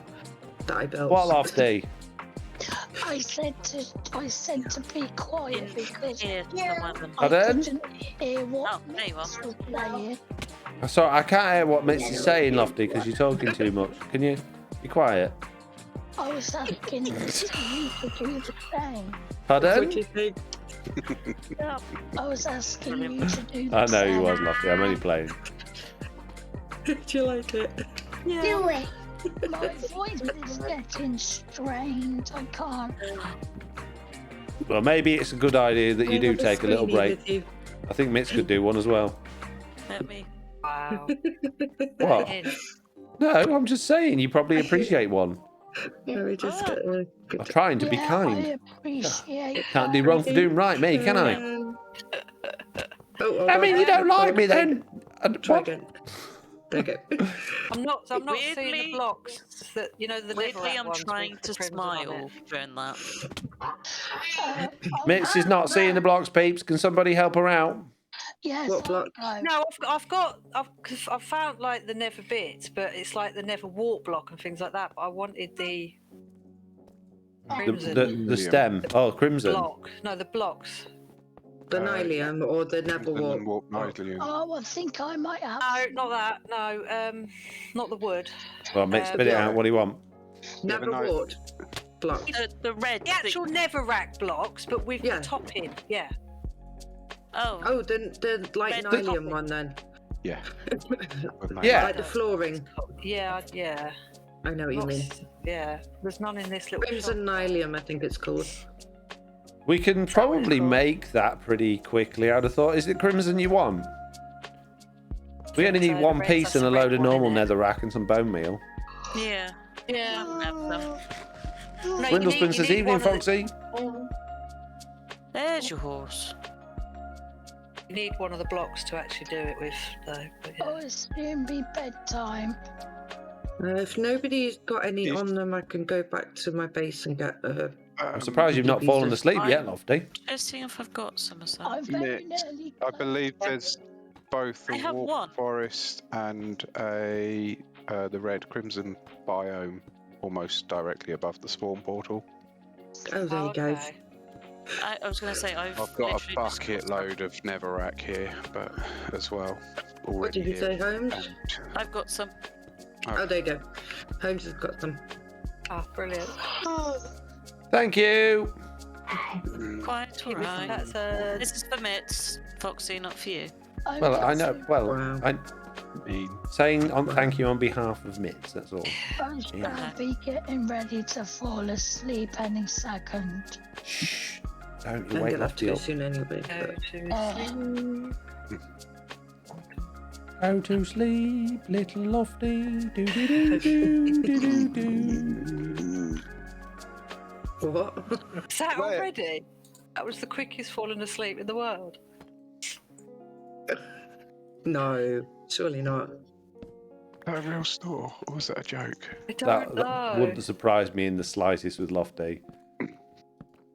that I built. What, Lofty? I said to be quiet because I Pardon? couldn't hear what there you are. Mitz was playing. Sorry, I can't hear what Mitz is saying, Lofty, because you're talking too much. Can you be quiet? I was asking you to do the same. Pardon? I was asking you to do the I know same. you was, Lofty. I'm only playing. Do you like it? Yeah. Do it. My voice is getting strained. I can't. Well, maybe it's a good idea that you do take a little break. I think Mitz could do one as well. Let me. Wow. What? No, I'm just saying you probably appreciate one. We just I'm trying to be I kind. appreciate Can't do wrong for doing right, me, can I? Oh, I mean, you don't like me then. Try again. There you go. I'm not seeing the blocks that the Weirdly, Netherite I'm ones trying with to the crimson on smile it. during that. Mitz is not seeing the blocks, peeps. Can somebody help her out? Yes. What block? No, I've found like the Nether bits, but it's like the Nether warp block and things like that. But I wanted the crimson The stem. Oh, crimson. block. No, the blocks. The Nylium or the Nether Warp? Oh, I think I might have. No, not that. No, not the wood. Well, Mitz, spit it out. What do you want? Nether Warp block. The red. The actual Netherrack blocks, but with the topping. Yeah. Oh, the like Red Nylium topping. one then. Yeah. Yeah. Like the flooring. Yeah. I know what you mean. Yeah. There's none in this little. Crimson Nylium, I think it's called. We can probably make that pretty quickly, I'd have thought. Is it crimson you want? We only need one piece and a load of normal netherrack and some bone meal. Yeah. Yeah. Swindle Spencer's evening, Foxy. There's your horse. You need one of the blocks to actually do it with, though. But yeah. Oh, it's soon be bedtime. If nobody's got any on them, I can go back to my base and get. I'm surprised you've not fallen asleep yet, Lofty. Let's see if I've got some of that. I've very Mitz, nearly I believe there's both I a have warp one. forest and the red crimson biome almost directly above the spawn portal. Oh, there you go. I was going to say I've got a literally bucket load of netherrack here, but as well already What did you here. say, Holmes? I've got some. Oh, there you go. Holmes has got some. Oh, brilliant. Thank you. Quite alright. That's This is for Mitz, Foxy, not for you. Well, I know. Well, Wow. I'm saying thank you on behalf of Mitz, that's all. I should be getting ready to fall asleep any second. Shh. Don't I'm you wait, gonna have to Lofty go up. soon anyway. Go to sleep, little Lofty. Do do do do do do. What? Is that already? That was the quickest falling asleep in the world. No, surely not. that a real snore, or was that a joke? I don't That know. wouldn't surprise me in the slightest with Lofty.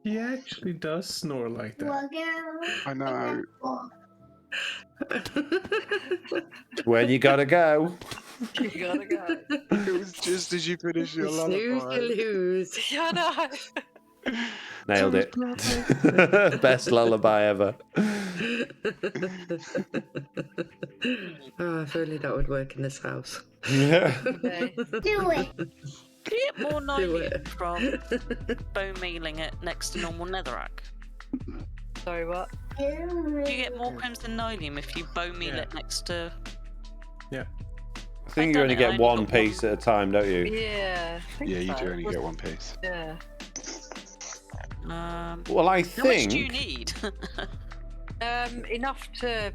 He actually does snore like that. I know. When you gotta go. You gotta go. It was just as you finish your Snooze, lullaby. you lose. Yeah, I know. Nailed it. Best lullaby ever. Oh, if only that would work in this house. Yeah. Okay. Do it. Do you get more Do nylium it. from bone mealing it next to normal netherrack? Sorry, what? Do you get more crimson nylium if you bone meal Yeah. it next to? Yeah. I think I've you done only it, I get only one got one. piece at a time, don't you? Yeah. I think Yeah, you so. do only get one piece. Yeah. Well, I How much do you think. need? Enough to.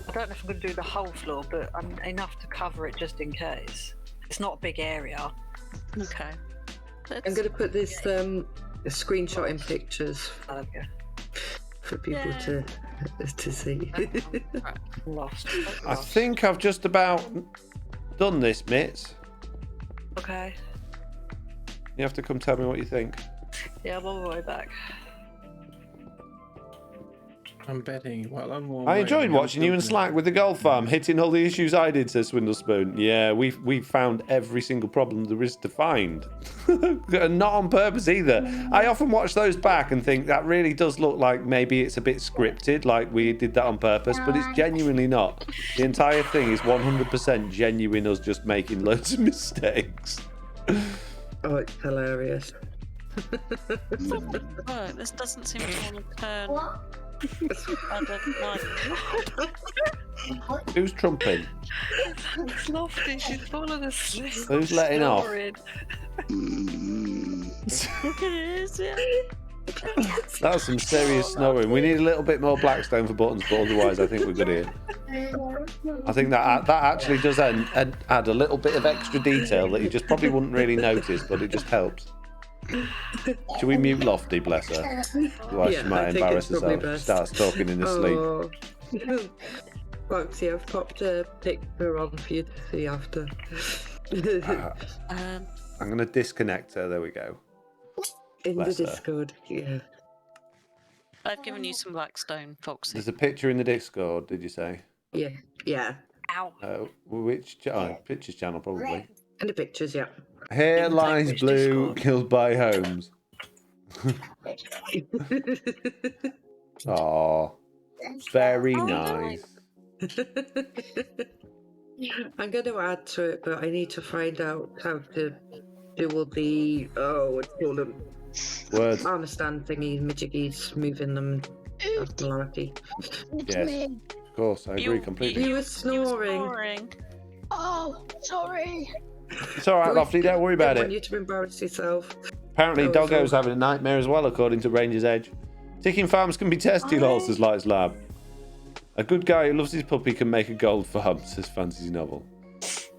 I don't know if I'm going to do the whole floor, but enough to cover it just in case. It's not a big area. Okay. I'm going to put this screenshot in pictures Okay. for people to see. Lost. I think I've just about done this, Mitz. Okay. You have to come tell me what you think. Yeah, I'm on my way back. I'm betting while I'm on I my enjoyed way, watching you in I'm Slack with the golf farm, hitting all the issues I did, says Swindlespoon. Yeah, we found every single problem there is to find. And not on purpose either. I often watch those back and think that really does look like maybe it's a bit scripted, like we did that on purpose, but it's genuinely not. The entire thing is 100% genuine, us just making loads of mistakes. Oh, it's hilarious. Right, this doesn't seem to want to turn. I don't know. Who's trumping? It's Lofty, she's fallen asleep. Who's letting off? Snoring. That was some serious snoring. We need a little bit more Blackstone for buttons, but otherwise I think we're good here. I think that actually does add a little bit of extra detail that you just probably wouldn't really notice, but it just helps. Should we mute Lofty, bless her? Otherwise she might I think embarrass it's probably herself. best. Starts talking in her sleep. Oh. Foxy, I've popped a picture on for you to see after. I'm going to disconnect her. There we go. In the Bless her. Discord, yeah. I've given you some Blackstone, Foxy. There's a picture in the Discord, did you say? Yeah, yeah. Ow. Pictures channel, probably. And the pictures, yeah. Hair Didn't take lies which blue, Discord. killed by Holmes. Oh, very nice. I'm going to add to it, but I need to find out how to do all the what's it called them Words. armor stand thingy, majiggies, moving them. That's malarkey. It's Yes. me. Of course, I agree completely. You were snoring. Oh, sorry. It's all right, Lofty. Don't worry about I want it. you to embarrass yourself. Apparently, Oh, Doggo's so- having a nightmare as well, according to Ranger's Edge. Ticking farms can be testy, lol, says Lights Lab. A good guy who loves his puppy can make a gold farm, says Fantasy Novel.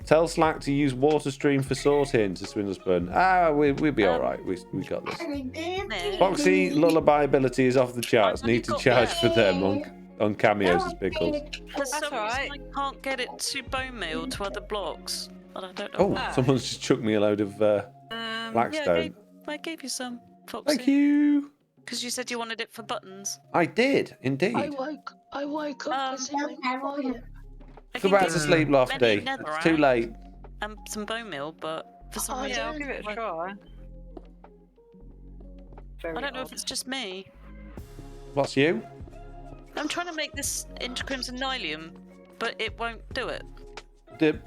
Tell Slack to use water stream for sorting, says Swindlespoon. We'll be all right. We got this. Foxy lullaby ability is off the charts. Need to charge for them on cameos, says Pickles. For some reason, alright. I can't get it to bone meal to other blocks. And I don't know Oh, why. someone's just chucked me a load of Blackstone. I gave you some, Foxy. Thank you. Because you said you wanted it for buttons. I did, indeed. I woke up as in my fire. I Go can back give to you sleep, Lofty. many It's netherrack too late. And some bone meal, but for some Oh, reason, Yeah, I'll give it a try. Very I don't know if odd. it's just me. What's you? I'm trying to make this into crimson nylium, but it won't do it. The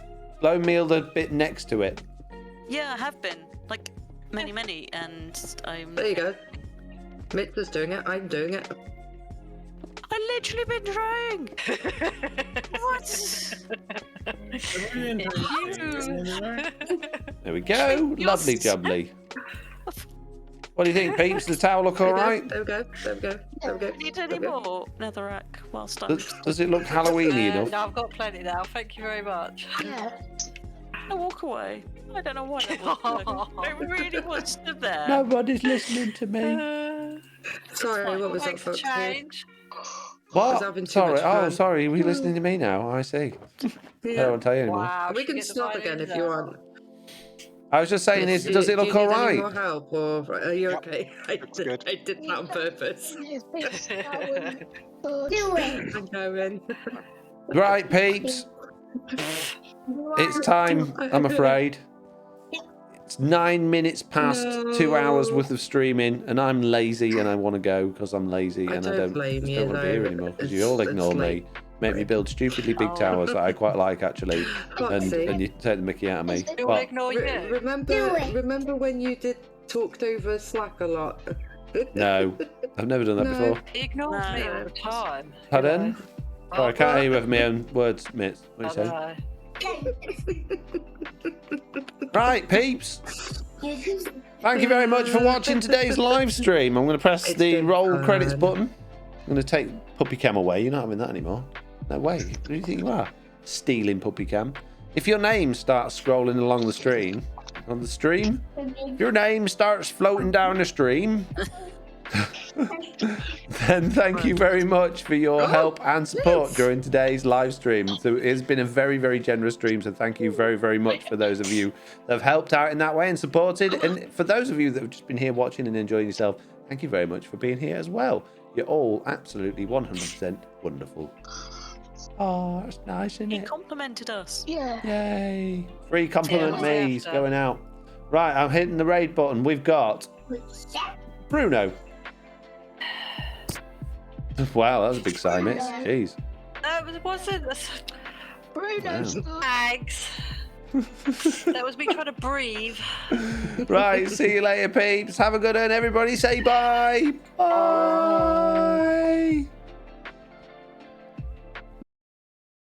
low meal, the bit next to it. Yeah, I have been like many, and I'm. There you go. Mitch was doing it. I'm doing it. I literally been trying. What? There we go. Lovely jubbly. What do you think, peeps? Does the towel look all right? There we go. There we go. There we go. Need any There we go. more netherrack whilst I'm. Does it look Halloweeny enough? No, I've got plenty now. Thank you very much. Yeah. I walk away. I don't know why that was. I really was stood there. Nobody's listening to me. Sorry, what was that, Thanks for Foxy? change. was having What? too much Sorry. Oh, fun. sorry. Are you listening to me now? I see. I don't want to tell you anymore. Wow. We should can get the stop again violins if you out. want. I was just saying, does it Do look you all need any right? more help, or are you Yep. okay? I did that on purpose. You think it's going good? Do it. I'm going. Right, peeps. It's time, I'm afraid. It's 9 minutes past 2 hours worth of streaming, and I'm lazy and I want to go because I'm lazy and I don't blame just you, don't want to be here though. anymore because you all It's ignore me, late. make me build stupidly big towers that I quite like actually, Foxy, and you take the mickey out of me. We will Well, ignore you. remember when you talked over Slack a lot? no, I've never done that No. before. He ignores me all the time. Pardon? Sorry, I can't hear you over my own words, Mitz. What are you saying? Right, peeps. Thank you very much for watching today's live stream. I'm going to press the roll credits button. I'm going to take Puppy Cam away. You're not having that anymore. No way. Who do you think you are? Stealing Puppy Cam. If your name starts scrolling along the stream, if your name starts floating down the stream, then thank you very much for your help and support during today's live stream. So it's been a very, very generous stream. So thank you very, very much for those of you that have helped out in that way and supported. And for those of you that have just been here watching and enjoying yourself, thank you very much for being here as well. You're all absolutely 100% wonderful. Oh, that's nice, isn't He it? complimented us. Yeah. Yay. Free compliment Yeah, me's going out. Right, I'm hitting the raid button. We've got Bruno. Wow, that was a big sign, Mitch. Jeez. It wasn't. Bruno's Wow. good. Thanks. That was me trying to breathe. Right, see you later, peeps. Have a good one, everybody. Say bye. Bye.